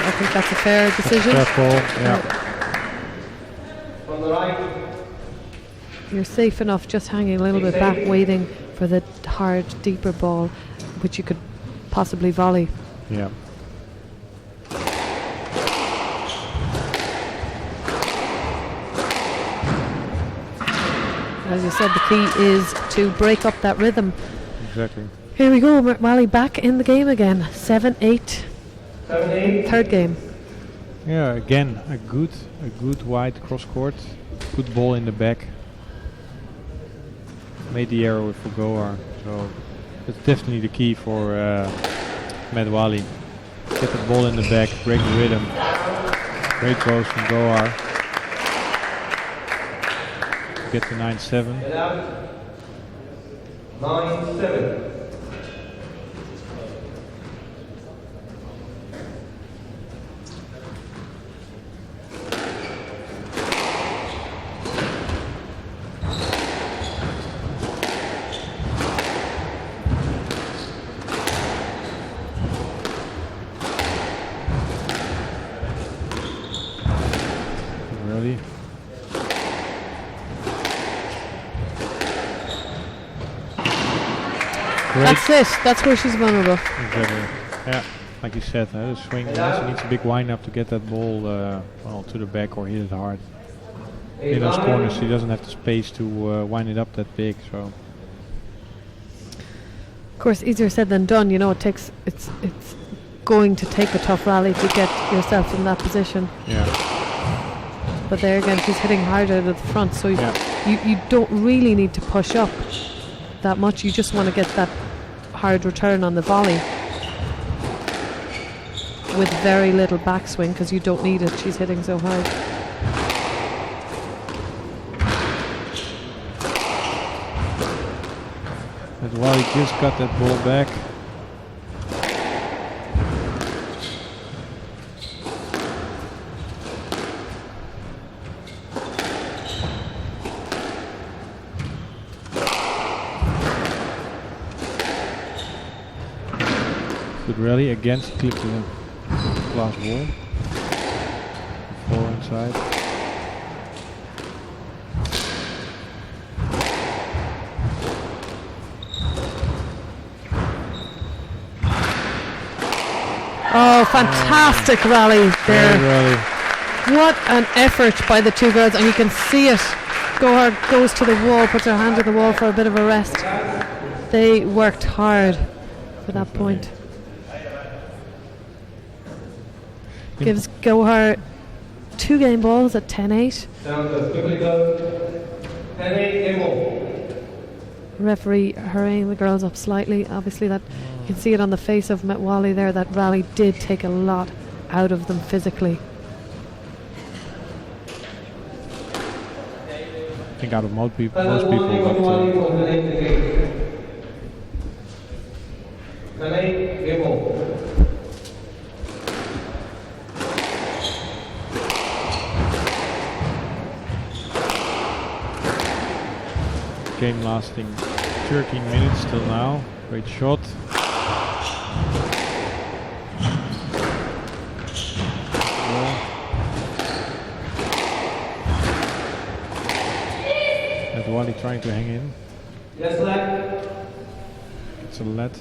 I think that's a fair decision. Fair call, yeah. From the right, You're safe enough just hanging a little bit back, waiting for the hard, deeper ball, which you could possibly volley. Yeah. As you said, the key is to break up that rhythm. Exactly. Here we go, Wally back in the game again. 7-8. 7-8. Third game. Yeah, again a good wide cross court, good ball in the back. Made the error with Gohar, so that's definitely the key for Medwali. Get the ball in the back, break the rhythm. Great goals from Gohar. Get to 9-7. Get out. 9-7. Really? Great. That's it. That's where she's vulnerable. Exactly. Yeah, like you said, the swing. She needs a big wind up to get that ball well to the back or hit it hard. In those corners, she doesn't have the space to wind it up that big. So Of course, easier said than done. You know, it's going to take a tough rally to get yourself in that position. yeah, But there again, she's hitting hard out of the front, so Yeah. you don't really need to push up that much. You just want to get that hard return on the volley with very little backswing because you don't need it. She's hitting so hard. but Wally just got that ball back. Good rally against clip to the glass wall. 4 inside. Oh, fantastic rally there. Great rally. What an effort by the two girls, and you can see it. Gohar goes to the wall, puts her hand on the wall for a bit of a rest. They worked hard for that point. Gives Gohar 2 game balls at 10-8. Down to quickly go. 10-8, game ball. Referee hurrying the girls up slightly. Obviously, that you can see it on the face of Metwali there. That rally did take a lot out of them physically. I think out of most people, but 10-8, game ball. game lasting 13 minutes till now. Great shot. Wally trying to hang in. Yes, left. It's a let.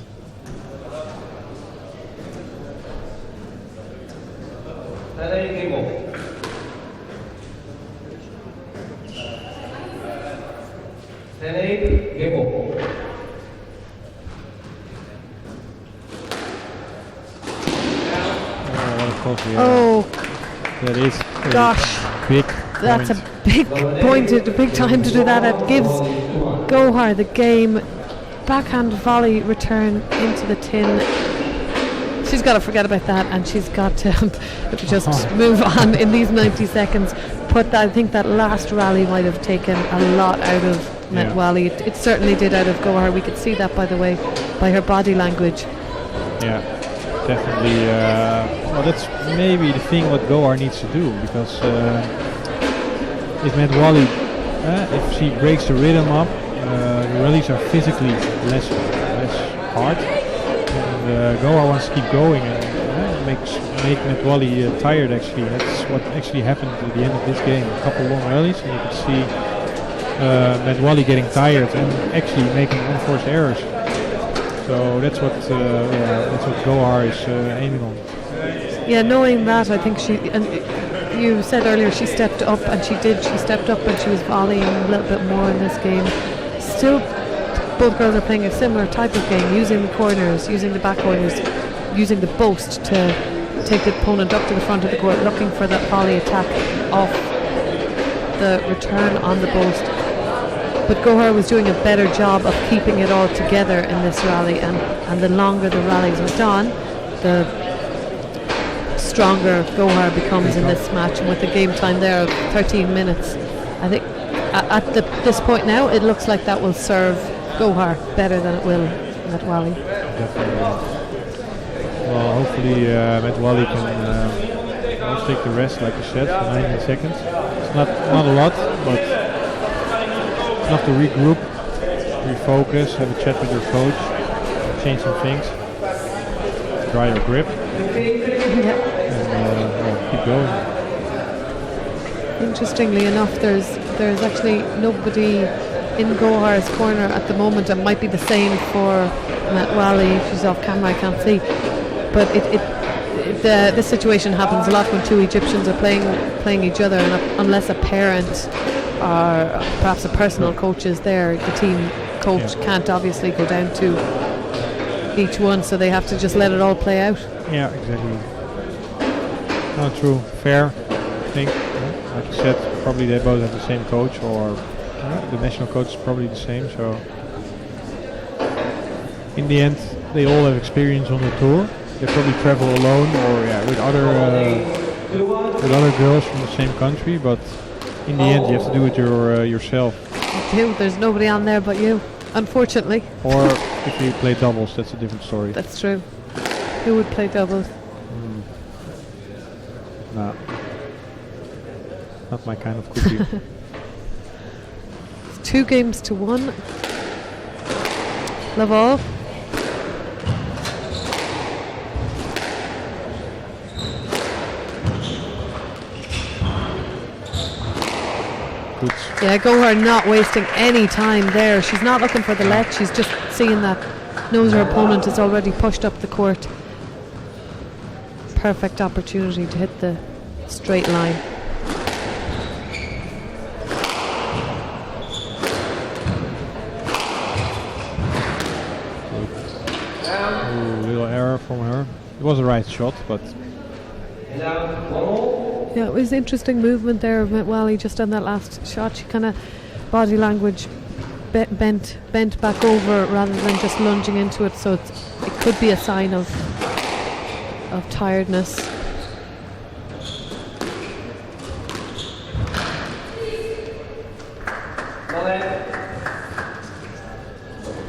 Game ball. Game ball. Oh, what a close we are. Oh, That is a gosh. big that's a point. big point, a big time to do that. It gives Gohar the game. Backhand volley return into the tin. She's got to forget about that, and she's got to just move on in these 90 seconds. I think that last rally might have taken a lot out of Metwali. It certainly did out of Gohar. We could see that, by the way, by her body language. Yeah, definitely. Well, that's maybe the thing what Gohar needs to do, because if Metwali, if she breaks the rhythm up, the rallies are physically less hard. And Gohar wants to keep going and make Metwali tired. Actually, that's what actually happened at the end of this game. A couple long rallies, and you could see Metwali getting tired and actually making unforced errors. So that's what Gohar is aiming on. Yeah, knowing that, I think she, and you said earlier she stepped up, and she did. She stepped up and she was volleying a little bit more in this game. Still, both girls are playing a similar type of game, using the corners, using the back corners, using the boast to take the opponent up to the front of the court, looking for that volley attack off the return on the post. But Gohar was doing a better job of keeping it all together in this rally, and the longer the rallies went on, the stronger Gohar becomes in this match. And with the game time there of 13 minutes, I think at this point now, it looks like that will serve Gohar better than it will Metwali. Definitely. Well, hopefully Metwali can also take the rest, like you said, for 19 seconds. It's not a lot, but enough to regroup, refocus, have a chat with your coach, change some things, dry your grip, and keep going. Interestingly enough, there's actually nobody in Gohar's corner at the moment. It might be the same for Metwali. She's off camera, I can't see. But this situation happens a lot when two Egyptians are playing each other, and unless a parent or perhaps a personal coach is there, the team coach can't obviously go down to each one, so they have to just let it all play out. Yeah, exactly. No, true. Fair, I think. Like you said, probably they both have the same coach, or the national coach is probably the same, so in the end they all have experience on the tour. They probably travel alone or with other girls from the same country, but in the end you have to do it yourself. There's nobody on there but you, unfortunately. Or if you play doubles, that's a different story. That's true. Who would play doubles? No. Not my kind of cookie. It's 2-1. Laval. Good. Yeah, Gohar not wasting any time there. She's not looking for the let. She's just seeing that, knows her opponent is already pushed up the court. Perfect opportunity to hit the straight line. Little error from her. It was a right shot, but Yeah, it was interesting movement there of Metwali just on that last shot. She kind of body language bent back over rather than just lunging into it, so it could be a sign of tiredness.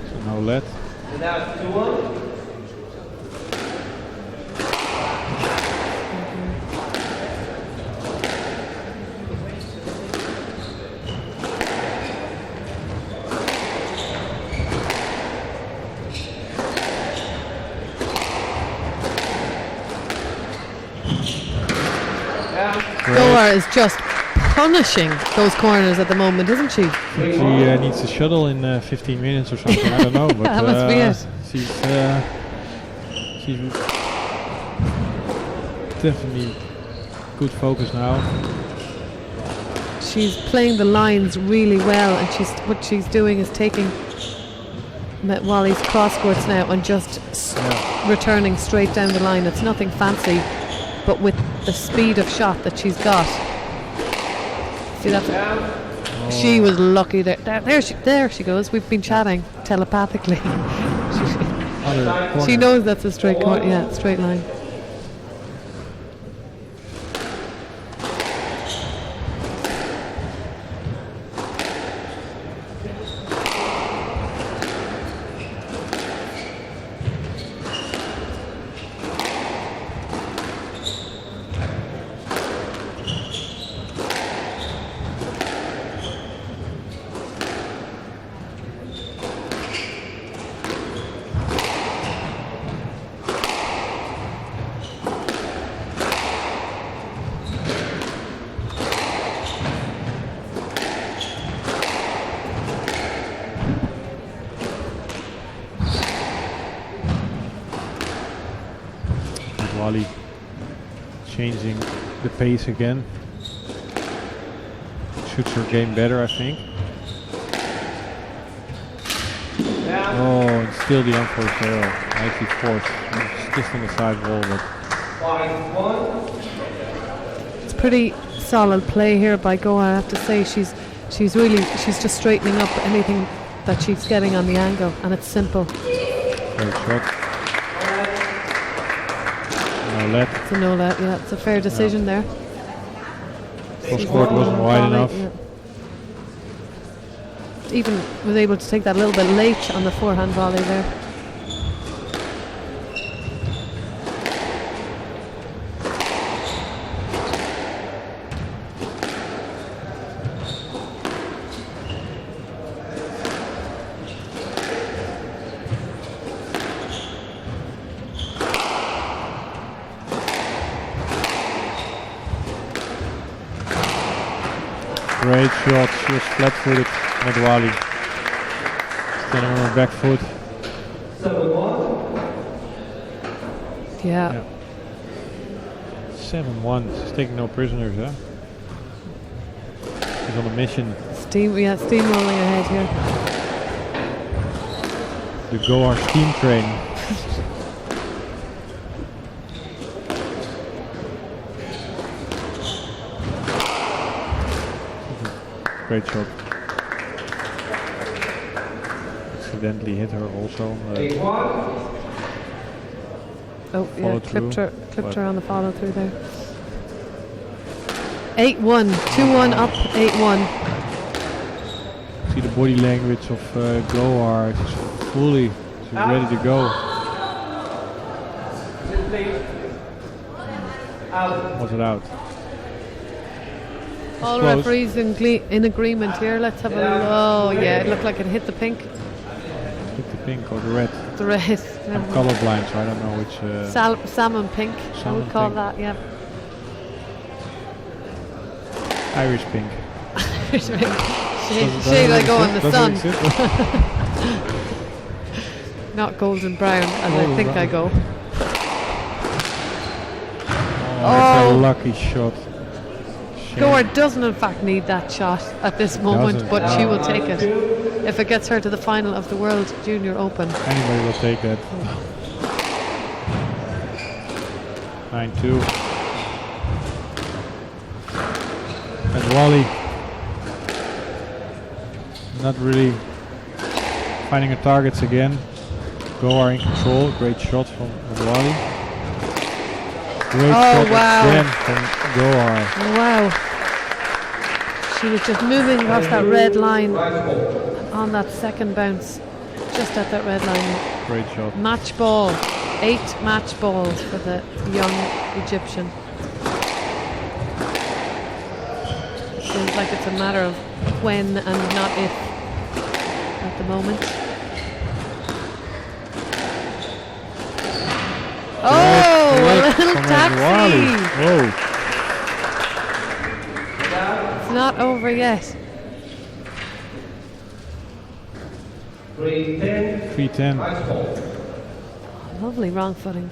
so no let. Now 2-1. Gohar is just punishing those corners at the moment, isn't she? She needs a shuttle in 15 minutes or something. I don't know, but That must be it. She's definitely good focus now. She's playing the lines really well, and what she's doing is taking Metwali's cross courts now and just returning straight down the line. It's nothing fancy, but with the speed of shot that she's got. See that? She was lucky there. There she goes. We've been chatting telepathically. She knows that's a straight court. Yeah, straight line. Wally changing the pace again. Shoots her game better, I think. Oh, and still the unforced error. Nicely forced. It's just on the side wall, but 5-1. It's pretty solid play here by Goa. I have to say she's just straightening up anything that she's getting on the angle, and it's simple. Great shot. No let. It's a no let. Yeah, it's a fair decision there. Cross court wasn't wide enough. Yeah. Even was able to take that a little bit late on the forehand volley there. Great shot. She was flat-footed, Medwali. Standing on her back foot. 7-1. Yeah. Yeah. 7-1. She's taking no prisoners, huh? She's on a mission. Steamrolling ahead here. The Goa steam train. Great shot. Accidentally hit her also. 8-1. Oh yeah, Follow clipped through, her but- on the follow through there. 8-1, 2-1 up, 8-1. See the body language of Goa. She's fully ready to go. Out. Was it out? All close. referees in agreement here. Let's have a look. Oh yeah, it looked like it hit the pink, Hit the pink or the red. the red. I'm colorblind, so I don't know which. Salmon pink, I Salmon would call pink. that, yeah. Irish pink. Shade I go in the Does it sun, exist? not golden brown as I Golden think I brown. go. That's a Oh. lucky shot. Shame. Goa doesn't in fact need that shot at this moment, Doesn't. but she will take it. If it gets her to the final of the World Junior Open. Anybody will take that. 9-2. And Wally not really finding her targets again. Goa in control. Great shot from Wally. Great shot wow. again from Goa. Wow. She was just moving across that red line on that second bounce. Just at that red line. Great shot. Match ball. 8 match balls for the young Egyptian. Seems like it's a matter of when and not if at the moment. Oh, a little taxi! Whoa. It's not over yet. 3-10. 3-10. Match ball. Lovely wrong footing.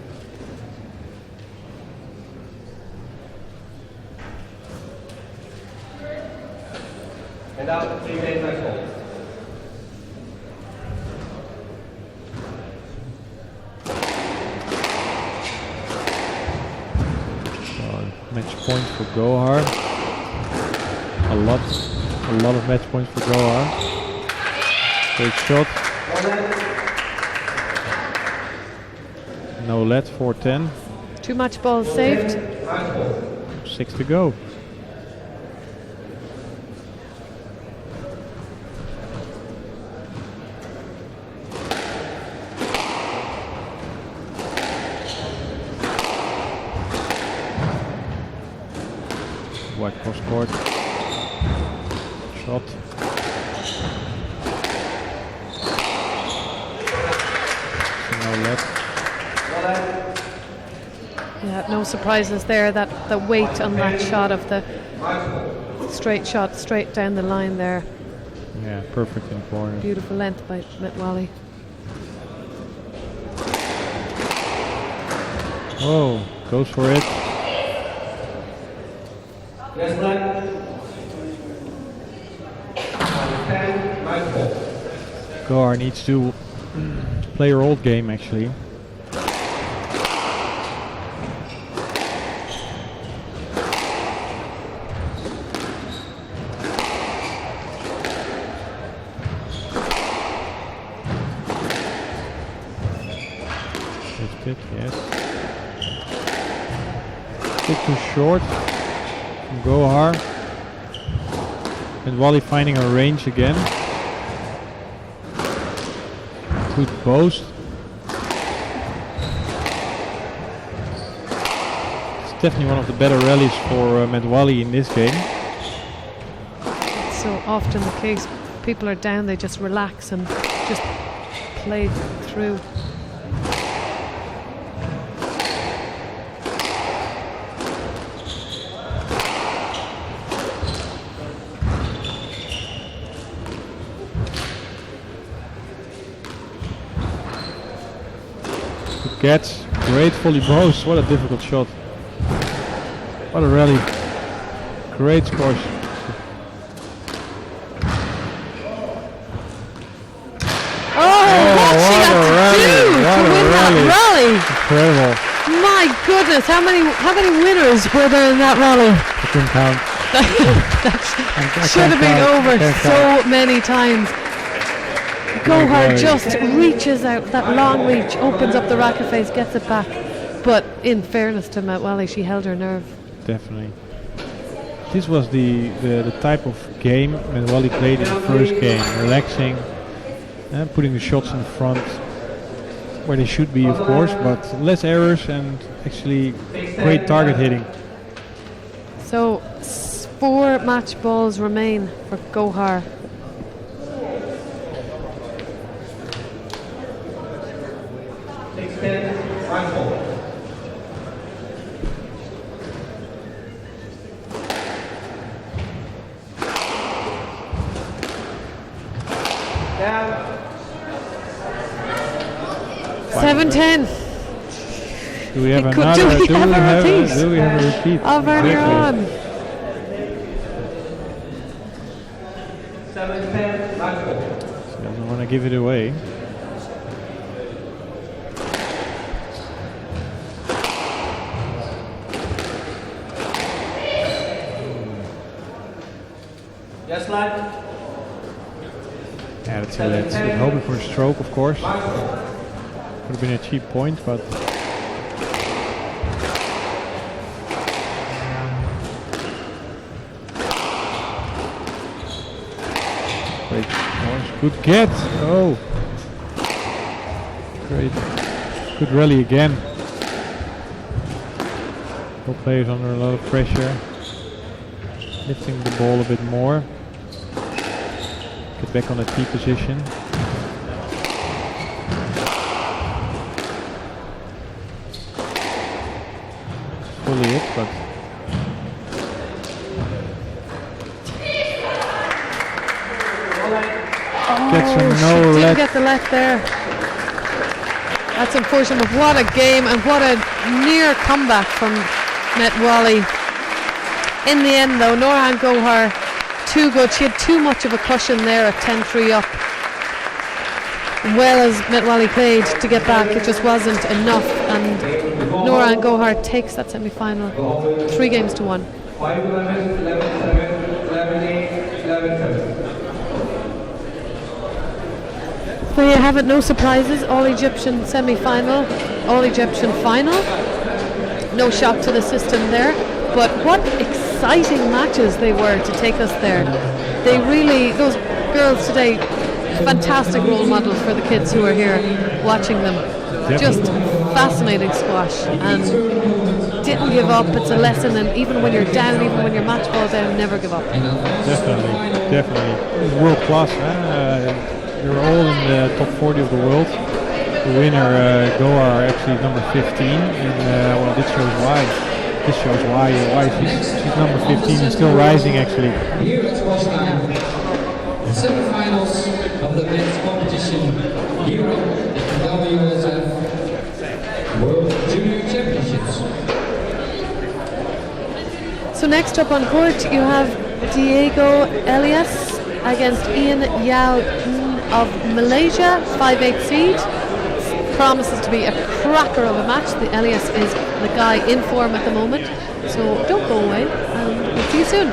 And out 3-10 match ball. Match points for Gohar. A lot of match points for Gohar. Great shot. No let, 4-10. 2 match balls saved. 6 to go. White cross court. Shot. No let. Yeah, no surprises there. That the weight on that shot of the straight shot straight down the line there. Yeah, perfect in the corner. Beautiful length by Metwali. Oh, goes for it. Yes, black. 10 match ball. Gohar needs to play her old game actually. Lifted, yes. Bit too short from Gohar. And Wally finding her range again. Good post. It's definitely one of the better rallies for Medwali in this game. It's so often the case. People are down, they just relax and just play through. Good catch. Great volley boast. What a difficult shot. What a rally. Great scores. What she what had a to rally, do to what a win that rally! Incredible. My goodness, how many winners were there in that rally? I couldn't count. That should have been over so many times. Gohar rally. just reaches out, that long reach, opens up the racket face, gets it back. But in fairness to Medwali, she held her nerve. Definitely. This was the type of game Medwali played in the first game. Relaxing, putting the shots in front where they should be, of course, but less errors and actually great target hitting. So 4 match balls remain for Gohar. Down. 7-10 Do we have Could- another? do we have a repeat? Do we have a repeat? of earlier on. 7-10, match ball. She doesn't want to give it away. Yes, lad. Yeah, that's hoping for a stroke, of course. Would have been a cheap point, but great scores. Good get. Oh, great. Good rally again. Both players under a lot of pressure. Lifting the ball a bit more. Get back on the tee position. Fully it, but gets a She no didn't let. get the let there. That's unfortunate, but what a game and what a near comeback from Medwali. In the end though, Norhan Gohar, too good. She had too much of a cushion there at 10-3 up. Well as Medwali played to get back, it just wasn't enough, and Norhan Gohar takes that semi-final 3-1. 5-11, 11-7, 11-8, 11-7. There you have it, no surprises. All Egyptian semi-final, all Egyptian final. No shock to the system there, but what exciting matches they were to take us there. They really, those girls today, fantastic role models for the kids who are here watching them. Just fascinating squash, and didn't give up. It's a lesson, and even when you're down, even when your match ball down, never give up. Definitely. World class. They're all in the top 40 of the world. The winner, Gohar, actually number 15, and well, this shows why. This shows why she's number 15 and still rising, actually. Here at Roskilde, the semi-finals of the men's competition, Europe WSF World Junior Championships. So next up on court, you have Diego Elias against Ian Yao of Malaysia, 5/8 seed. Promises to be a cracker of a match. The Elias is the guy in form at the moment, so don't go away, and we'll see you soon.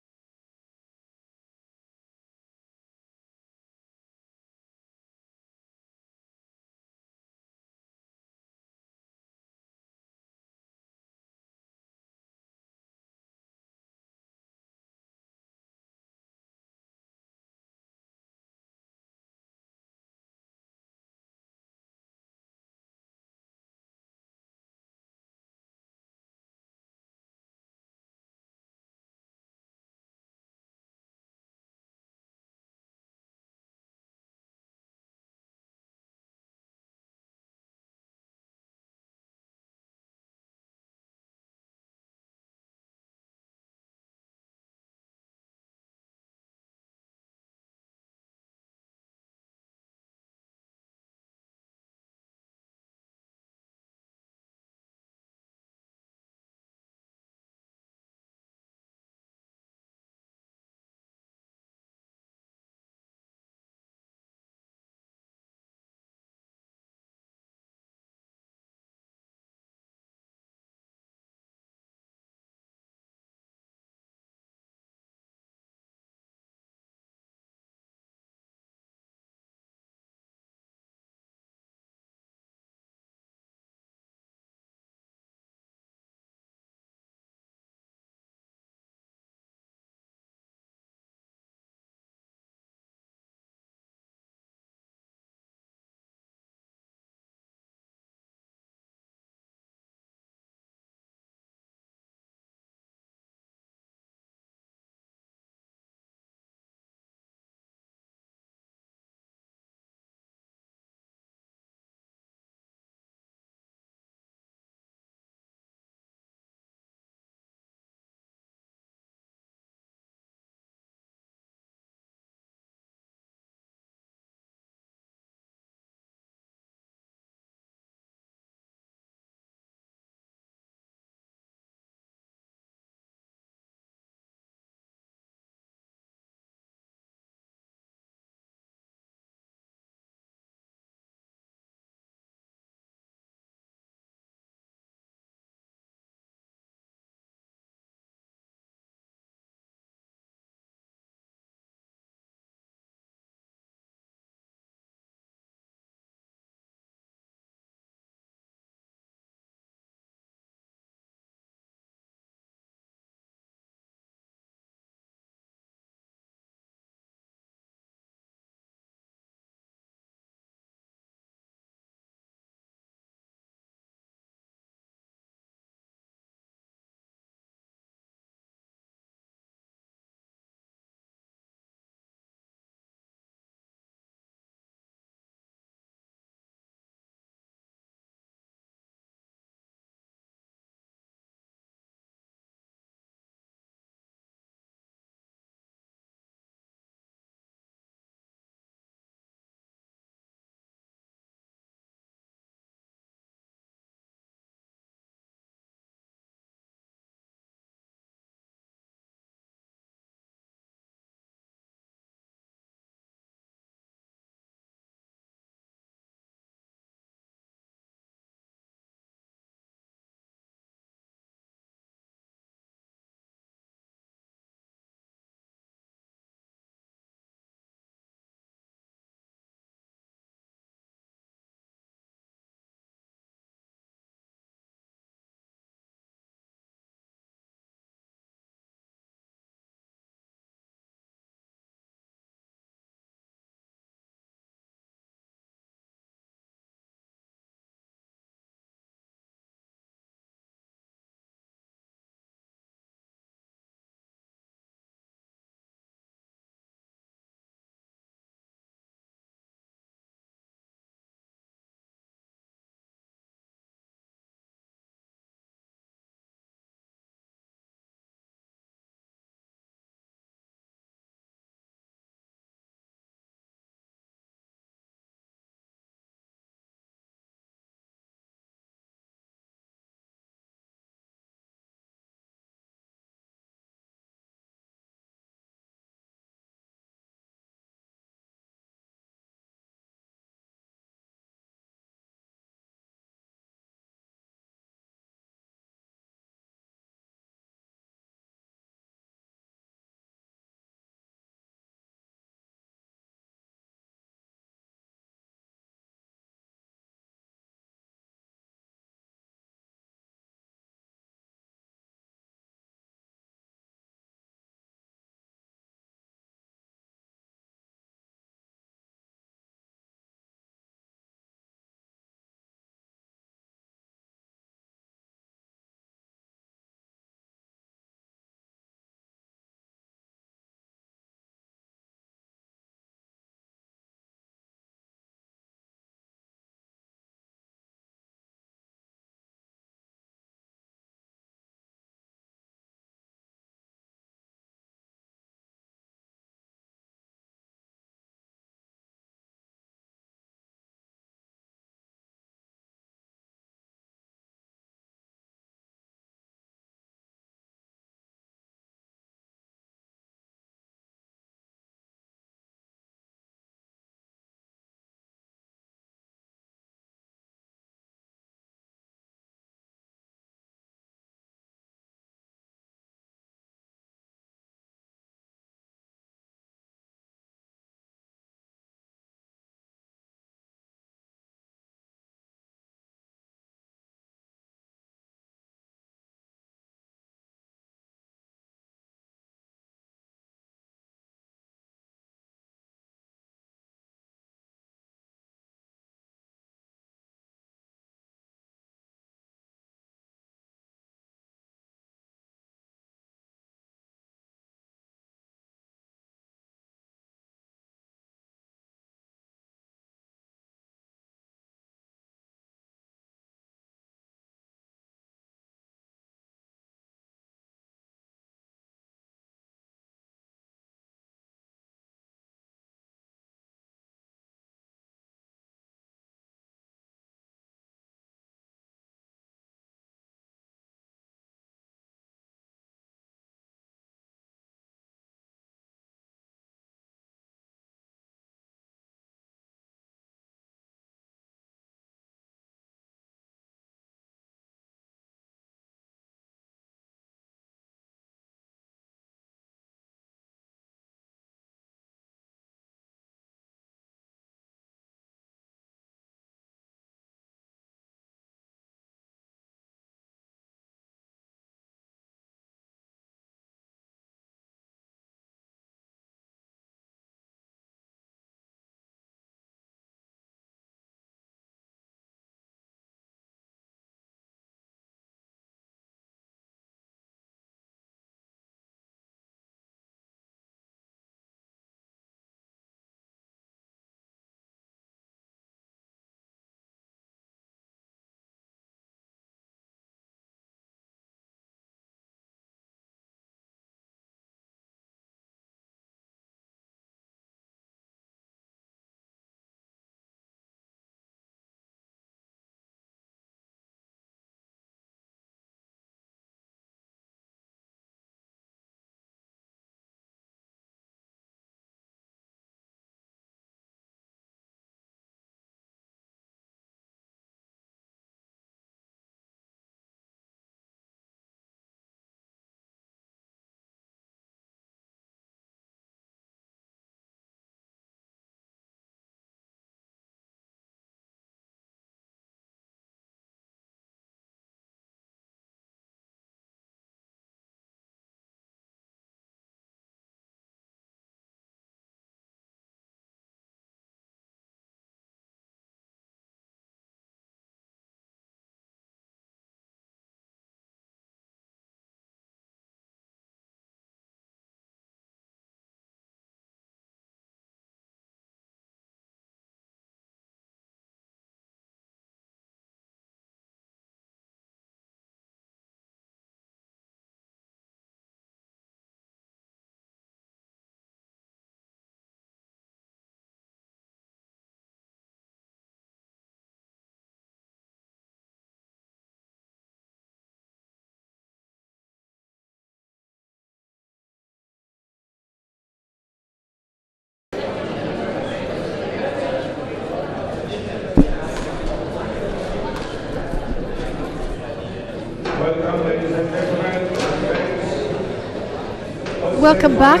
welcome back.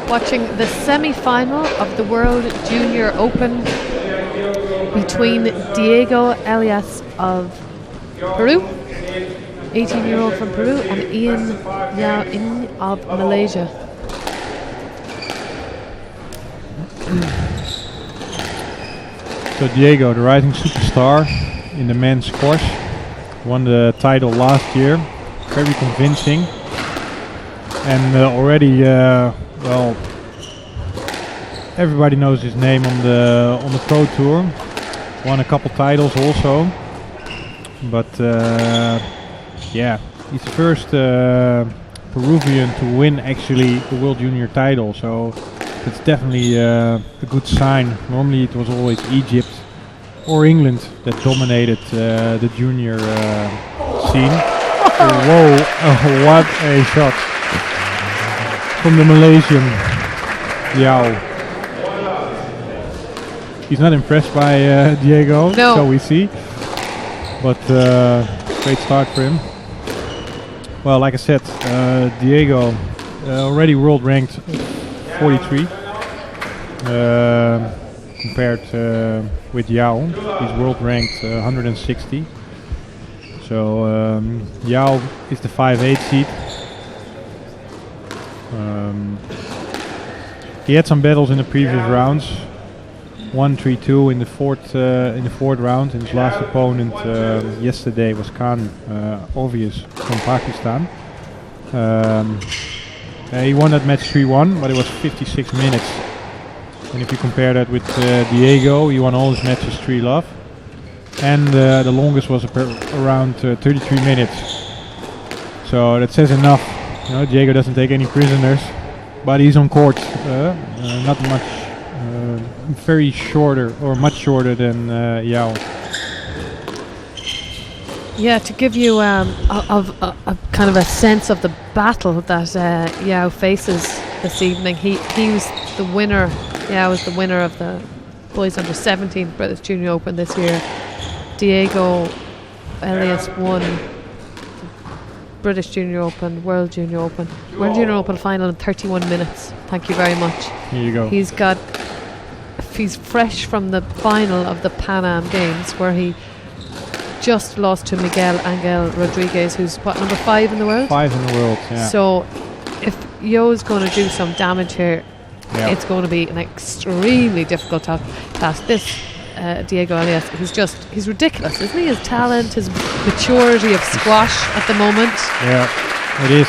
Watching the semi-final of the World Junior Open between Diego Elias of Peru, 18-year-old from Peru, and Ian Yao In of Malaysia. So Diego, the rising superstar in the men's squash, won the title last year, very convincing, and already well, everybody knows his name on the pro tour. Won a couple titles also, but yeah, he's the first Peruvian to win actually the World Junior title. So it's definitely a good sign. Normally it was always Egypt or England that dominated the junior scene. Whoa, what a shot from the Malaysian Yao. He's not impressed by Diego, No. so we see. But great start for him. Well, like I said, Diego already world ranked 43 compared with Yao. He's world ranked 160. So Yao is the 5'8" seed. He had some battles in the previous rounds. 1-3-2 in the fourth round, and his last opponent yesterday was Khan Obvious from Pakistan. He won that match 3-1, but it was 56 minutes. And if you compare that with Diego, he won all his matches 3-love, and the longest was around 33 minutes. So that says enough. You know, Diego doesn't take any prisoners, but he's on court. Not much. Very shorter, or much shorter than Yao. Yeah, to give you a kind of a sense of the battle that Yao faces this evening. He was the winner. Yao was the winner of the boys under 17 British Junior Open this year. Diego Elias won British Junior Open, World Junior Open final in 31 minutes. Thank you very much. Here you go. He's fresh from the final of the Pan Am Games, where he just lost to Miguel Angel Rodriguez, who's what, number 5 in the world? 5 in the world, yeah. So if Yo's going to do some damage here, Yeah. it's going to be an extremely difficult task. This Diego Elias, he's ridiculous, isn't he? His talent, his maturity of squash at the moment. Yeah, it is.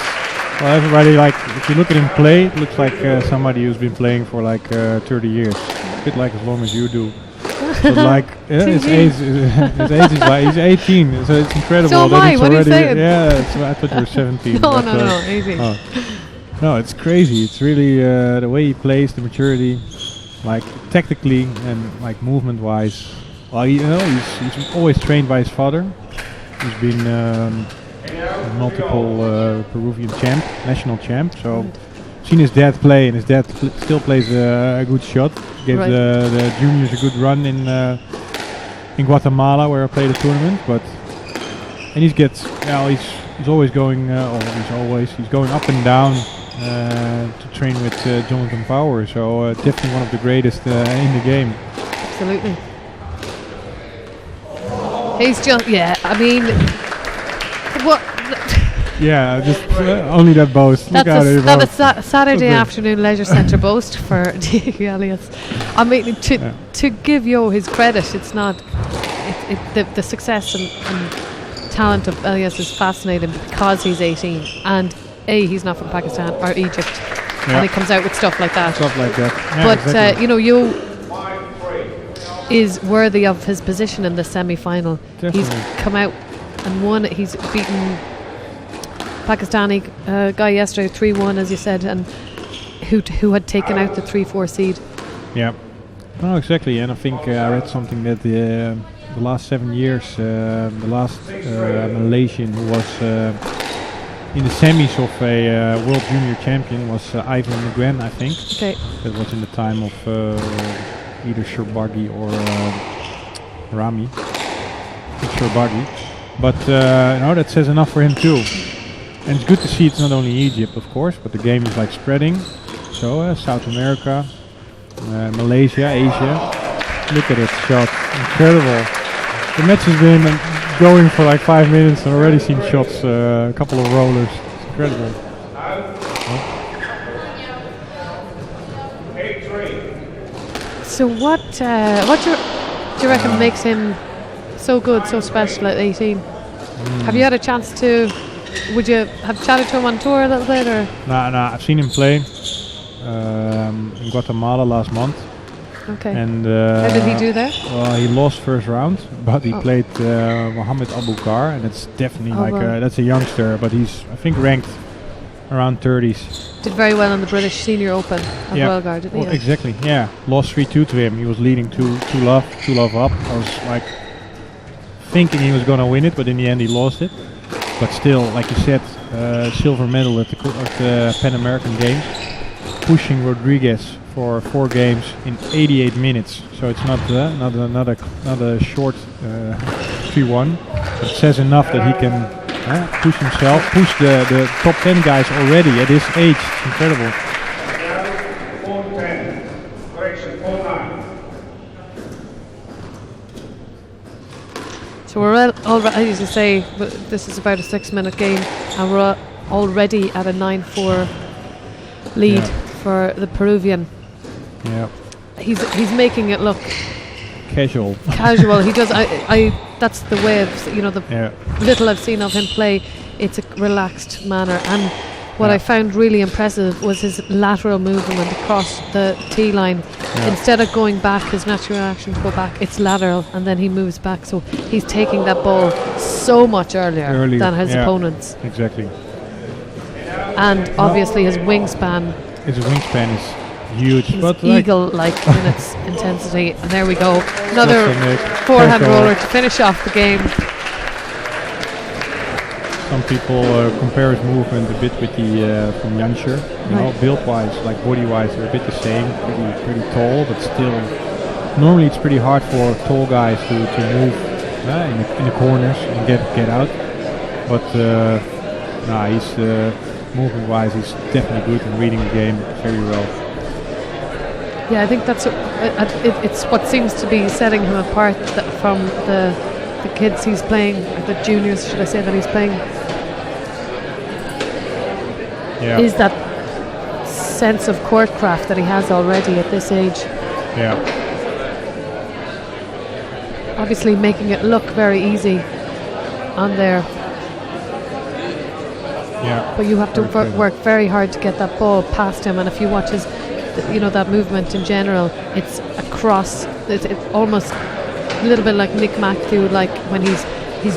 Well, everybody, like, if you look at him play, it looks like somebody who's been playing for like 30 years. A bit like as long as you do. But like, yeah, his age is like, he's 18, so it's incredible. So am that I, he's what are you already, saying? yeah, so I thought you were 17. No, but, no, 18. oh. No, it's crazy. It's really the way he plays, the maturity, like tactically and like movement-wise. Well, he's always trained by his father. He's been multiple Peruvian national champ. So seen his dad play, and his dad still plays a good shot. Gave Right. the juniors a good run in Guatemala, where I played a tournament. And he's always going, he's going up and down to train with Jonathan Power. So definitely one of the greatest in the game. Absolutely. He's just, yeah, I mean, what? Yeah, just only that boast. Look out, That's a Saturday Okay. afternoon leisure centre boast for Diego Elias. I mean, to give Yo his credit, it's not the success and talent of Elias is fascinating because he's 18 and he's not from Pakistan or Egypt, and he comes out with stuff like that. Stuff like that. Yeah, But exactly. Yo is worthy of his position in the semi-final. Definitely. He's come out and won. He's beaten Pakistani guy yesterday 3-1, as you said, and who had taken out the 3-4 seed. Yeah. No, exactly. And I think I read something that the last 7 years, the last Malaysian who was in the semis of a World Junior Champion was Ivan Nguyen, I think. Okay. That was in the time of either Sherbagi or Rami. I think Sherbagi. But that says enough for him too. And it's good to see it's not only Egypt, of course, but the game is like spreading. So South America, Malaysia, Asia. Look at it, shot, incredible. The match has been going for like 5 minutes and already seen shots, a couple of rollers. It's incredible. So what do you reckon makes him so good, so special at 18? Have you had a chance to? Would you have chatted to him on tour a little bit, or? Nah, I've seen him play in Guatemala last month. Okay. And how did he do there? Well, he lost first round, but he played Mohamed Abukar, and it's definitely that's a youngster, but he's I think ranked around 30s. Did very well in the British Senior Open as well, didn't he? Well, exactly. Yeah, lost 3-2 to him. He was leading 2 love up. I was like thinking he was gonna win it, but in the end he lost it. But still, like you said, silver medal at the Pan American Games, pushing Rodriguez for 4 games in 88 minutes. So it's not another short 3-1. It says enough that he can push himself, push the top 10 guys already at his age. It's incredible. 4-10. Correction, 4-9. So we're already, as you say, this is about a 6-minute game, and we're already at a 9-4 lead for the Peruvian. Yeah. He's making it look casual. He does. That's the way of the little I've seen of him play. It's a relaxed manner, and what I found really impressive was his lateral movement across the tee line. Instead of going back, his natural reaction to go back, it's lateral, and then he moves back. So he's taking that ball so much earlier than his opponents. Exactly. And obviously his wingspan. His wingspan is huge. He's but eagle-like in its intensity. And there we go. Another forehand roller to finish off the game. Some people compare his movement a bit with the from Janscher. Build-wise, like body-wise, they're a bit the same. Pretty tall, but still, normally it's pretty hard for tall guys to move in the corners and get out. But he's movement-wise, he's definitely good and reading the game very well. Yeah, I think that's it's what seems to be setting him apart from the kids he's playing, or the juniors, should I say, that he's playing. Yeah. Is that sense of court craft that he has already at this age. Yeah. Obviously making it look very easy on there. Yeah. But you have to work very hard to get that ball past him, and if you watch his that movement in general, it's across, it's almost a little bit like Nick McAdoo, like when he's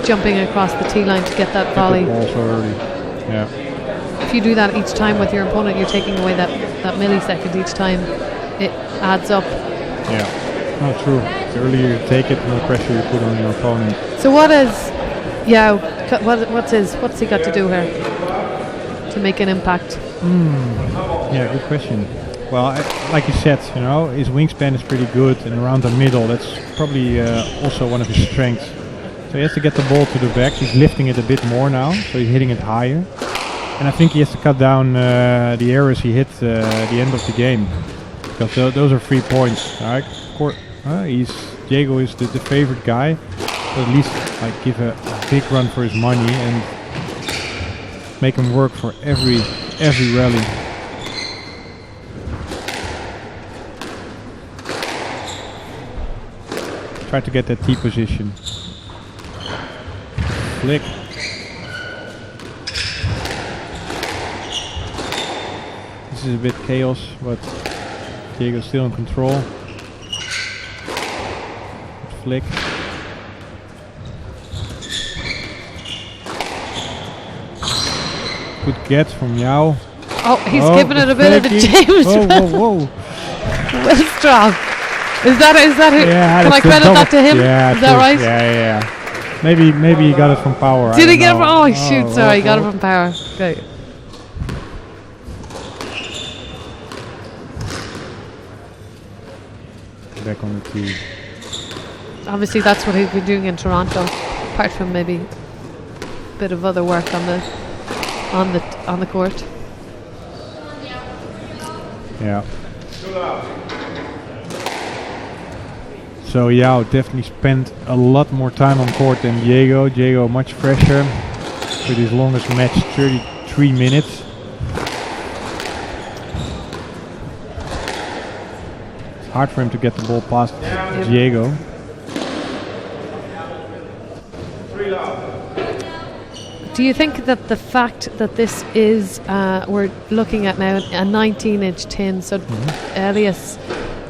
jumping across the tee line to get that volley. Also early. Yeah. If you do that each time with your opponent, you're taking away that millisecond each time. It adds up. Yeah. No, true. The earlier you take it, the more pressure you put on your opponent. So what's he got to do here to make an impact? Yeah, good question. Well, like you said, his wingspan is pretty good, and around the middle, that's probably also one of his strengths. So he has to get the ball to the back. He's lifting it a bit more now, so he's hitting it higher. And I think he has to cut down the errors he hit at the end of the game, because those are 3 points. Of course, Diego is the favorite guy, but at least give a big run for his money and make him work for every rally. Try to get that tee position. Flick. This is a bit chaos, but Diego's still in control. Flick. Good get from Yao. Oh, he's giving it a bit of the James. Whoa. Willstrop. Is that it? Yeah, can I credit that to him? Yeah, is that right? Yeah. Maybe he got it from Power. Did he get it from? Oh shoot! Sorry, he got it from Power. Okay. Back on the tee. Obviously, that's what he's been doing in Toronto, apart from maybe bit of other work on the court. Yeah. So Yao definitely spent a lot more time on court than Diego. Diego much fresher with his longest match, 33 minutes. It's hard for him to get the ball past Diego. Do you think that the fact that this is, we're looking at now a 19-inch tin, so Elias,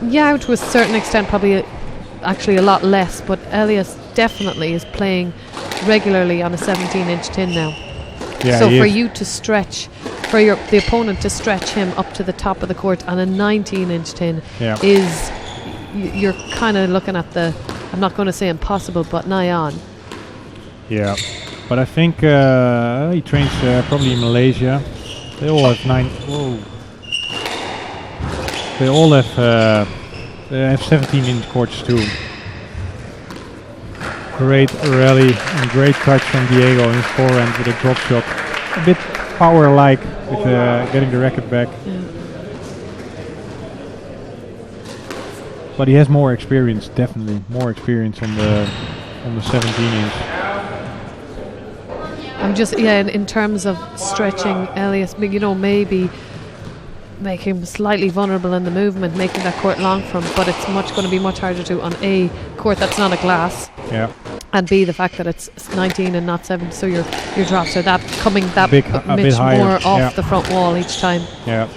yeah, to a certain extent probably actually a lot less, but Elias definitely is playing regularly on a 17-inch tin now. Yeah, so he for is. you to stretch, for the opponent to stretch him up to the top of the court on a 19-inch tin Yeah. is, you're kind of looking at the, I'm not going to say impossible, but nigh on. Yeah, but I think he trains probably in Malaysia. They all have They all have 17-inch courts too. Great rally and great touch from Diego in his forehand with a drop shot. A bit power-like with getting the racket back. But he has more experience, definitely more experience on the 17-inch. I'm just, in terms of stretching Elias, maybe make him slightly vulnerable in the movement, making that court long for him, but it's going to be much harder to on a court that's not a glass. Yeah. And B, the fact that it's 19 and not 7, so your drops are that a bit higher, more off yeah. the front wall each time. Yeah.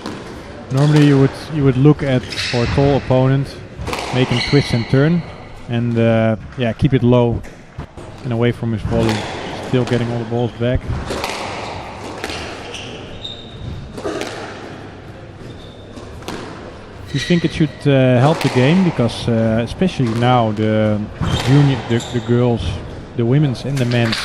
Normally you would look at, for a tall opponent, make him twist and turn, and keep it low and away from his volley. Still getting all the balls back. You think it should help the game, because especially now the girls, the women's and the men's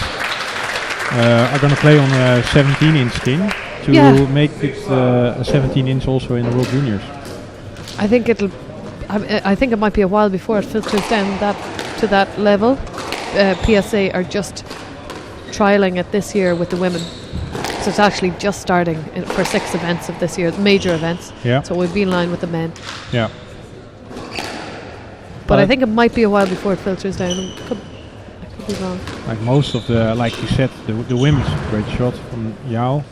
are going to play on a 17-inch tin to make it a 17-inch also in the World Juniors. I think I think it might be a while before it filters down to that level. PSA are just trialing it this year with the women, so it's actually just starting for 6 events of this year, major events. Yeah. So we'd be in line with the men. Yeah. But I think it might be a while before it filters down. I could be wrong. Like most of the, like you said, the women's great shot from Yao.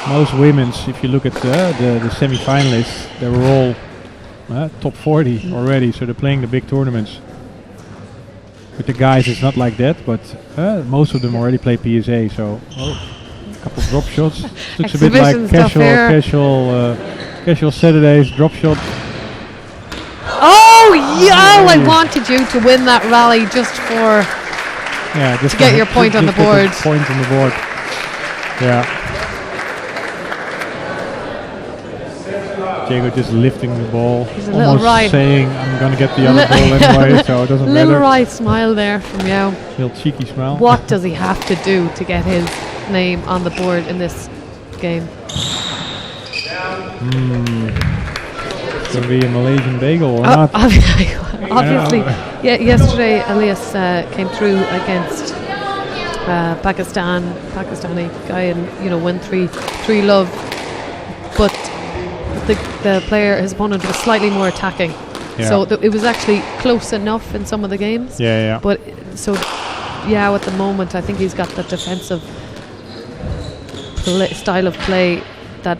Most women's, if you look at the semi-finalists, they were all top 40 already, so they're playing the big tournaments. With the guys, it's not like that, but most of them already play PSA. So a couple drop shots. Looks a bit like casual Saturdays drop shot. Oh yeah! I wanted you to win that rally just Just to get your point on the board. Point on the board. Yeah. Diego just lifting the ball, He's a little almost right. saying, "I'm gonna get the other ball anyway," so it doesn't little matter. right smile there from Yao. Little cheeky smile. What does he have to do to get his name on the board in this game? It's gonna be a Malaysian bagel or not? Obviously, yesterday Elias came through against Pakistani guy, and won 3 love, but the player, his opponent, was slightly more attacking. Yeah. So it was actually close enough in some of the games. Yeah. But so, at the moment, I think he's got the defensive style of play that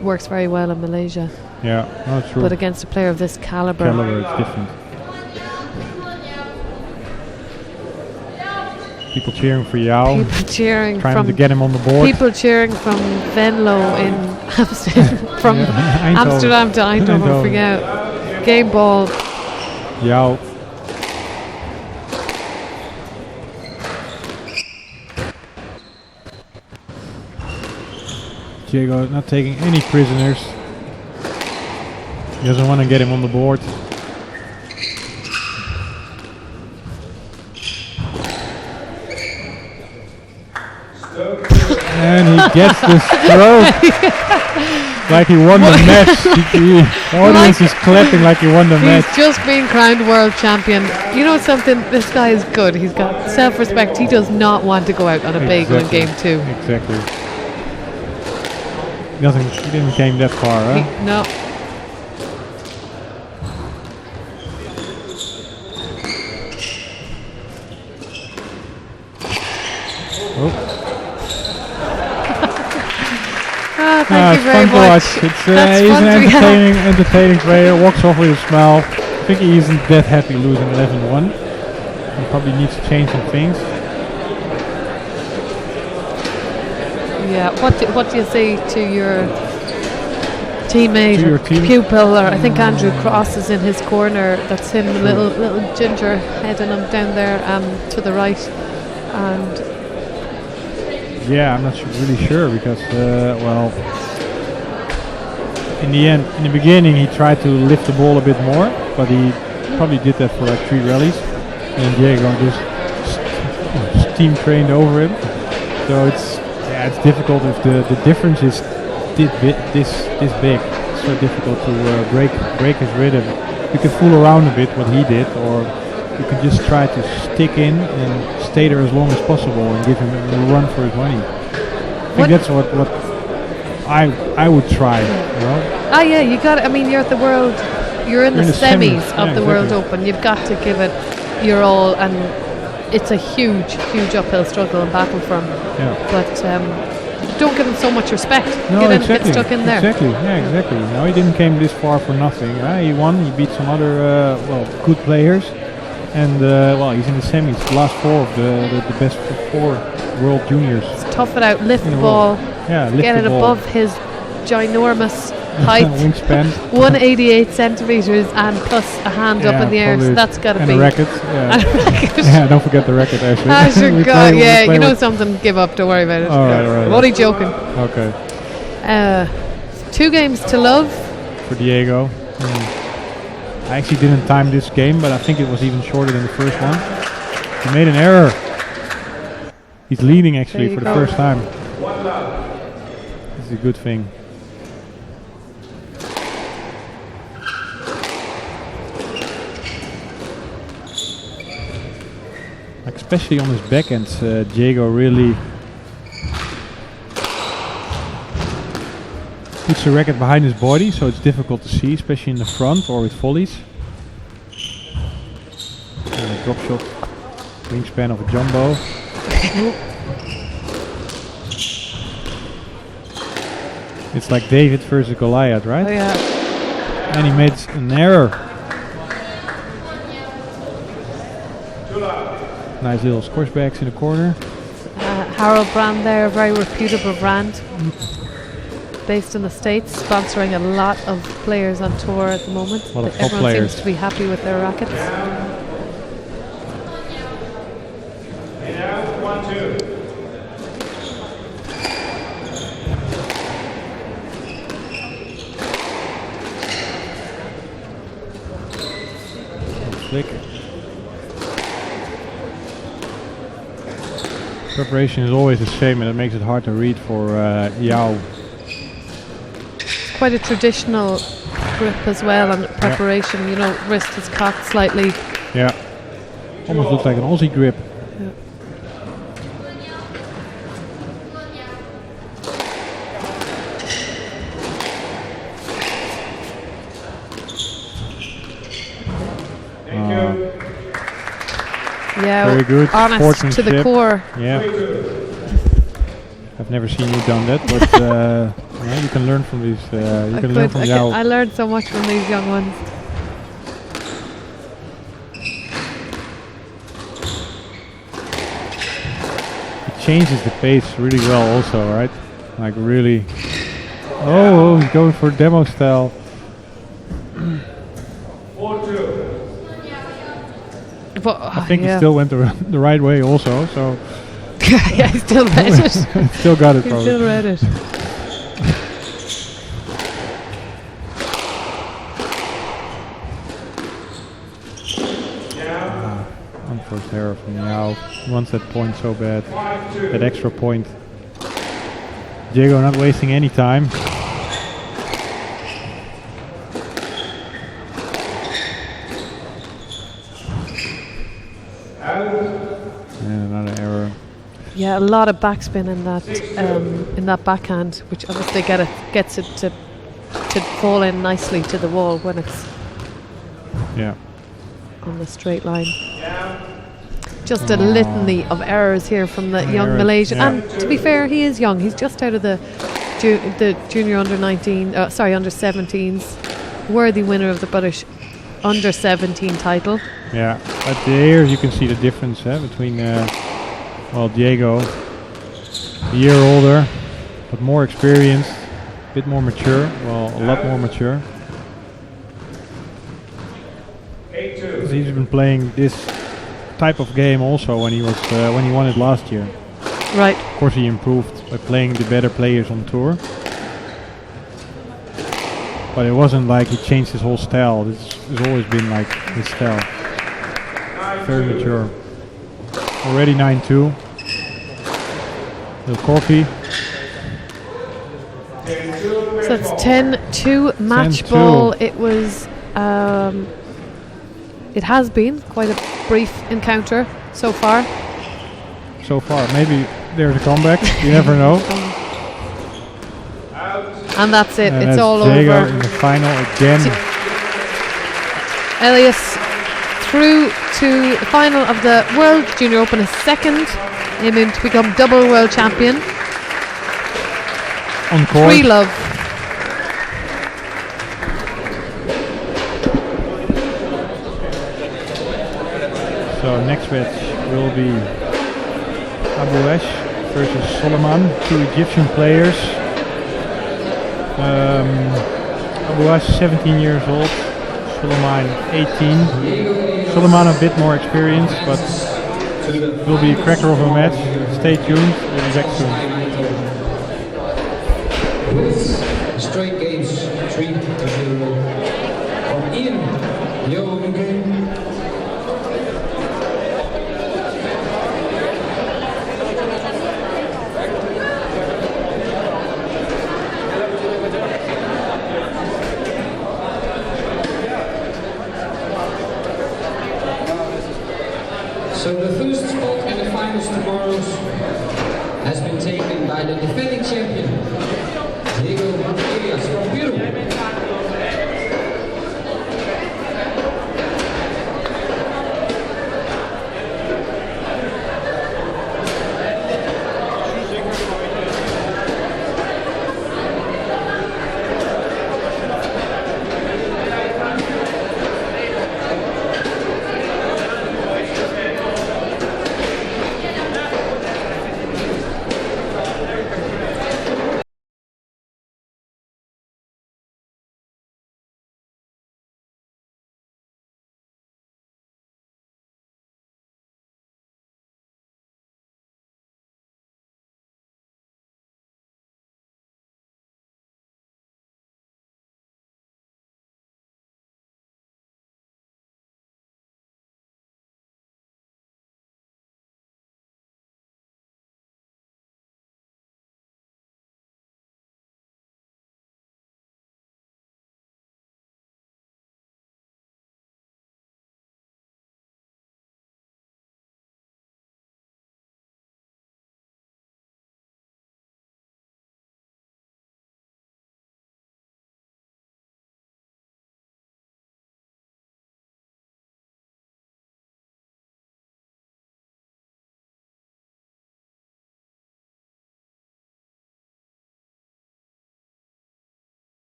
works very well in Malaysia. Yeah, no, true. But against a player of this caliber, It's different. People cheering for Yao, people cheering trying from to get him on the board. people cheering from Venlo in from Amsterdam to Eindhoven. Forget game ball. Yao. Diego not taking any prisoners. He doesn't want to get him on the board. And he gets the stroke. like he won the match. The audience is clapping like he won the match. He's just been crowned world champion. You know something? This guy is good. He's got self-respect. He does not want to go out on a bagel in game 2. Exactly. He didn't came that far, huh? No. Thank you it's very fun to much. watch. That's He's fun an to entertaining player. Walks off with a smile. I think he isn't that happy losing 11-1. He probably needs to change some things. Yeah. What do you say to your teammate, To your team? pupil, or I think Andrew Cross is in his corner. That's him, little ginger heading him down there to the right, and Yeah, I'm not really sure because, well, in the beginning he tried to lift the ball a bit more, but he probably did that for like 3 rallies, and Diego just steam trained over him. So it's difficult if the difference is this big. It's so difficult to break his rhythm. You can fool around a bit what he did, or you can just try to stick in and stay there as long as possible and give him a run for his money. I think that's what I would try, you know? Ah, yeah, you got it. I mean, you're at the world, you're in the semis of the World exactly. Open. You've got to give it your all, and it's a huge uphill struggle and battle for him. Yeah. But don't give him so much respect. No, Get exactly. stuck in there. Exactly. Yeah, exactly. No, he didn't came this far for nothing. He won. He beat some other good players, and he's in the semis. The last 4 of the best 4 World Juniors. Tough it out, lift In the the ball, world. Yeah, lift get the it ball. above his ginormous height, Wingspan. 188 centimeters, and plus a hand up in the air. So probably. that's got to And be a racket. Yeah. And a racket. Yeah, don't forget the racket, actually. Ah, sure, We God, play- yeah, we play you know with- something, give up, don't worry about it. All right. I'm only joking. Okay. 2 games to love. For Diego. I actually didn't time this game, but I think it was even shorter than the first one. He made an error. He's leading actually There you for the go. first time. This is a good thing. Like especially on his backends, Diego really puts the racket behind his body, so it's difficult to see, especially in the front or with volleys. And a drop shot, wingspan of a jumbo. It's like David versus Goliath, right? Oh yeah. And he made an error. Nice little squash backs in the corner. Harold Brand there, a very reputable brand. Based in the States, sponsoring a lot of players on tour at the moment. A lot of top Everyone players. seems to be happy with their rackets. Now, 1-2. Flick. Preparation is always the same, and it makes it hard to read for Yao. Quite a traditional grip as well, and preparation. You know, wrist is cocked slightly. Yeah. Almost looks like an Aussie grip. Yeah, Very good. honest to the Sportsmanship. core. Yeah. I've never seen you done that, but yeah, you can learn from these. You can learn from Yao. I learned so much from these young ones. It changes the pace really well, also, right? Like really. Oh, he's going for demo style. 4-2. But, I think he still went the right way, also. So yeah, he still read it. still got it, He probably. still read it. Unforced error from Yao. He wants that point so bad. 5-2. That extra point. Diego not wasting any time. Yeah, a lot of backspin in that backhand, which obviously gets it to fall in nicely to the wall when it's Yeah. on the straight line. Just a litany of errors here from the young Errors, Malaysian. yeah. And to be fair, he is young. He's just out of the junior under 19, under 17s. Worthy winner of the British under 17 title. Yeah, but here you can see the difference between, Diego, a year older, but more experienced, a bit more mature, a lot more mature. 8-2. He's been playing this type of game also when he won it last year. Right. Of course, he improved by playing the better players on tour. But it wasn't like he changed his whole style. This has always been like his style. Very mature. Already 9-2. Little coffee. So it's 10-2 match 10-2. ball. It was. It has been quite a brief encounter so far. So far, maybe there's a comeback. You never know. And that's it. And It's that's all Diego over. in the final again. Elias through to the final of the World Junior Open, his second, aiming to become double world champion. On court. Free love. So next match will be Abouesh versus Soliman, two Egyptian players. Abouesh 17 years old, Soliman 18. Soliman a bit more experienced, but will be a cracker of a match. Stay tuned, we'll be back soon. Straight games 3-0 from Ian Youngren. So the first spot in the finals tomorrow has been taken by the defending champion, Diego Elias from Peru.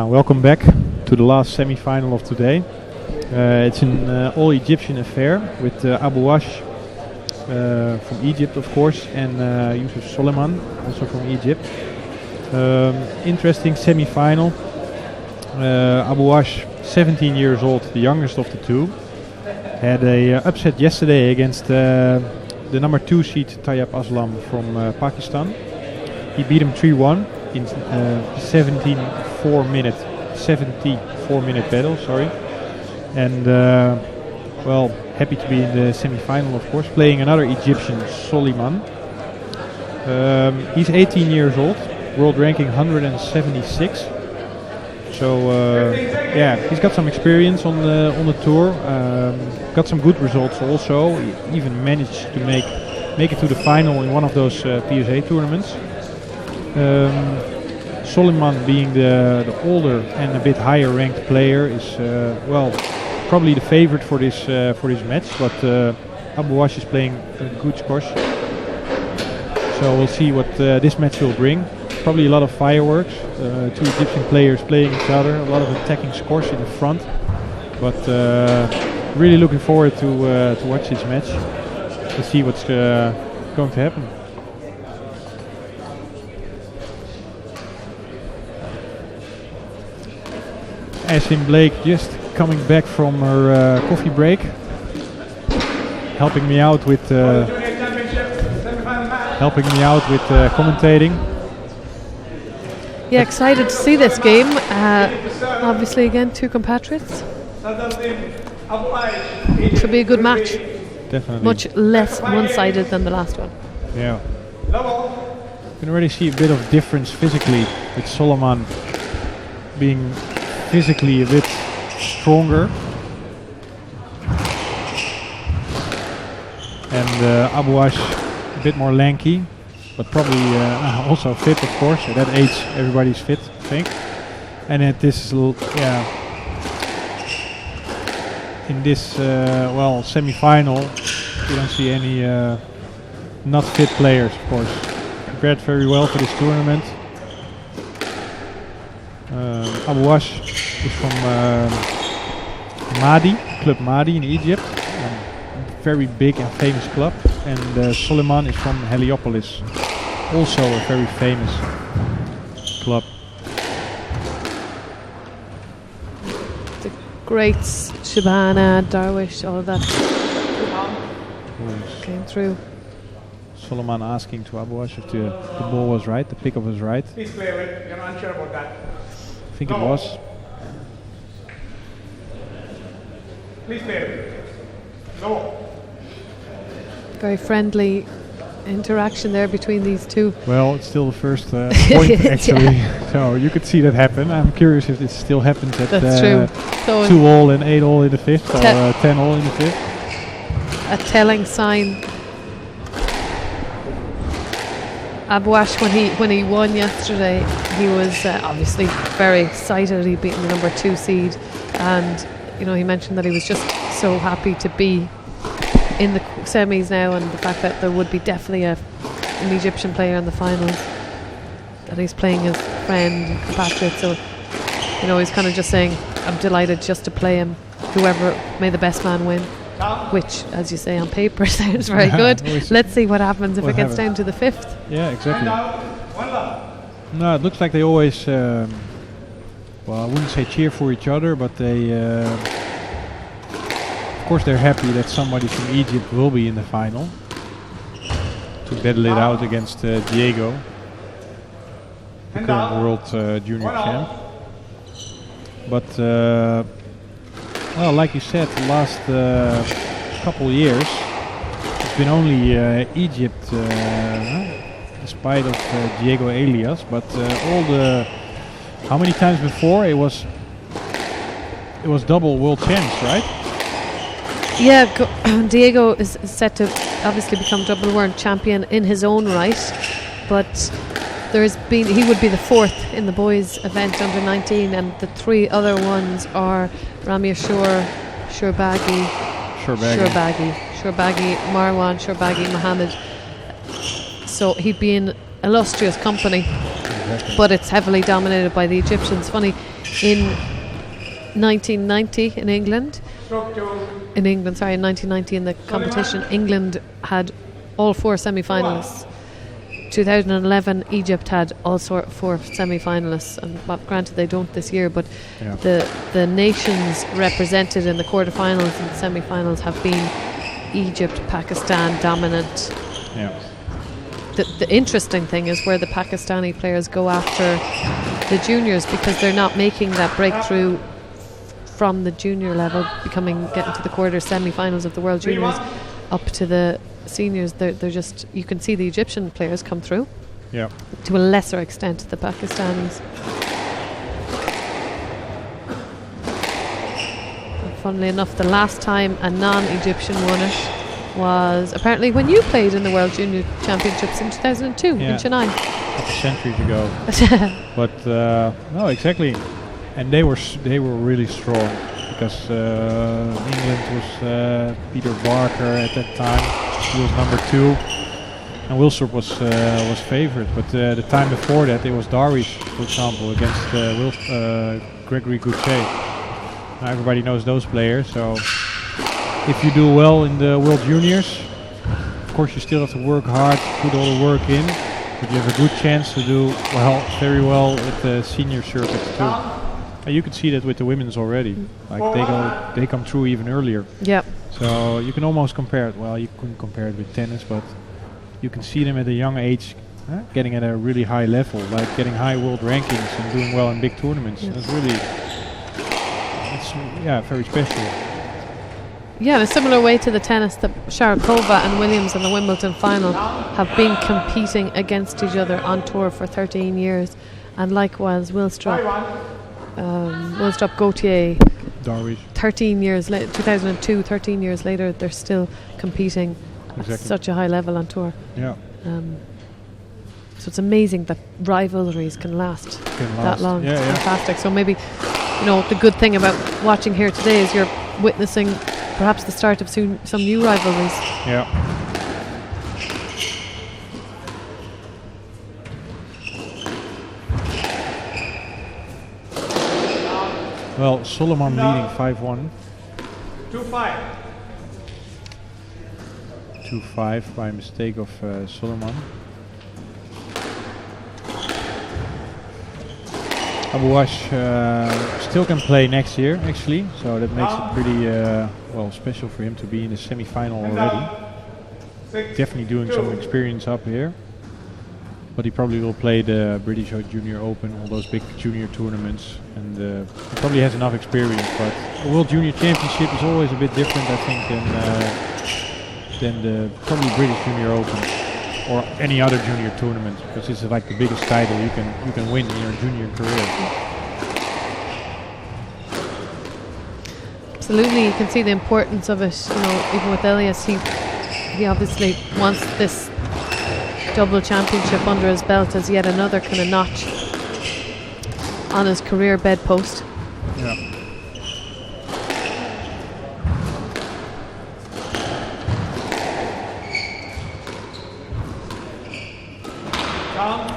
Welcome back to the last semi-final of today. It's an all-Egyptian affair with Abu Wash from Egypt, of course, and Yusuf Soleiman, also from Egypt. Interesting semi-final. Abu Wash, 17 years old, the youngest of the two, had a upset yesterday against the number 2 seed Tayyab Aslam from Pakistan. He beat him 3-1 in 74 minute battle, sorry. And happy to be in the semi-final, of course, playing another Egyptian, Soleiman. He's 18 years old, world ranking 176. So he's got some experience on the tour. Got some good results also. He even managed to make it to the final in one of those PSA tournaments. Soleiman, being the older and a bit higher ranked player, is probably the favorite for this match. But Abu Wash is playing a good squash, so we'll see what this match will bring. Probably a lot of fireworks. 2 Egyptian players playing each other. A lot of attacking squash in the front. But really looking forward to watch this match. To see what's going to happen. Asim Blake just coming back from her coffee break, helping me out with commentating. Yeah, excited to see this game. Obviously, again, 2 compatriots. Should be a good match. Definitely. Much less one-sided than the last one. Yeah. You can already see a bit of difference physically, with Soleiman being physically a bit stronger. And Abu Wash a bit more lanky, but probably also fit, of course. At that age, everybody's fit, I think. And at this, in this semi-final, you don't see any not fit players, of course. Prepared very well for this tournament. Abu Wash is from Club Mahdi in Egypt, a very big and famous club. And Soleiman is from Heliopolis, also a very famous club. The greats, Shabana, Darwish, all of that came through. Soleiman asking to Abu Wash if the ball was right, the pickup was right. Please clear it. You're not sure about that. I think it was. Please clear it. No. Very friendly interaction there between these two. Well, it's still the first point, actually. So you could see that happen. I'm curious if it still happens at That's true. So 2-all and 8-all in the 5th, or 10-all in the 5th. a telling sign. Abu Wash, when he won yesterday, he was obviously very excited. He'd beaten the number 2 seed, and he mentioned that he was just so happy to be in the semis now, and the fact that there would be definitely an Egyptian player in the finals, that he's playing his friend and compatriot. So he's kind of just saying, I'm delighted just to play him, whoever, may the best man win, which, as you say, on paper sounds very good. Let's see what happens if it gets down to the 5th. Yeah, exactly. No, it looks like they always I wouldn't say cheer for each other, but they of course they're happy that somebody from Egypt will be in the final to battle it out against Diego, the current world junior champ. But like you said, the last couple years it's been only Egypt, despite of Diego Elias, but how many times before it was double world champs, right? Yeah, Diego is set to obviously become double world champion in his own right, but he would be the 4th in the boys event under 19, and the 3 other ones are Rami Ashour, Shourbaghi, Marwan Shourbaghi Mohammed. So he'd be in illustrious company, but it's heavily dominated by the Egyptians. Funny, in 1990 in England. Stroke 2. In 1990 in the competition, England had all 4 semi-finalists. 2011, Egypt had all 4 semi-finalists, and well, granted they don't this year, but Yeah. the nations represented in the quarterfinals and semi-finals have been Egypt, Pakistan dominant. Yeah. The interesting thing is where the Pakistani players go after the juniors, because they're not making that breakthrough from the junior level, getting to the quarter semi-finals of the World Juniors up to the seniors. They're just, you can see the Egyptian players come through. Yeah. To a lesser extent the Pakistanis. And funnily enough, the last time a non-Egyptian won it was apparently when you played in the World Junior Championships in 2002 in Yeah. Chennai. A couple centuries ago. But no, exactly, and they were really strong because England was Peter Barker at that time. He was number 2, and Wilsorp was favourite. But the time before that, it was Darwish, for example, against Gregory Gaultier. Now everybody knows those players. So if you do well in the World Juniors, of course you still have to work hard, put all the work in. But you have a good chance to do very well at the senior circuits too. And you can see that with the women's already. Like they come through even earlier. Yeah. So you can almost compare it. Well, you couldn't compare it with tennis, but you can see them at a young age getting at a really high level, like getting high world rankings and doing well in big tournaments. Yes. It's really, very special. Yeah, in a similar way to the tennis, that Sharapova and Williams in the Wimbledon final have been competing against each other on tour for 13 years, and likewise Wilstrop, Gaultier, Darwish. 13 years later, 2002, 13 years later, they're still competing at Exactly. such a high level on tour. Yeah. So it's amazing that rivalries can last that long. Yeah, It's yeah. fantastic. So maybe, the good thing about watching here today is you're witnessing perhaps the start of some new rivalries. Yeah. Well, Solomon leading 5-1. 2-5. 2-5 by mistake of Solomon. Abouash still can play next year, actually, so that makes it pretty special for him to be in the semi-final already. Definitely doing some experience up here, but he probably will play the British Junior Open, all those big junior tournaments, and he probably has enough experience. But the World Junior Championship is always a bit different, I think, than the probably British Junior Open or any other junior tournament, because this is like the biggest title you can win in your junior career. Absolutely, you can see the importance of it. Even with Elias, he obviously wants this double championship under his belt as yet another kind of notch on his career bedpost. Yeah.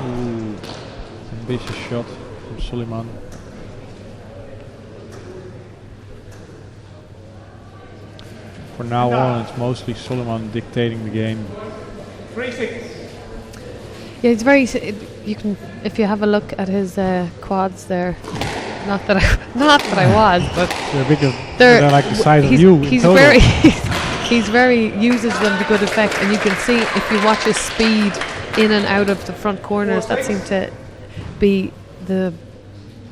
Ooh, ambitious shot from Suleiman. For now on, it's mostly Suleiman dictating the game. 3-6. Yeah, he's very. You can, if you have a look at his quads there. Not that I was, but They're bigger. They're like the size of you. He's in total. very. He's very uses them to good effect, and you can see if you watch his speed in and out of the front corners, that seemed to be the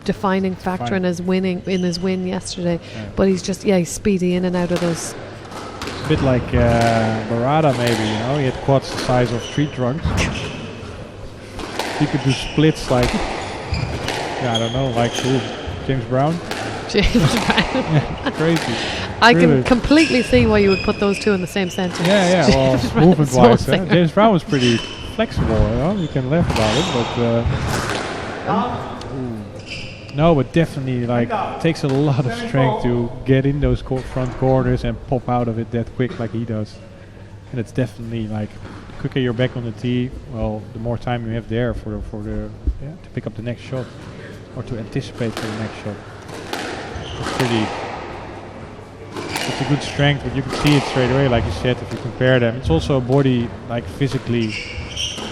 defining factor in his win yesterday. Yeah. But he's just he's speedy in and out of those. It's a bit like Barada, maybe. He had quads the size of tree trunks. He could do splits like I don't know, like James Brown. James Brown. Yeah, crazy. I can Really. completely see why you would put those two in the same sentence. Yeah. Well, James Brown, movement-wise, soul singer. James Brown was pretty flexible. You can laugh about it, but no, but definitely takes a lot of strength to get in those front corners and pop out of it that quick like he does. And it's definitely the quicker you're back on the tee, well, the more time you have there for the to pick up the next shot. or to anticipate for the next shot. It's a good strength, but you can see it straight away, like you said, if you compare them. It's also a body, like physically,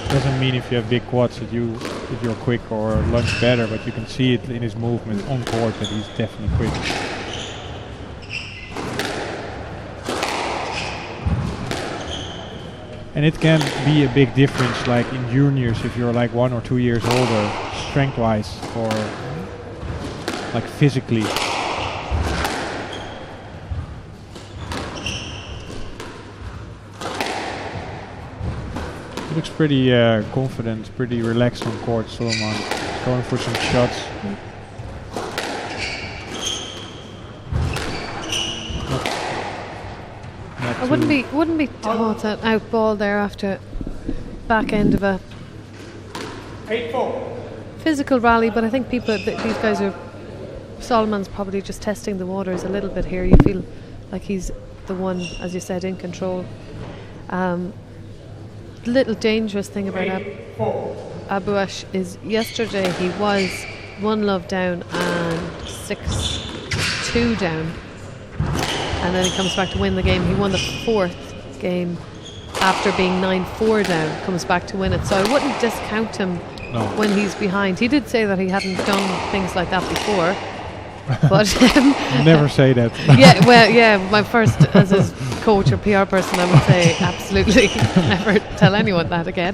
doesn't mean if you have big quads that you're quick or lunge better, but you can see it in his movement on court that he's definitely quick. And it can be a big difference, like in juniors, if you're like 1 or 2 years older, strength-wise or like physically. He looks pretty confident, pretty relaxed on court. Solomon is going for some shots. I wouldn't be taught an out ball there after back end of a 8-4. physical rally, but I think these guys are. Solomon's probably just testing the waters a little bit here. You feel like he's the one, as you said, in control. Little dangerous thing about Abouash is yesterday he was 1-love down and 6-2 down, and then he comes back to win the game. He won the 4th game after being 9-4 down, comes back to win it. So I wouldn't discount him when he's behind. He did say that he hadn't done things like that before. But never say that. My first as his coach or PR person, I would say absolutely never tell anyone that again.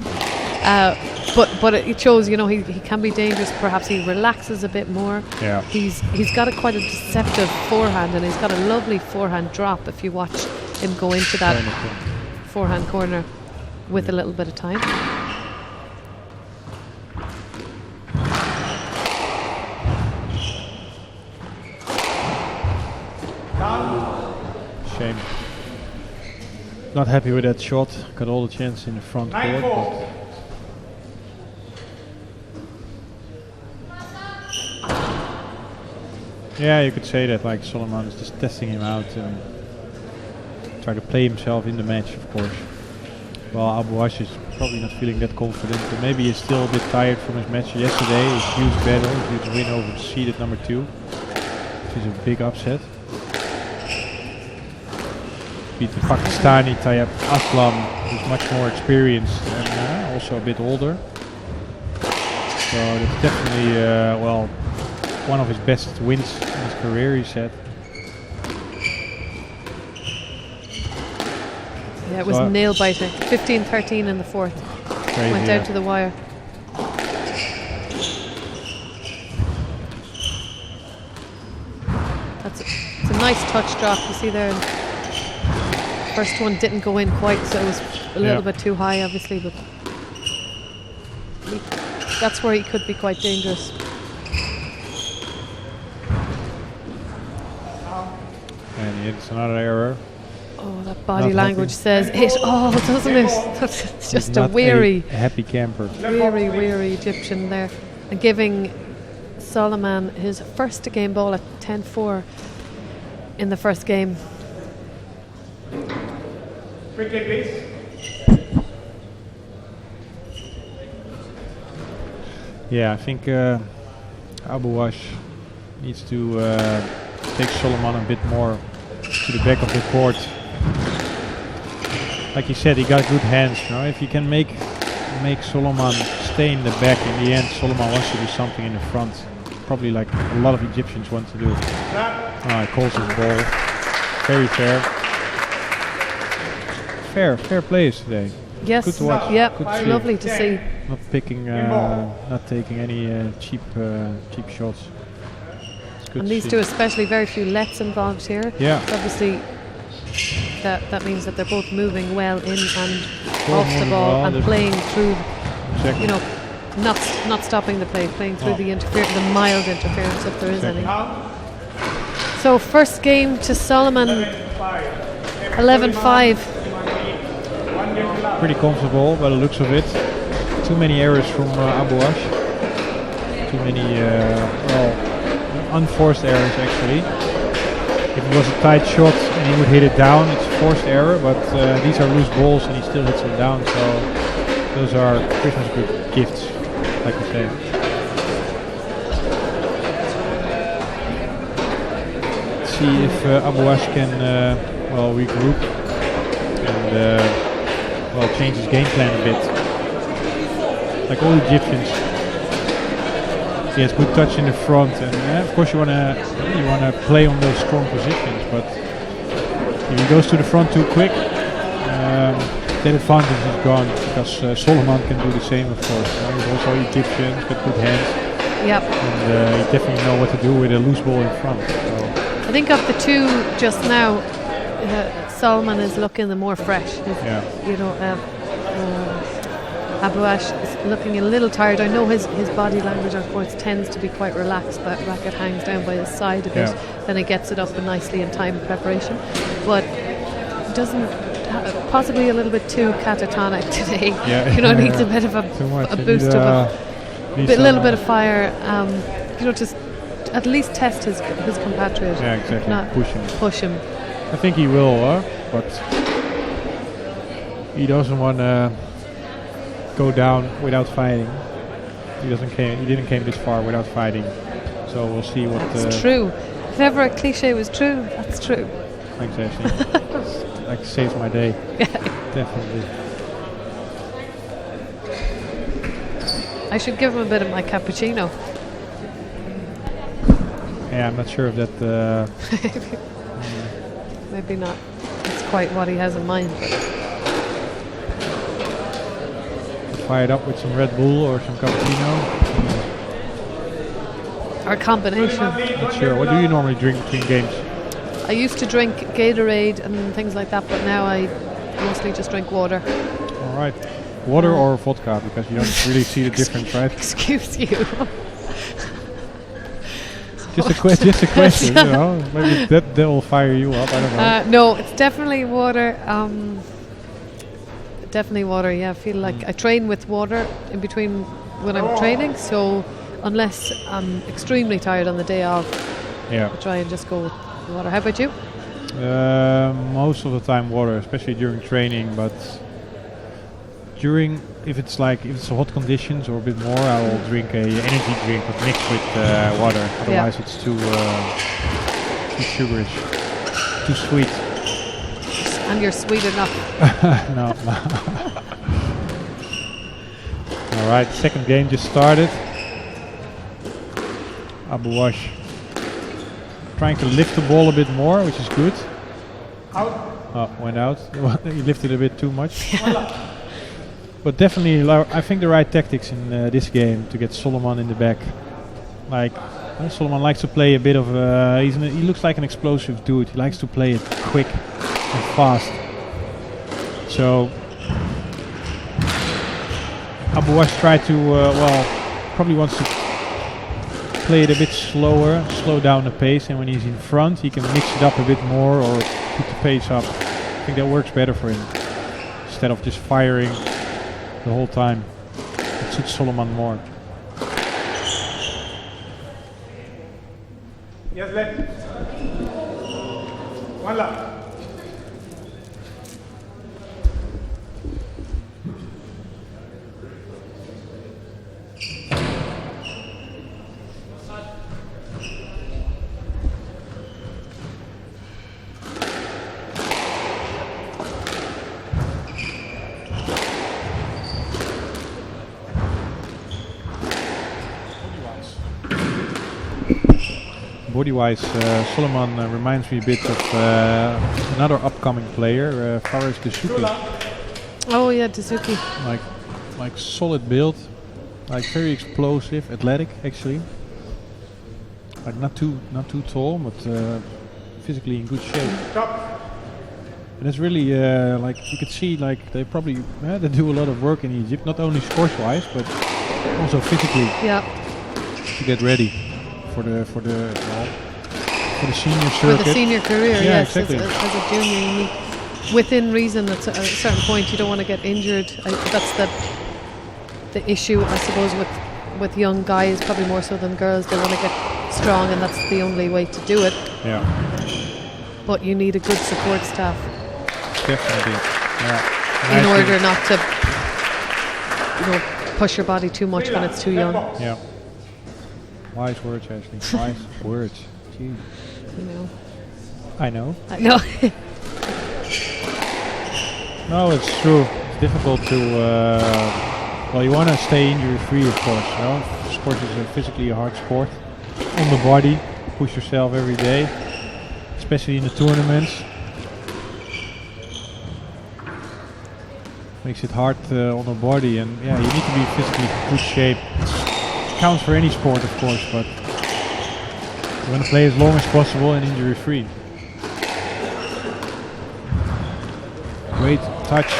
But it shows, he can be dangerous. Perhaps he relaxes a bit more. Yeah. He's got quite a deceptive forehand, and he's got a lovely forehand drop if you watch him go into that forehand corner with a little bit of time. Shame. Not happy with that shot. Got all the chance in the front court. 9-4. Yeah, you could say that. Like Solomon is just testing him out and try to play himself in the match, of course. Well, Abouash is probably not feeling that confident, but maybe he's still a bit tired from his match yesterday. His huge battle, his huge win over the seeded number 2, which is a big upset. Beat the Pakistani Tayyab Aslam, who's much more experienced and also a bit older. So that's definitely one of his best wins in his career, he said. Yeah, it was nail biting. 15-13 in the 4th. Crazy, went down to the wire. It's a nice touch drop. You see there. First one didn't go in quite, so it was a little bit too high, obviously, but that's where he could be quite dangerous. And it's another error. Oh, that body language says it all, doesn't it? It's just a weary, happy camper. weary Egyptian there, and giving Solomon his first game ball at 10-4 in the first game. Quickly, please. Yeah, I think Abouash needs to take Solomon a bit more to the back of the court. Like you said, he got good hands. If you can make Solomon stay in the back, in the end Solomon wants to do something in the front. Probably like a lot of Egyptians want to do. He calls his ball. Very fair. Fair plays today. Yes, good to watch. Yeah, good to lovely to see. Not taking any cheap shots. It's good And to these see. two especially, very few lets involved here. Yeah. So obviously that means that they're both moving well in and Both off the moving ball well, and there's- playing through, Exactly. not stopping the play, playing through the mild interference if there is any. So first game to Solomon, 11-5. Pretty comfortable by the looks of it. Too many errors from Abouash. Too many unforced errors actually. If it was a tight shot and he would hit it down, it's a forced error, but these are loose balls and he still hits them down, so those are Christmas gifts, like we say. see if Abu Ash can well regroup and well change his game plan a bit. Like all Egyptians, he has good touch in the front, and of course you wanna play on those strong positions. But if he goes to the front too quick, that advantage is gone because Solomon can do the same, of course. He's also Egyptian, he's got good hands. Yep. And he definitely know what to do with a loose ball in front. So. I think of the two just now, Solomon is looking the more fresh. Yeah. You know, Abu Ash is looking a little tired. I know his body language, of course, tends to be quite relaxed. That racket hangs down by his side a bit, then he gets it up nicely in time of preparation. But doesn't possibly a little bit too catatonic today. Yeah. You know, needs a bit of a boost of a little bit of fire. You know, just at least test his compatriot. Yeah, exactly. Not push him. I think he will, but he doesn't want to go down without fighting. He didn't came this far without fighting. So we'll see what. It's true. If ever a cliche was true, that's true. Exactly. Like saves my day. Definitely. I should give him a bit of my cappuccino. Yeah, I'm not sure if that. Maybe not. It's quite what he has in mind. Fire it up with some Red Bull or some cappuccino. Or a combination. Not sure. What do you normally drink between games? I used to drink Gatorade and things like that, but now I mostly just drink water. All right. Water or vodka, because you don't really see the difference, right? Excuse you. Just a question, you know. Maybe that will fire you up. I don't know. No, it's definitely water. Definitely water. Yeah, I feel like I train with water in between when I'm training. So unless I'm extremely tired on the day off, I try and just go with water. How about you? Most of the time water, especially during training. But if it's hot conditions or a bit more, I will drink a energy drink but mixed with water. Otherwise, it's too sugarish, too sweet. And you're sweet enough. No. All right, second game just started. Abu Ash trying to lift the ball a bit more, which is good. Out. Oh, went out. He lifted a bit too much. But definitely, I think the right tactics in this game to get Solomon in the back. Like Solomon likes to play a bit of. He looks like an explosive dude. He likes to play it quick and fast. So Abu Ash tried to probably wants to play it a bit slower, slow down the pace, and when he's in front, he can mix it up a bit more or keep the pace up. I think that works better for him instead of just firing the whole time. It suits Solomon more. Yes, left. One left. Body-wise, Solomon reminds me a bit of another upcoming player, Faris Dessouky. Oh yeah, Dessouky. Like solid build, like very explosive, athletic actually. Like not too tall, but physically in good shape. Stop. And it's really like you could see like they probably they do a lot of work in Egypt, not only scores-wise but also physically. Yeah. To get ready for the senior circuit. For the senior career, yeah, yes. Exactly. As a junior, you need, within reason, at a certain point, you don't want to get injured. That's the issue, I suppose, with young guys, probably more so than girls. They want to get strong, and that's the only way to do it. Yeah. But you need a good support staff. Definitely. Yeah. In order not to, push your body too much when it's too young. Yeah. Wise words, Ashley. Wise words. Gee. I know. I know. No, it's true. It's difficult to. Well, you want to stay injury-free, of course. You know? Sport is physically a hard sport. On the body, push yourself every day, especially in the tournaments. Makes it hard on the body, and yeah, you need to be physically in good shape. It counts for any sport, of course, but you want to play as long as possible and injury-free. Great touch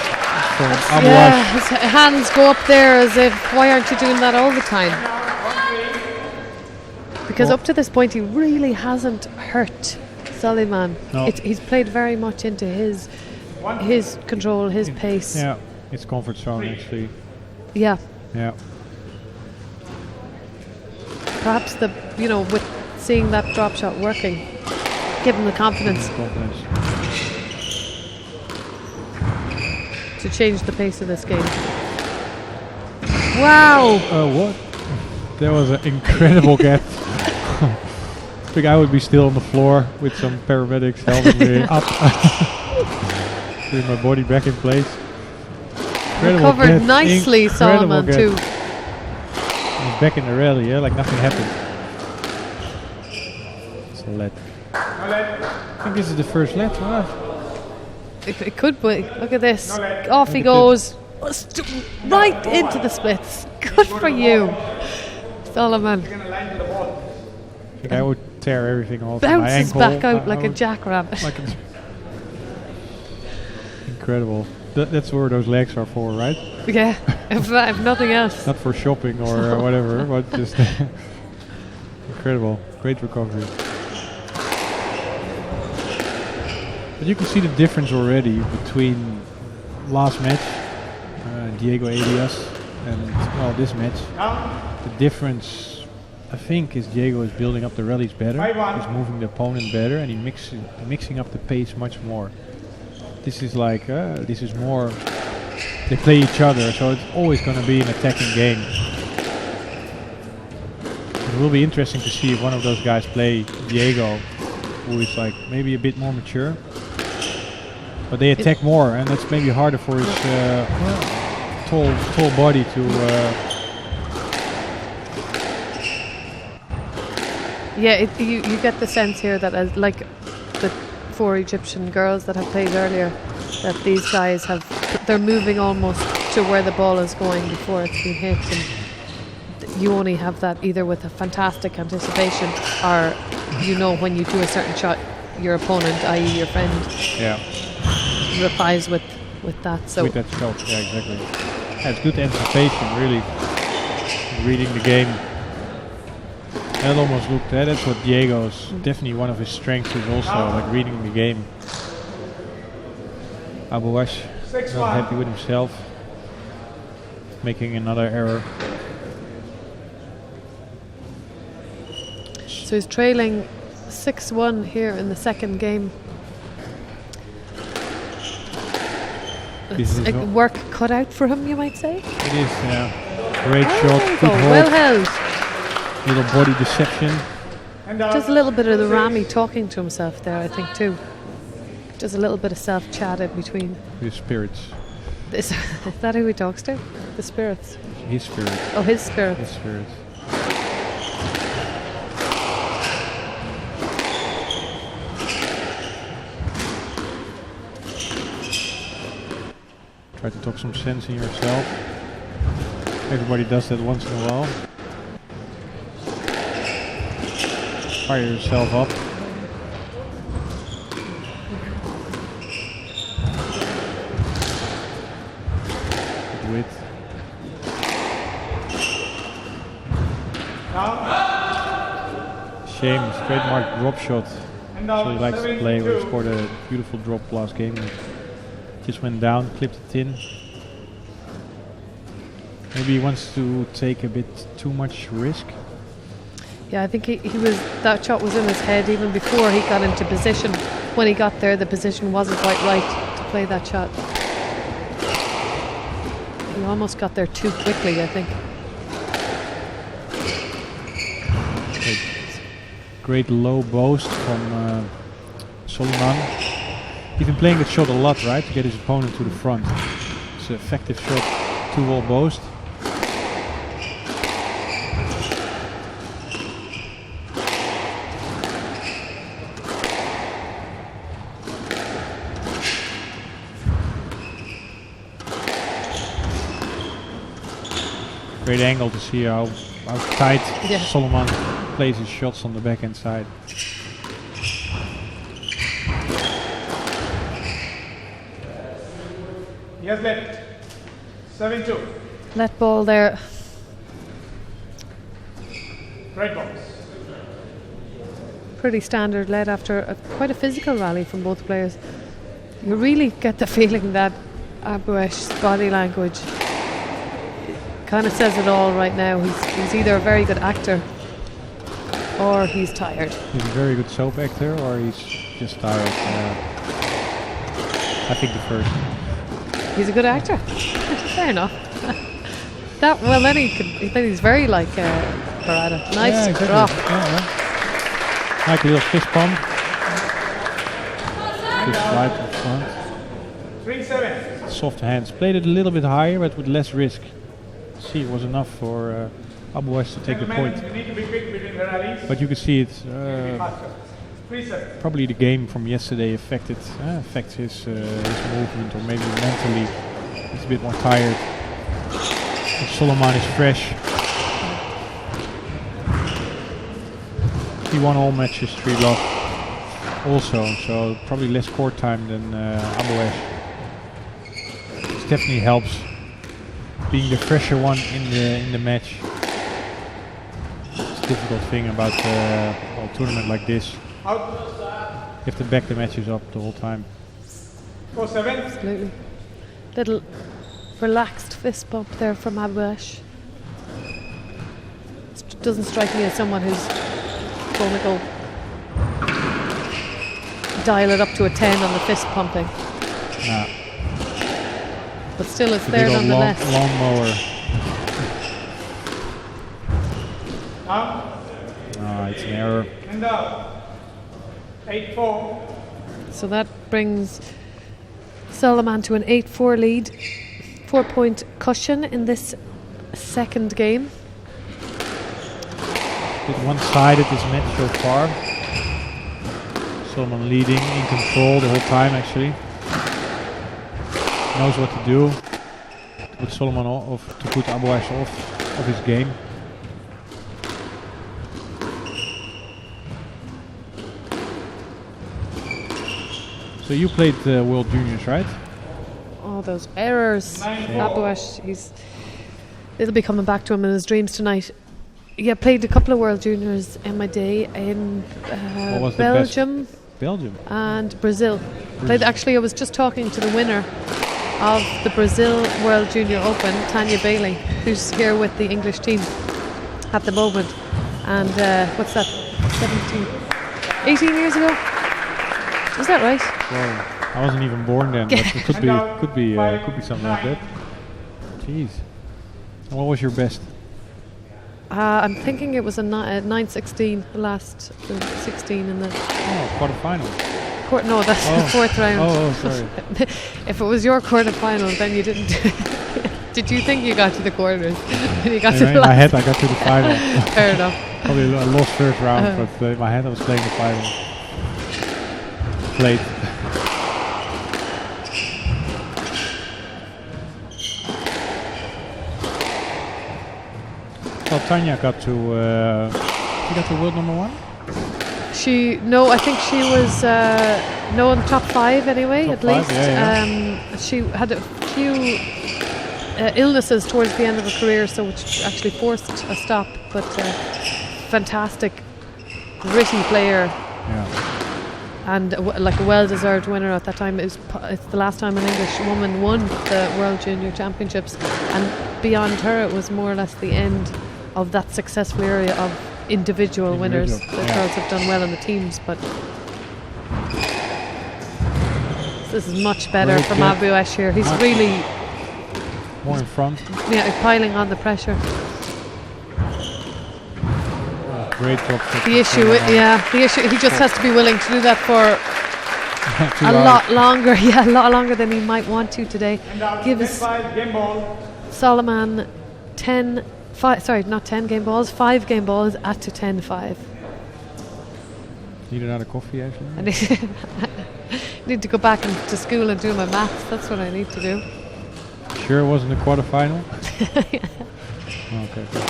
from Abuash. Yeah, his hands go up there as if, why aren't you doing that all the time? Because Well- up to this point, he really hasn't hurt Suleiman. No. He's played very much into his control, his pace. Yeah, it's comfort zone actually. Yeah. Yeah. Perhaps with seeing that drop shot working, give him the confidence Confidence. to change the pace of this game. Wow! What? That was an incredible get. I think I would be still on the floor with some paramedics helping me up. Bring my body back in place. Incredible Recovered get. nicely, Incredible Solomon, get. too. He's back in the rally, yeah, like nothing happened. It's a let. I think this is the first let, huh? It could be. Look at this. No, Off he goes. Right into the splits. Good for you, Solomon. I think I would tear everything off. My Bounces ankle. back out I like a would- jackrabbit. like a- Incredible. That's where those legs are for, right? Yeah, if nothing else. Not for shopping or whatever, but just incredible. Great recovery. But you can see the difference already between last match, Diego Elias, and this match. The difference, I think, is Diego is building up the rallies better. He's moving the opponent better, and he's mixing up the pace much more. This is like, this is more, they play each other, so it's always going to be an attacking game. It will be interesting to see if one of those guys play Diego, who is like maybe a bit more mature. But they attack more, and that's maybe harder for his tall body to... Yeah, you get the sense here that as like the 4 Egyptian girls that have played earlier, that these guys they're moving almost to where the ball is going before it's been hit, and you only have that either with a fantastic anticipation or when you do a certain shot, your opponent, i.e. your friend, replies with that. So with that shot, yeah, exactly. Yeah, it's good anticipation, really. Reading the game. That almost looked at. That's what Diego's definitely one of his strengths is also, like reading the game. Abuash not happy with himself, making another error. So he's trailing 6-1 here in the second game. This It's is a work cut out for him, you might say. It is, yeah. Great shot, Oh, good well hold, held. little body deception. Does a little bit of the Rami talking to himself there, I think, too. Does a little bit of self-chat in between. His spirits. Is that who he talks to? The spirits. His spirits. Oh, his spirits. His spirits. Try to talk some sense in yourself. Everybody does that once in a while. Fire yourself up. Good width. Shame, his trademark drop shot. So he likes to play. We scored a beautiful drop last game. Just went down, clipped it in. Maybe he wants to take a bit too much risk. Yeah, I think he was. That shot was in his head even before he got into position. When he got there, the position wasn't quite right to play that shot. He almost got there too quickly, I think. Great low boast from Soliman. He's been playing that shot a lot, right? To get his opponent to the front. It's an effective shot, 2-wall boast. Great angle to see how tight Yeah. Solomon plays his shots on the backhand side. Yes, left. 7-2. Let ball there. Right box. Pretty standard lead after quite a physical rally from both players. You really get the feeling that Abuesh's body language kind of says it all right now. He's either a very good actor or he's tired. He's a very good soap actor, or he's just tired. I think the first. He's a good actor. Fair enough. Then he's very like Barada. Nice Yeah, exactly. drop. Yeah. Like a little fist pump. Just right in front. 3-7. Soft hands. Played it a little bit higher, but with less risk. See, it was enough for Abuesh to take the point. You need to be quick between the rallies. But you could see it. Be faster. 3-7. Probably the game from yesterday affects his movement, or maybe mentally he's a bit more tired. But Solomon is fresh. He won all matches 3-love also, so probably less court time than Abuesh. This definitely helps, being the fresher one in the match. It's a difficult thing about a tournament like this. Out. You have to back the matches up the whole time. 4-7. Absolutely. Little relaxed fist bump there from Abuesh. Doesn't strike me as someone who's going to go dial it up to a 10 on the fist pumping. Nah, But still, it's it's a there big old nonetheless. lawnmower. Down. It's an error. And down. 8-4. So that brings Solomon to an 8-4 lead. 4-point cushion in this second game. Bit one-sided this match so far. Solomon leading, in control the whole time actually. Knows what to do. To put Solomon off, to put Abuesh off of his game. So you played World Juniors, right? Oh, those errors. Abuesh, it'll be coming back to him in his dreams tonight. Yeah, played a couple of World Juniors in my day in What was the best? Belgium Belgium. and Brazil. Actually, I was just talking to the winner of the Brazil World Junior Open, Tanya Bailey, who's here with the English team at the moment. And what's that? 18 years ago? Is that right? Well, I wasn't even born then, but it could be something like that. Jeez. And what was your best? I'm thinking it was a 9-16, the last 16 in the Quarterfinal. no, that's the fourth round. Oh, sorry. If it was your quarterfinal, then you didn't. Did you think you got to the quarters? You got to In the my last. head, I got to the final. Fair enough. Probably I lost first round, but in my head I was playing the final. Played. Well, Tanya got to. She got to world number 1. I think she was in the top 5 anyway, Top at five, least. yeah. She had a few illnesses towards the end of her career, so which actually forced a stop. But fantastic, gritty player. Yeah. And like a well-deserved winner at that time. It's the last time an English woman won the World Junior Championships, and beyond her it was more or less the end of that successful area of individual winners. The girls have done well in the teams, but this is much better Great from job. Abuesh here. He's Much really More in front. piling on the pressure. Great job. The issue, he just has to be willing to do that for 2 a hours. lot longer. Yeah, a lot longer than he might want to today. And out, Gives 5 game ball. Solomon 5 game balls, 5 game balls at to 10-5. Need another coffee, actually. I need to go back to school and do my maths. That's what I need to do. Sure, it wasn't a quarterfinal. Okay. Good.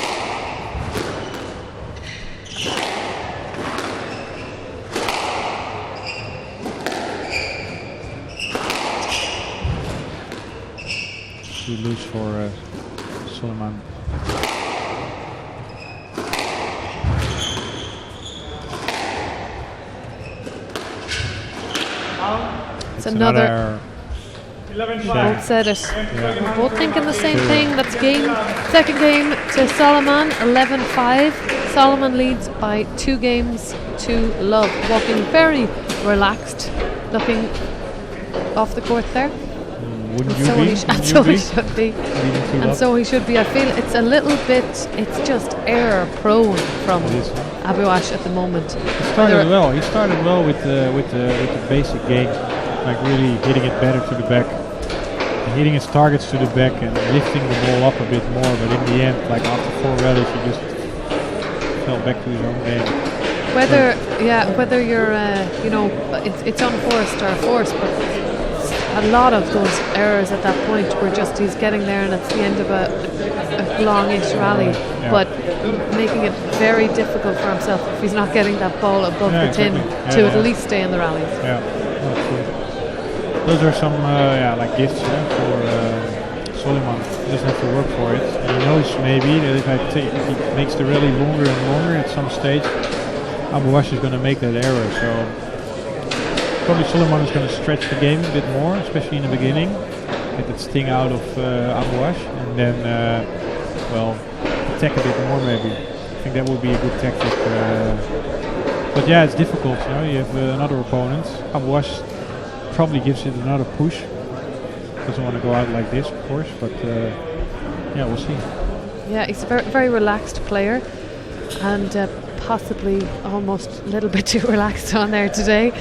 Too loose for Solomon. It's another 11 Yeah. 5. both said it. Yeah. We're both thinking the same thing. That's second game to Solomon, 11-5. Solomon leads by 2 games to love. Walking very relaxed, looking off the court there. Wouldn't you So be? he Wouldn't so you he be? should be. Leading 2 And up? so he should be. I feel it's a little bit, it's just error prone from It is. Abu Ash at the moment. He started well. He started well with the basic game, like really hitting it better to the back, and hitting his targets to the back, and lifting the ball up a bit more. But in the end, like after 4 rallies, he just fell back to his own game. Whether you're, it's unforced or forced, but a lot of those errors at that point were just he's getting there and it's the end of a longish rally, Yeah. but making it very difficult for himself if he's not getting that ball above Yeah, the tin exactly. to Yeah, at yeah. least stay in the rallies. Yeah, that's true. Those are some like gifts for Solomon. He doesn't have to work for it. And he knows maybe that if he makes the rally longer and longer at some stage, Abu Ash is going to make that error. So probably Solomon is going to stretch the game a bit more, especially in the beginning, get that sting out of Abu Ash, and then attack a bit more maybe. I think that would be a good tactic. But yeah, it's difficult. You have another opponent. Abu Ash probably gives it another push. Doesn't want to go out like this, of course, but yeah, we'll see. Yeah, he's a very, very relaxed player, and possibly almost a little bit too relaxed on there today.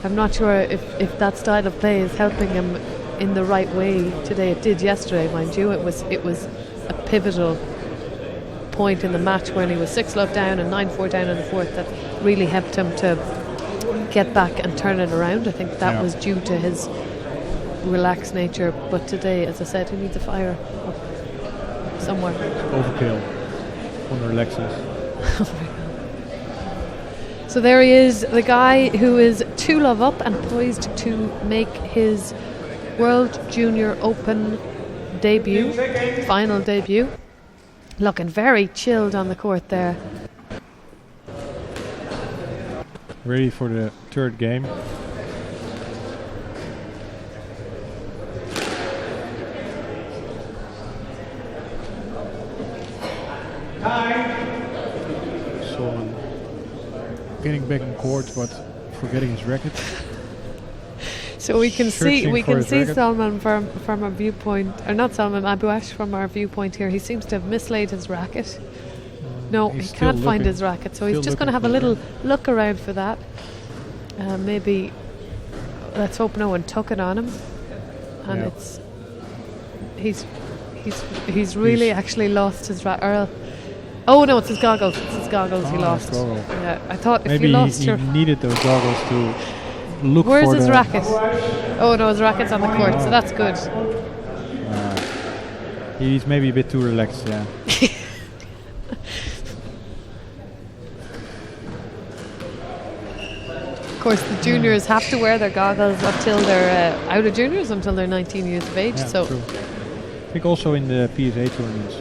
I'm not sure if that style of play is helping him in the right way today. It did yesterday, mind you. It was a pivotal point in the match when he was 6-love down and 9-4 down in the fourth that really helped him to get back and turn it around. I think that was due to his relaxed nature. But today, as I said, he needs a fire up somewhere. Overkill on the relaxes. So there he is, the guy who is 2-love up and poised to make his World Junior Open debut, final debut. Looking very chilled on the court there. Ready for the third game. Solomon getting back in court, but forgetting his racket. So we can see Searching for his racket. Salman from our viewpoint, or not Salman, Abu Ash from our viewpoint here. He seems to have mislaid his racket. No, he He's still can't find looking- his racket, so he's still just going to looking have a for little look around for that. Maybe let's hope no one took it on him, and Yeah. it's he's really actually lost his racket. Oh no, it's his goggles. It's his goggles he Oh, lost. his goggles. Yeah, I thought if Maybe you lost he your needed those goggles to look where's for his the racket? Oh no, his racket's on the court, so that's good. He's maybe a bit too relaxed, yeah. Of course, the juniors have to wear their goggles until they're out of juniors, until they're 19 years of age. Yeah, so true. I think also in the PSA tournaments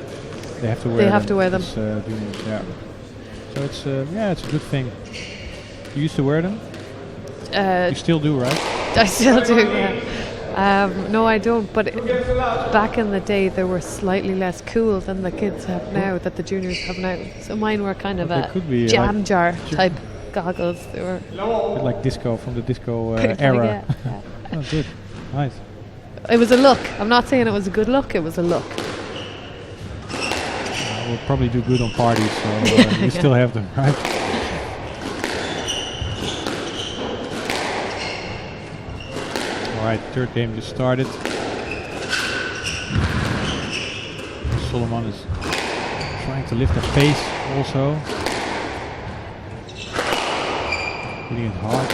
they have to wear They them. have to wear them. as, juniors, yeah. So it's it's a good thing. You used to wear them? You still do, right? I still do. Yeah. No, I don't. But back in the day, they were slightly less cool than the kids have now, that the juniors have now. So mine were kind of But they a could be jam like jar type goggles. They were A bit like disco from the disco Like, era. yeah. Oh, good, nice. It was a look. I'm not saying it was a good look. It was a look. We'll probably do good on parties, so you still have them, right? Alright, third game just started. Solomon is trying to lift the pace also. Hitting it hard.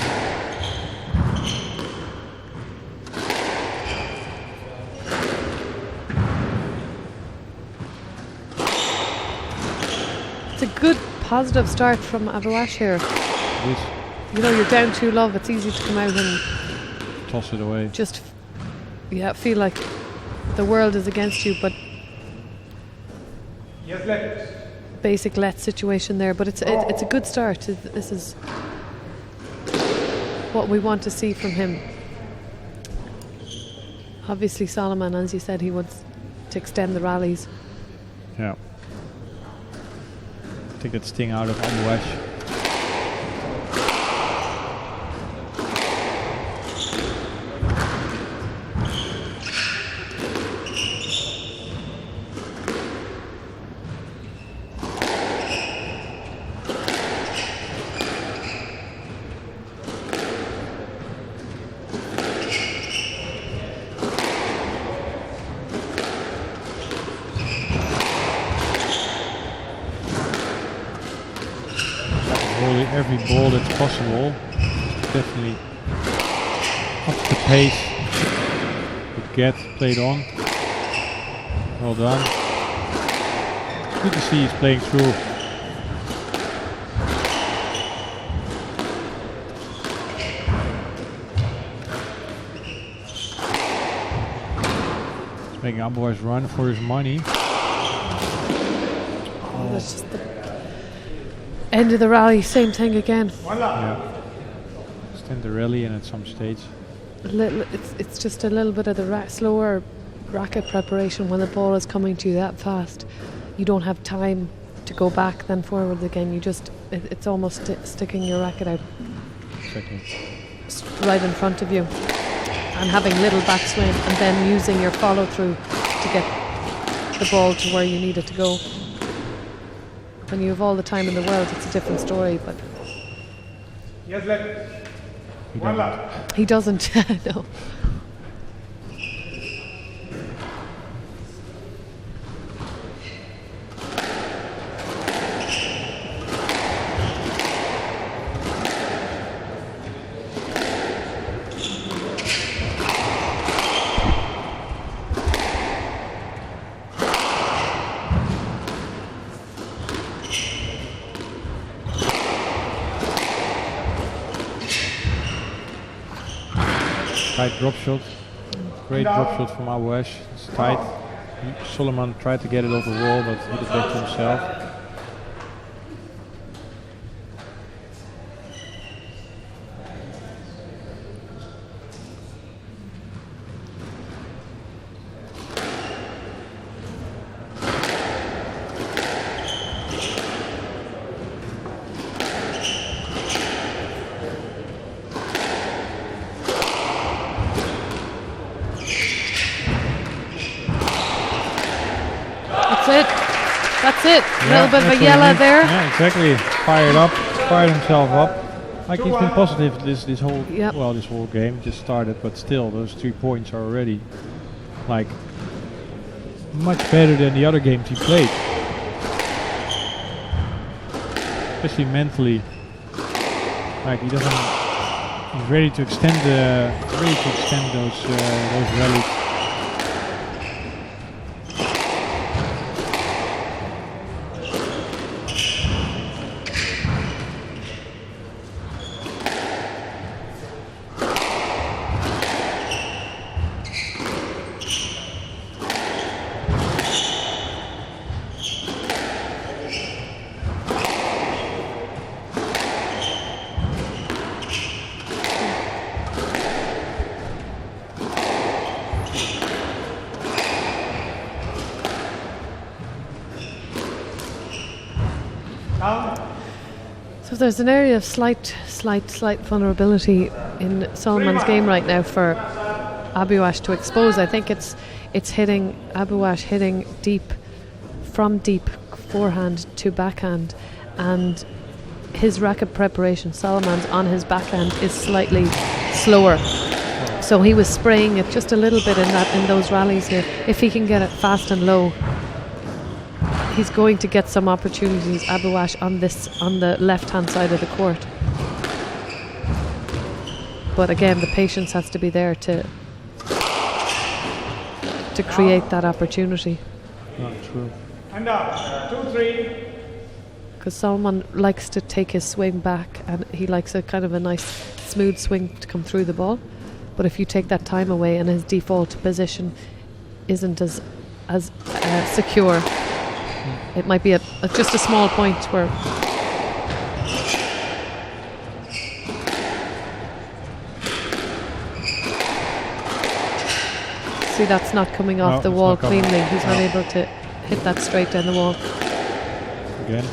It's a good positive start from Abuash here. It is. You know, you're down 2-love, it's easy to come out and Toss it away. just feel like the world is against you, but Yes, let. basic let situation there. But it's a good start. This is what we want to see from him. Obviously Solomon, as you said, he wants to extend the rallies. Yeah. Take that sting out of Abuash. Rolling every ball that's possible. Definitely up the pace. Good get, played on. Well done. Good to see he's playing through. He's making Abuash run for his money. Oh, that's just the end of the rally, same thing again. One love. Yeah. Extend the rally and at some stage. It's just a little bit of the slower racket preparation when the ball is coming to you that fast. You don't have time to go back then forward again. You just it's almost sticking your racket out Exactly. right in front of you and having little backswing and then using your follow through to get the ball to where you need it to go. When you have all the time in the world, it's a different story, but Yes, let. He One doesn't. love. he doesn't. No. Tight drop shot. Great drop shot from Abuash. It's tight. Solomon tried to get it off the wall, but hit it back to himself. That's it. A little bit of a that's what yellow he needs. there. Yeah, exactly. Fired himself up. Like he's been positive this whole Yep. this whole game just started, but still those 3 points are already like much better than the other games he played. Especially mentally. Like he's ready to extend those rallies. So there's an area of slight vulnerability in Solomon's game right now for Abuash to expose. I think it's hitting Abuash hitting deep, from deep forehand to backhand, and his racket preparation, Solomon's on his backhand, is slightly slower. So he was spraying it just a little bit in those rallies here. If he can get it fast and low, he's going to get some opportunities, Abouash, on the left-hand side of the court. But again, the patience has to be there to create that opportunity. Not true. And up. 2-3. Because Solomon likes to take his swing back, and he likes a kind of a nice smooth swing to come through the ball. But if you take that time away and his default position isn't as secure, it might be just a small point where see that's not coming off No, the it's wall not coming. cleanly. He's not No. able to hit that straight down the wall. Again.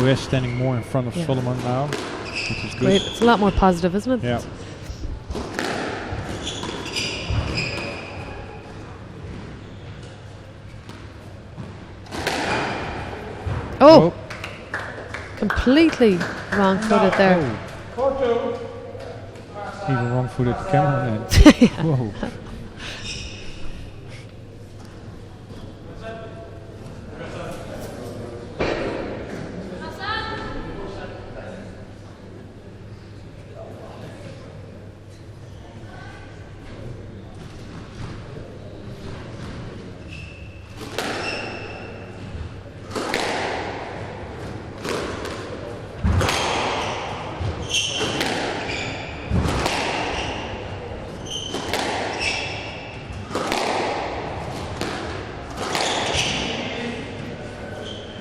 We're standing more in front of Yeah. Solomon now, which is good. Great. It's a lot more positive, isn't it? Yeah. Oh, completely wrong-footed there. Oh, 4-2. even wrong-footed cameraman. Whoa.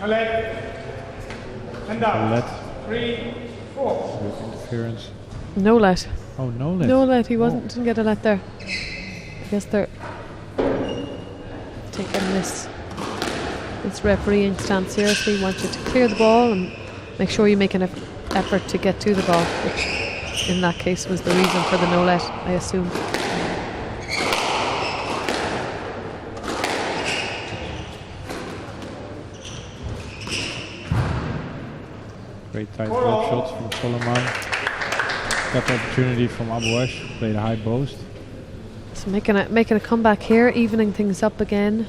Alec. And Let up. 3-4. with interference. No let. Oh, no let. No let. He didn't get a let there. I guess they're taking this refereeing stance seriously. Want you to clear the ball and make sure you make an effort to get to the ball, which in that case was the reason for the no let, I assume. Great tight drop shots from Solomon. Got the opportunity from Abouash. Played a high post. So making a comeback here, evening things up again.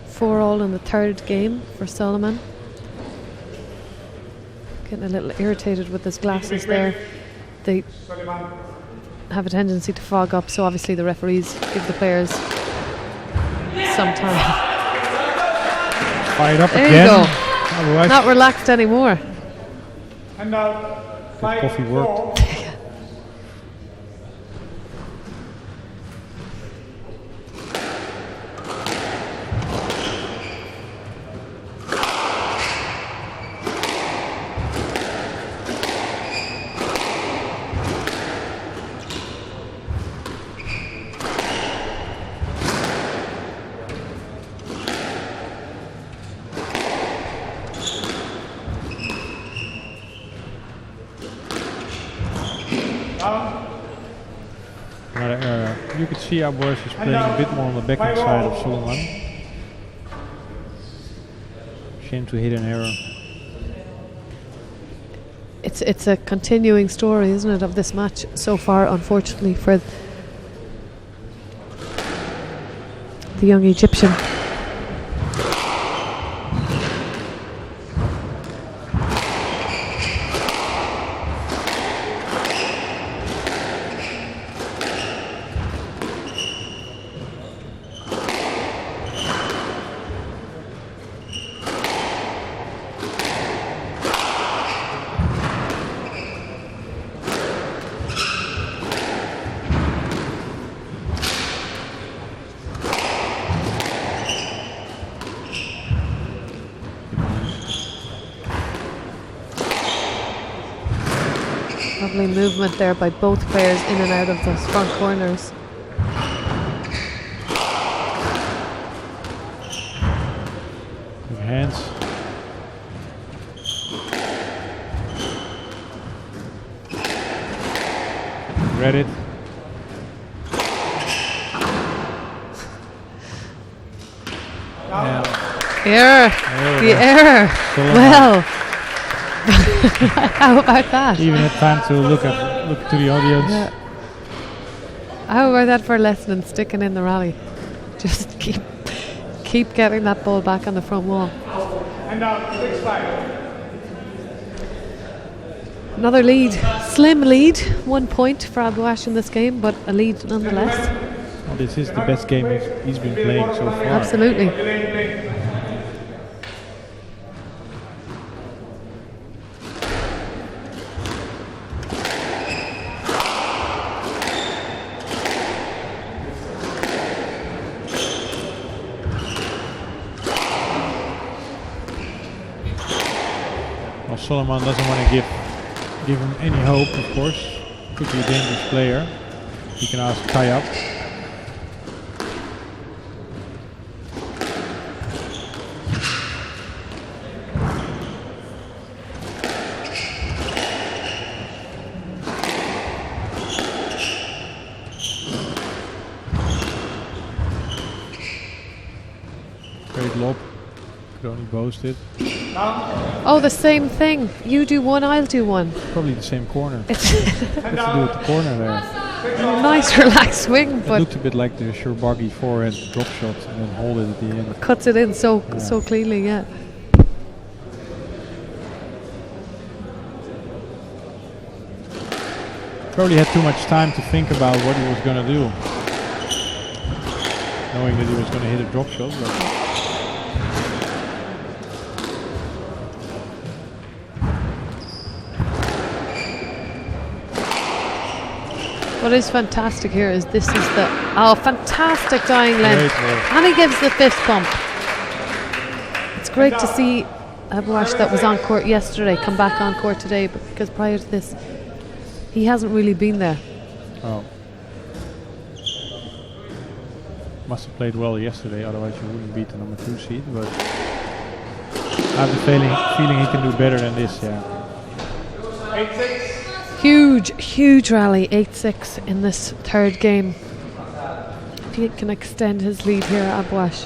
4-all in the third game for Solomon. Getting a little irritated with his glasses there. They Sullivan. have a tendency to fog up, so obviously the referees give the players some time. Fired up There again. you go. Abouash. Not relaxed anymore. And out. Good coffee 5-4. worked. You could see Abouash is playing a bit more on the backhand side of Solomon. Shame to hit an error. It's a continuing story, isn't it, of this match so far, unfortunately, for the young Egyptian. Lovely movement there by both players in and out of those front corners. With hands. Read it. Yeah. Error. Oh, The error. Solomon. Well, how about that? Even had time to look to the audience. Yeah. How about that for a lesson in sticking in the rally? Just keep getting that ball back on the front wall. And out, 6-5. Another lead, slim lead, 1 point for Abu Ash in this game, but a lead nonetheless. Well, this is the best game he's been playing so far. Absolutely. Well, Solomon doesn't want to give him any hope, of course. Could be a dangerous player. He can ask tie up. Great lob. Could only boast it. Oh, the same thing. You do one, I'll do one. Probably the same corner. It's What's to do with the corner there? a nice relaxed swing, It but looked a bit like the Shurbagi forehand drop shot and then hold it at the end. cuts it in so Yeah. cleanly, yeah. Probably had too much time to think about what he was going to do. Knowing that he was going to hit a drop shot. But What is fantastic here is this is the fantastic dying great length, work. and he gives the fist pump. It's great to see Abu Ash that was on court yesterday come back on court today, but because prior to this he hasn't really been there. Oh. Must have played well yesterday, otherwise you wouldn't beat the number 2 seed. But I have the feeling he can do better than this. Yeah. 8-6. Huge rally, 8-6 in this third game. If he can extend his lead here, Abu Ash,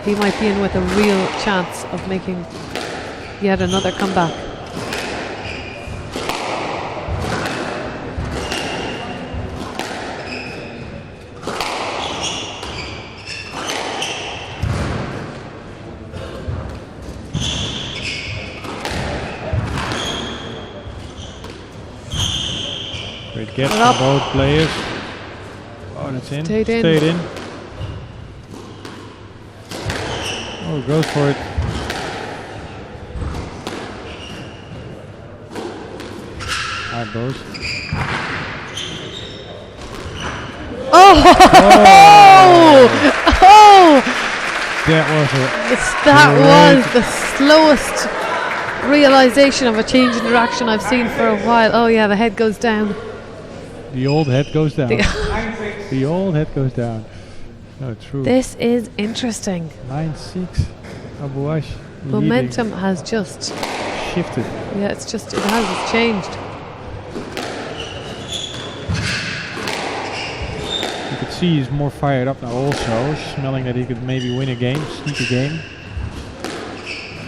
he might be in with a real chance of making yet another comeback. Great get Well from both players. Oh, that's in. Stayed in. Stayed in. Oh, goes for it. Alright, both. Oh! That That was the slowest realization of a change in direction I've seen for a while. Oh yeah, the head goes down. the old head goes down. The- The old head goes down. No, true. This is interesting. 9-6. Abu Ash. Momentum has just, shifted. yeah, it's changed. You could see he's more fired up now also, smelling that he could maybe win a game, sneak a game.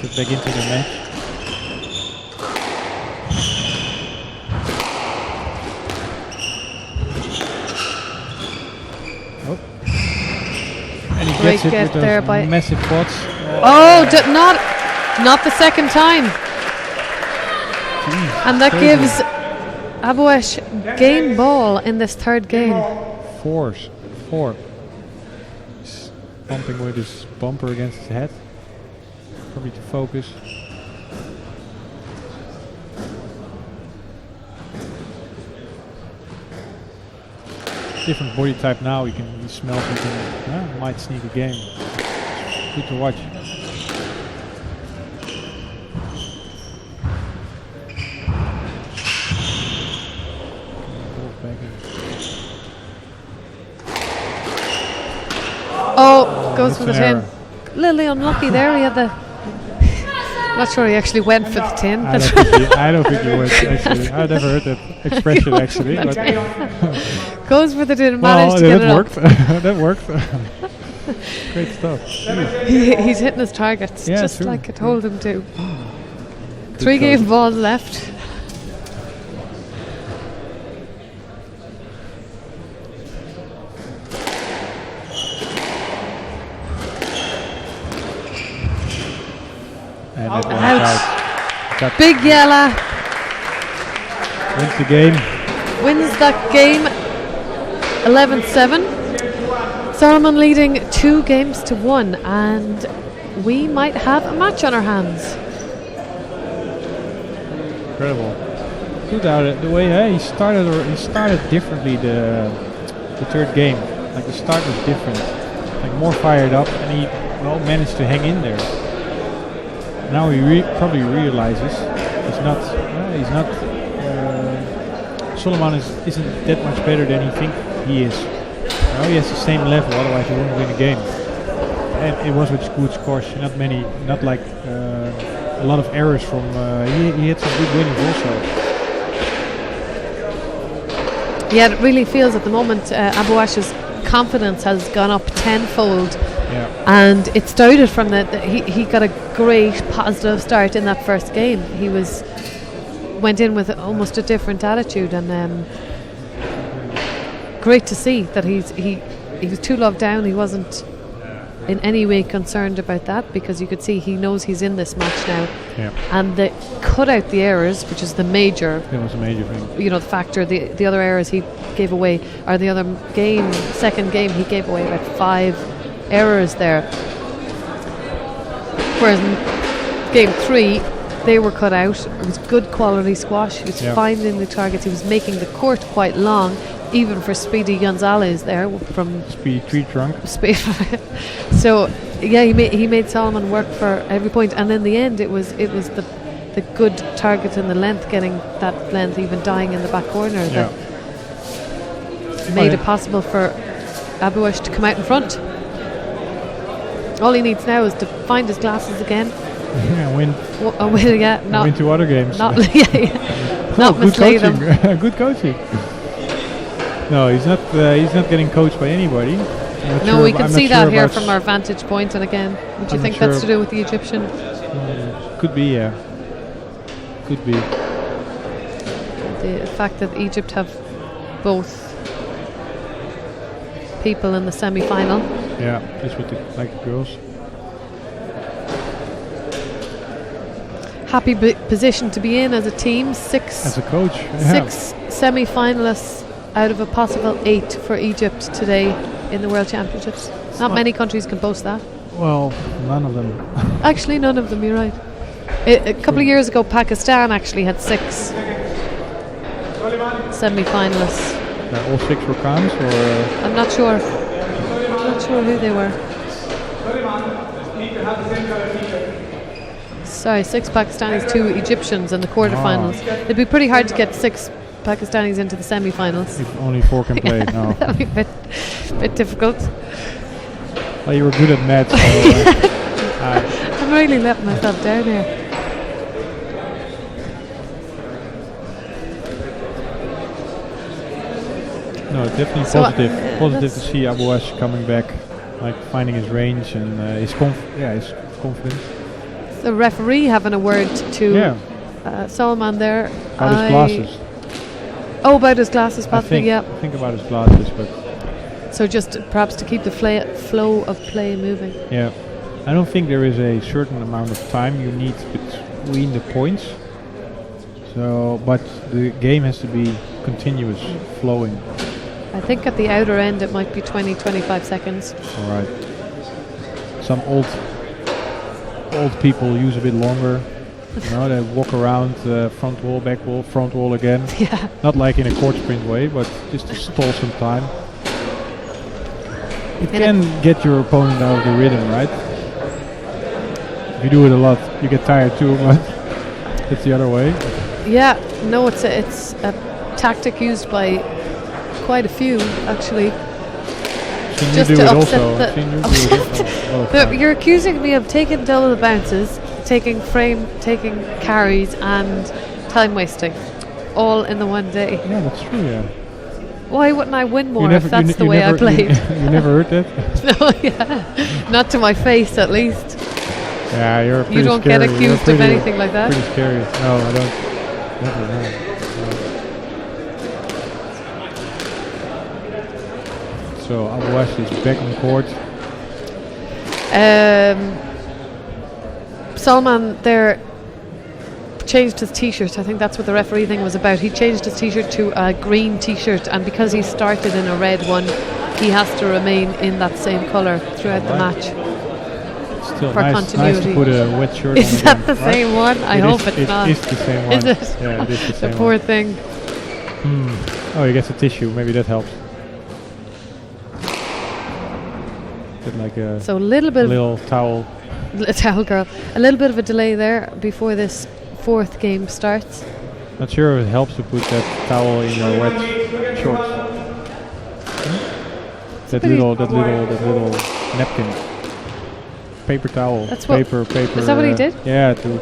Get back into the match. Oh. And he Great gets it get with those there by- massive quads. Oh, not the second time. Jeez, And that crazy. gives Abu Ash game ball in this third game. Four. He's bumping with his bumper against his head. Probably to focus. Different body type now. He smells he can might sneak a game. Good to watch. Oh, goes for the That's an tin. Little unlucky there. He had the. Not sure he actually went for the tin. I don't think he would actually. I never heard that expression actually. But Goes for the tin. well, Managed to get that it worked. up. That worked. Great stuff. He's hitting his targets, Yeah, just true. like I told him to. Good 3 game coach. balls left. And that one's Out. out. That Big Yella wins the game. wins that game 11-7. Solomon leading 2-1, and we might have a match on our hands. Incredible. Good out it. The way he started differently the third game. Like the start was different. Like more fired up, and he managed to hang in there. Now he probably realizes Solomon isn't that much better than he thinks he is. Now he has the same level, otherwise he wouldn't win a game. And it was with good scores, not like a lot of errors from. He had some good winners also. Yeah, it really feels at the moment Abu Ash's confidence has gone up tenfold. Yeah. And it started from he got a great positive start in that first game. He went in with almost a different attitude, and great to see that he was 2-love down. He wasn't in any way concerned about that, because you could see he knows he's in this match now. Yeah. And they cut out the errors, which is the major, That was a major thing. the factor. The other errors he gave away, or the other second game he gave away about 5 errors there. Whereas in game 3 they were cut out. It was good quality squash. He was finding the targets. He was making the court quite long, even for Speedy Gonzalez there from Speed tree trunk. So yeah, he made Solomon work for every point, and in the end it was the good target and the length, getting that length even dying in the back corner, that made it possible for Abu Ash to come out in front. All he needs now is to find his glasses again. Yeah, win. Not 2 other games. not Good mislead them. coaching. Good coaching. No, he's not getting coached by anybody. No, we can see that here from our vantage point. And again, would you I'm think not that's sure. to do with the Egyptian? Could be, yeah. Could be. The fact that Egypt have both people in the semi-final. Yeah, just with the girls. Happy position to be in as a team. As a coach. Yeah. 6 semi-finalists out of a possible 8 for Egypt today in the World Championships. Not many countries can boast that. Well, none of them. Actually, none of them. You're right. A couple of years ago, Pakistan actually had 6 semi-finalists. All 6 were Khans, or I'm not sure. I'm not sure who they were. Sorry, 6 Pakistanis, 2 Egyptians in the quarterfinals. It'd be pretty hard to get 6 Pakistanis into the semi-finals. if only 4 can play. No. That'd be a bit difficult. Well, you were good at maths. So, I'm really letting myself down here. no, definitely So, positive. Positive to let's- see Abu Ash coming back, like finding his range and his confidence. The referee having a word to Yeah, Solomon there. about his glasses. Oh, about his glasses, possibly, yeah. Think about his glasses, but So just perhaps to keep the flow of play moving. yeah, I don't think there is a certain amount of time you need between the points. So, but the game has to be continuous, flowing. I think at the outer end it might be 20-25 seconds. All right. Some old people use a bit longer. They walk around front wall, back wall, front wall again. Yeah. Not like in a court sprint way, but just to stall some time. It can get your opponent out of the rhythm, right? If you do it a lot, you get tired too, but it's the other way. Yeah, no, it's a tactic used by quite a few actually. Seen Just you do to it upset also. the- Seen you do it all the time. You're accusing me of taking double the bounces, taking carries, and time wasting, all in the one day. Yeah, that's true. Yeah. Why wouldn't I win more You never- if that's you the ne- way you I never- played? You never heard that? No, yeah. Not to my face, at least. Yeah, you're pretty You don't scary. get You're accused of pretty- anything like that? Pretty scary. No, I don't. Never, no. So Abu West is back on court. Salman there changed his t-shirt. I think that's what the referee thing was about. He changed his t-shirt to a green t-shirt, and because he started in a red one, he has to remain in that same colour throughout the match. Still For nice to continuity. put a wet shirt on. Is that again, the right? same one? I It hope is- it's not. It is the same one. Is it? Yeah, it is the The same poor one. thing. Oh, he gets a tissue. Maybe that helps. Get like a So a little bit of little towel. a towel girl. A little bit of a delay there before this fourth game starts. Not sure if it helps to put that towel in your wet shorts. That pretty- little napkin. Paper towel. That's what- paper. is that what he did? Yeah, to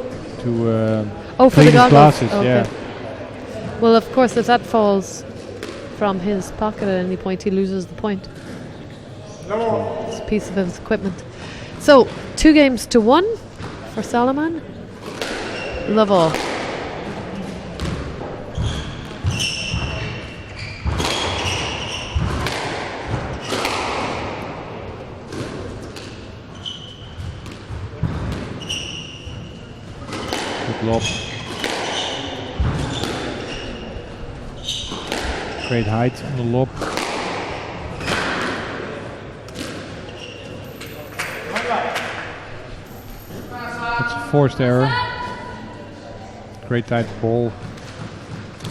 Oh, for clean the his goggles. glasses. Okay. Yeah. Well, of course, if that falls from his pocket at any point, he loses the point. It's a piece of his equipment. So 2-1 for Salman. Love all. Good lob. Great height on the lob. That's a forced error. Great tight ball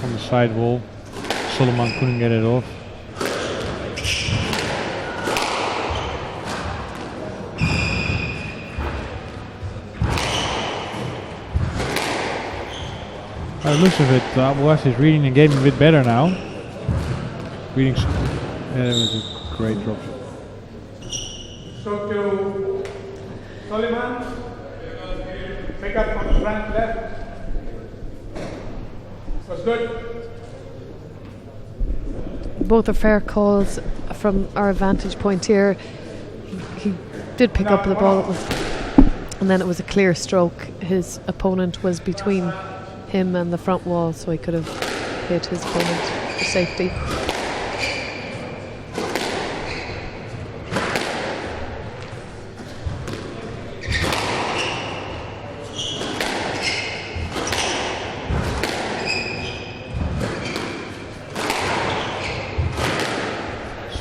on the side wall. Solomon couldn't get it off. By the looks of it, Abu West is reading the game a bit better now. Reading. It was a great drop. So to Soliman. Pick up on the front left. Was good. Both are fair calls from our vantage point here. He did pick up the ball, and then it was a clear stroke. His opponent was between him and the front wall, so he could have hit his opponent for safety.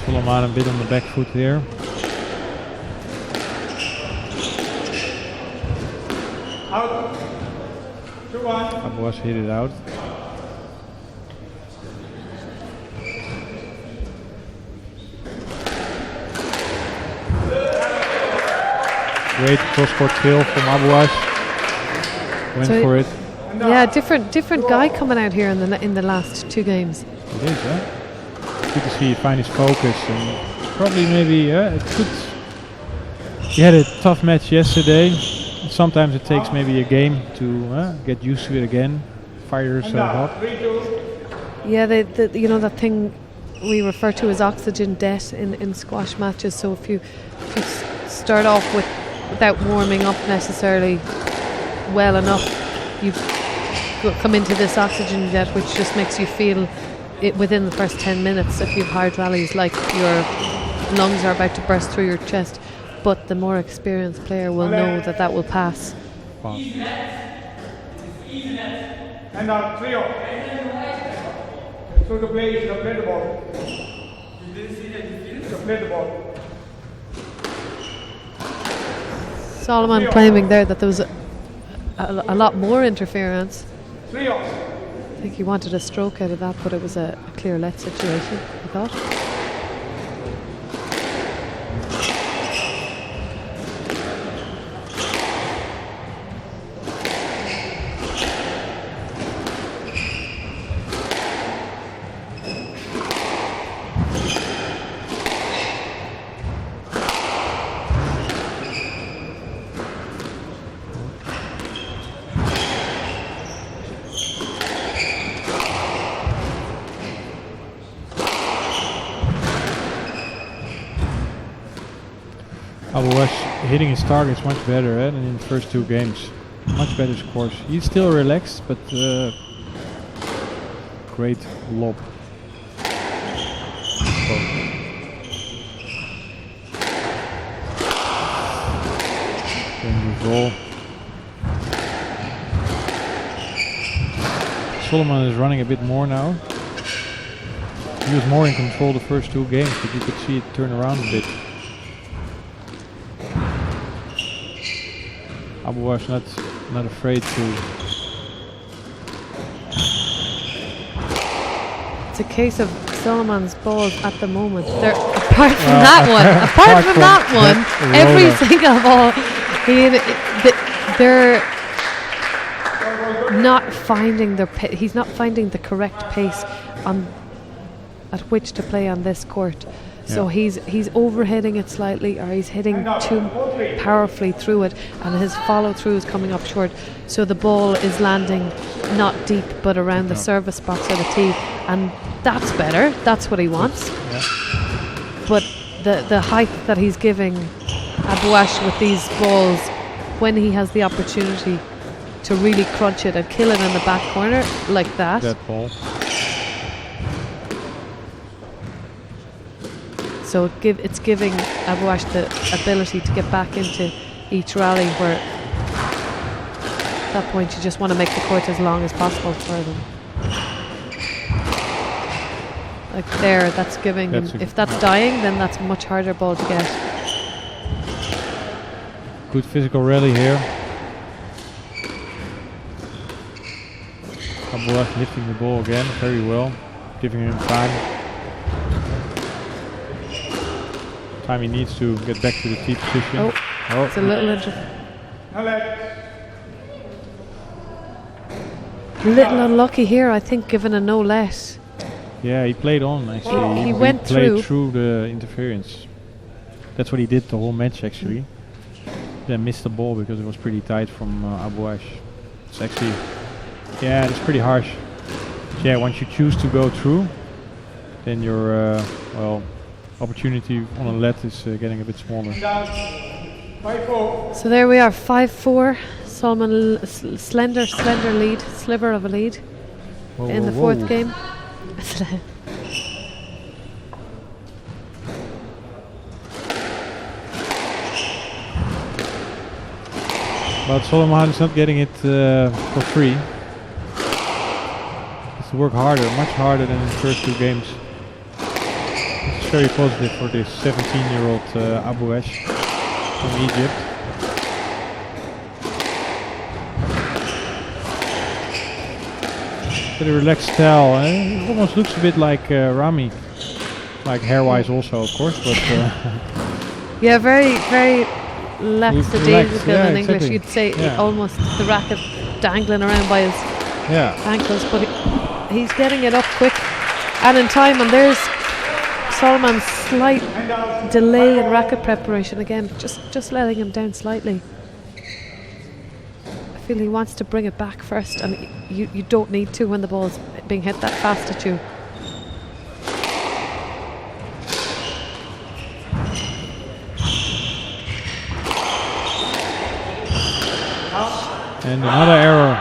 Solomon a bit on the back foot here. Out. 2-1. Abu West hit it out. Great cross-court kill from Abu West. Went So for it. Yeah, different guy coming out here in the last 2 games. It is, huh? Good to see he find his focus and probably maybe it could. He had a tough match yesterday. Sometimes it takes maybe a game to get used to it again, fire yourself up. 3-2. Yeah, that thing we refer to as oxygen debt in squash matches. So if you start off without warming up necessarily well enough, you come into this oxygen debt, which just makes you feel it within the first 10 minutes. If you have hard rallies, like your lungs are about to burst through your chest. But the more experienced player will know that will pass. Wow. And now 3-0. Through the play, you should have played the ball. You didn't see that you should have played the ball. Solomon claiming there that there was a lot more interference. 3-0. I think he wanted a stroke out of that, but it was a clear let situation, I thought. Abuash hitting his targets much better than in the first 2 games. Much better scores. He's still relaxed, but great lob. Dangerous ball. Solomon is running a bit more now. He was more in control the first 2 games, but you could see it turn around a bit. Abuash not afraid to. It's a case of Solomon's balls at the moment. They're apart from that one, every single ball, they're not finding their. He's not finding the correct pace at which to play on this court. So he's overhitting it slightly, or he's hitting too powerfully through it, and his follow through is coming up short. So the ball is landing not deep, but around the service box or the tee, and that's better. That's what he wants. Yeah. But the height that he's giving Abuash with these balls, when he has the opportunity to really crunch it and kill it in the back corner like that. That ball. So it's giving Abuash the ability to get back into each rally, where at that point you just want to make the court as long as possible for them. Like there, that's giving him, if that's dying, then that's a much harder ball to get. Good physical rally here. Abuash lifting the ball again very well, giving him time he needs to get back to the tee position. It's a little little unlucky here, I think, given a no let. Yeah, he played on actually. He went played through the interference. That's what he did the whole match actually. Then missed the ball because it was pretty tight from Abuash. It's actually, yeah, it's pretty harsh. But yeah, once you choose to go through, then your opportunity on a let is getting a bit smaller. 5-4. So there we are, 5-4. Solomon slender lead, sliver of a lead in the fourth game. But Solomon is not getting it for free. He has to work harder, much harder than in the first 2 games. It's very positive for this 17-year-old Abuash from Egypt. Very relaxed style. It almost looks a bit like Rami, like hair-wise also, of course. But yeah, very, very lackadaisical in English. exactly. You'd say almost the racket dangling around by his ankles, but he's getting it up quick and in time. And there's Solomon's slight delay in racket preparation again, just letting him down slightly. I feel he wants to bring it back first, and you don't need to when the ball's being hit that fast at you. And another error.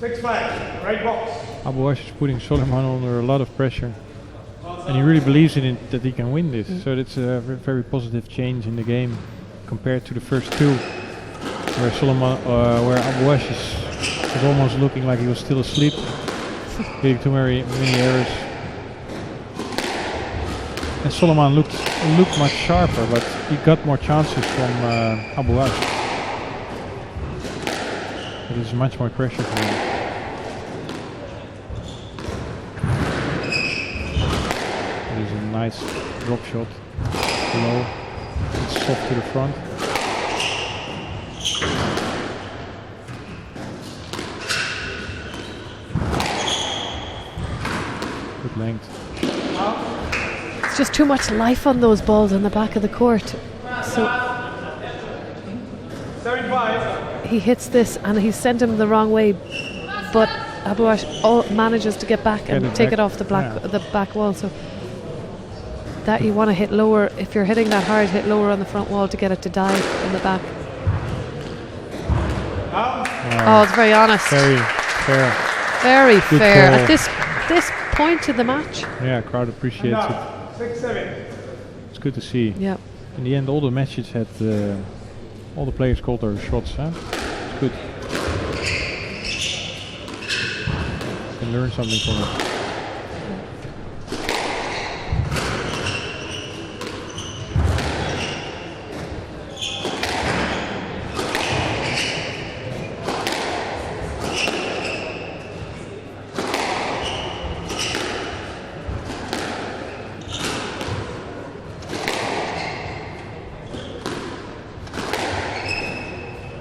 6 flags, right box. Abuash is putting Solomon under a lot of pressure, and he really believes in it that he can win this. So it's a very positive change in the game compared to the first 2, where where Abuash was almost looking like he was still asleep, hitting too many errors. And Solomon looked much sharper, but he got more chances from Abuash. It is much more pressure for him. It is a nice drop shot, low, it's soft to the front. Good length. It's just too much life on those balls in the back of the court. So 7-5. he hits this and he's sent him the wrong way, but Abuash manages to get back and take it off the back wall. So that you want to hit lower. If you're hitting that hard, hit lower on the front wall to get it to dive in the back. Oh, it's very honest. Very fair. Very Good fair. call. At this point in the match. Yeah, crowd appreciates it. 6-7. It's good to see. Yeah. In the end, all the matches had all the players called their shots. Huh? It's good. You can learn something from it.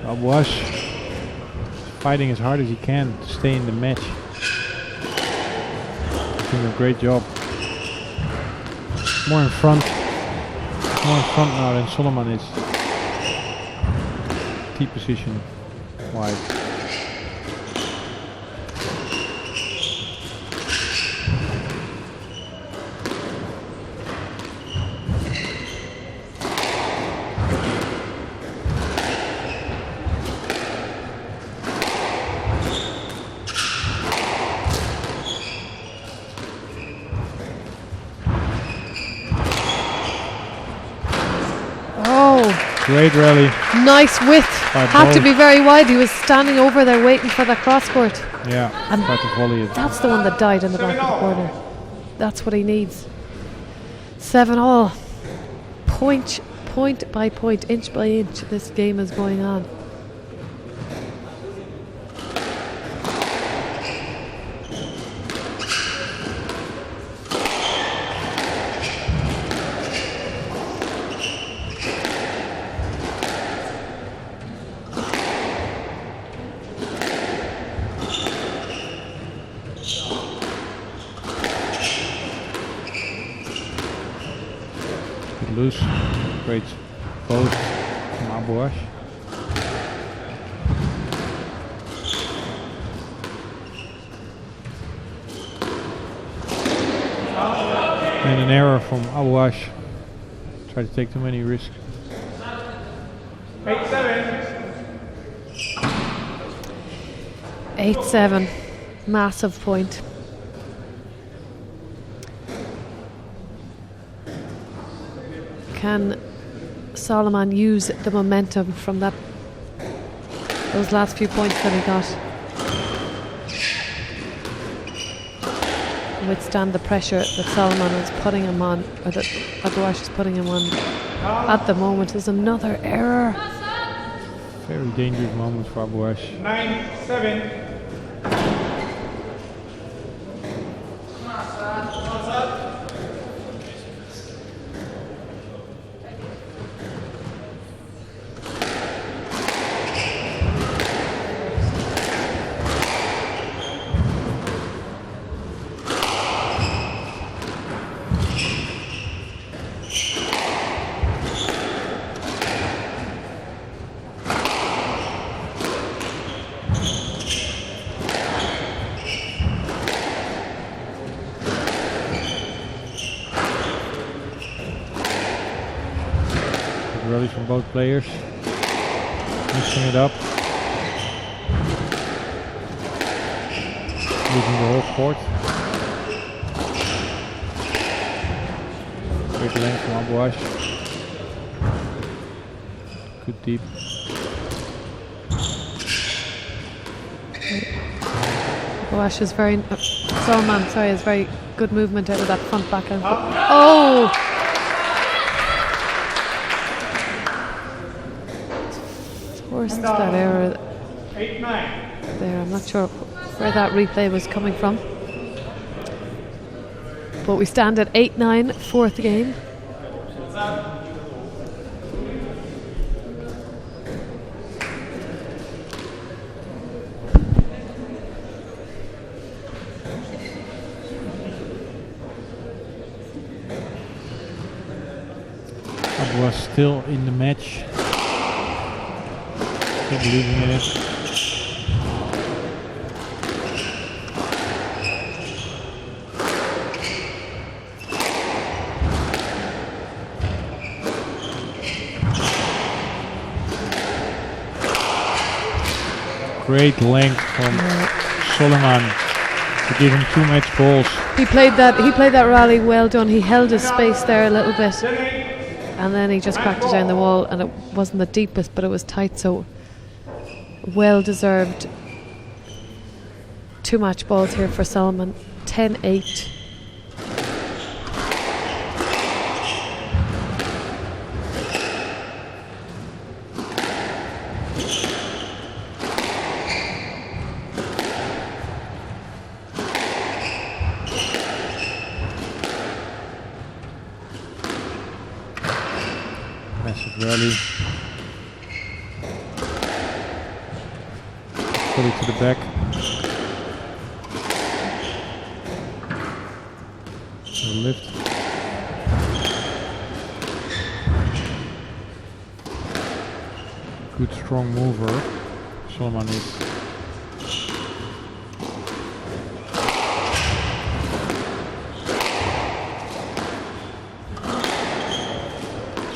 Abuash fighting as hard as he can to stay in the match. Doing a great job. More in front now than Solomon is. T position wide. Great rally. Nice width. By Had to both. be very wide. He was standing over there waiting for that cross court. Yeah, And tried to volley it. That's the one that died in the back of the corner. That's what he needs. 7-all. Point by point, inch by inch, this game is going on. Loose. Great post from Abuash. And an error from Abuash. Tried to take too many risks. 8-7. 8-7. Massive point. Can Solomon use the momentum from those last few points that he got? Withstand the pressure that Solomon is putting him on, or that Abuash is putting him on at the moment. There's another error. Very dangerous moment for Abuash. 9-7. Rally from both players. Mixing it up. Using the whole court. Great length from Abuash. Good deep. Abuash is Solomon, is very good movement out of that front backhand. Oh! Forced that error 8-9. there. I'm not sure where that replay was coming from. But we stand at 8-9, fourth game. Abuash still in the match. Still believing in it. great length from Solomon to give him 2 match balls. He played that rally well done. He held his space there a little bit, and then he just cracked it down the wall, and it wasn't the deepest, but it was tight, so well deserved 2 match balls here for Solomon. 10-8. Massive rally. Fully to the back. A lift. Good strong mover. Solomon is.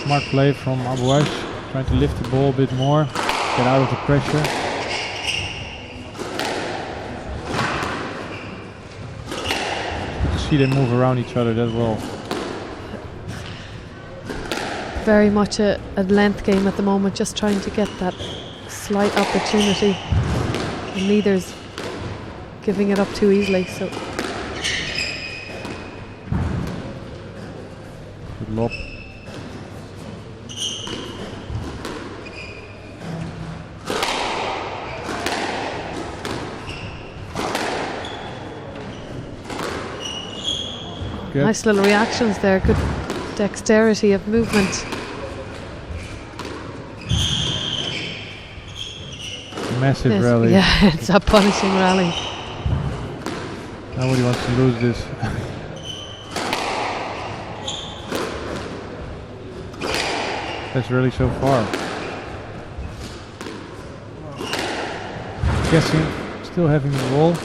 Smart play from Abouash, trying to lift the ball a bit more, get out of the pressure. Good to see them move around each other that well. Very much a length game at the moment, just trying to get that slight opportunity, and neither's giving it up too easily. So good lob. Good. nice little reactions there, good dexterity of movement. Massive Yes, rally. yeah, it's a punishing rally. Nobody wants to lose this. That's really so far. Guessing, still having the ball.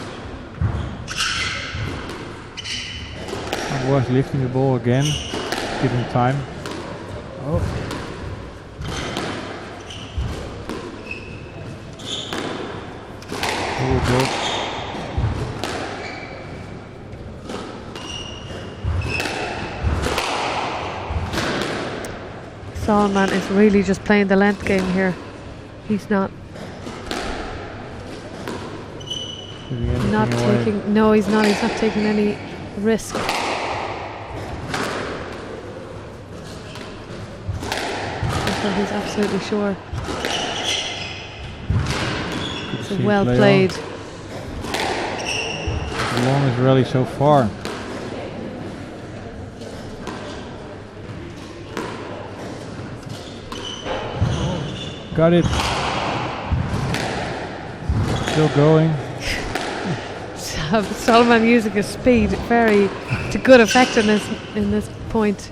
Was lifting the ball again, giving time. Oh. Solomon is really just playing the length game here. He's not taking. No, he's not. He's not taking any risk. Until he's absolutely sure. So well played. The longest rally so far. Got it. Still going. Solomon using his speed very to good effect in this point.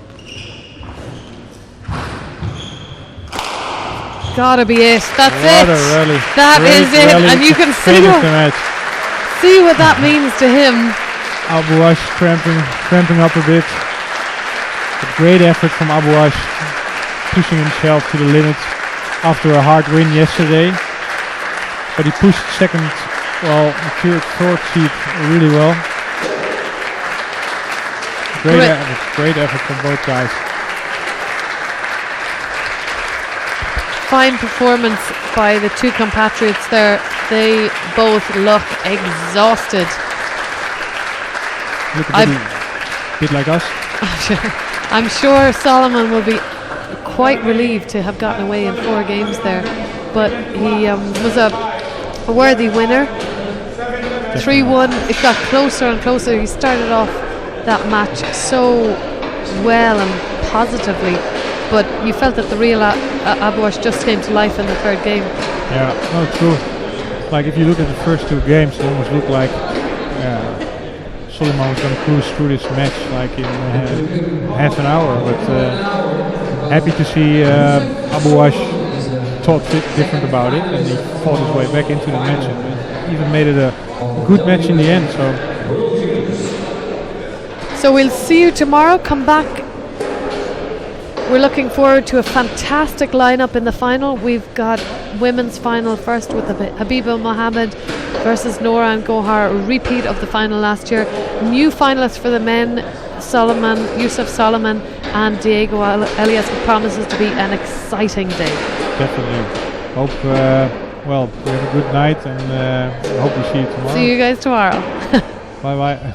Gotta be it. That's it. That is it. And you can see what that means to him. Abouash cramping up a bit. A great effort from Abouash, pushing himself to the limit after a hard win yesterday. But he pushed third seed really well. Great effort from both guys. Fine performance by the two compatriots there. They both look exhausted. Look a bit like us. I'm sure Solomon will be quite relieved to have gotten away in 4 games there. But he was a worthy winner. 3-1. It got closer and closer. He started off that match so well and positively, but you felt that the real Abouash just came to life in the 3rd game. Yeah, no, true. Like if you look at the first 2 games, it almost looked like Solomon was going to cruise through this match like in half an hour. But happy to see Abouash thought different about it, and he fought his way back into the match and even made it a good match in the end. So we'll see you tomorrow. Come back We're looking forward to a fantastic lineup in the final. We've got women's final first with Habiba Mohammed versus Nora and Gohar, a repeat of the final last year. New finalists for the men, Yusuf Solomon and Diego Elias. It promises to be an exciting day. Definitely. Hope, well, you have a good night, and hope we see you tomorrow. See you guys tomorrow. Bye bye.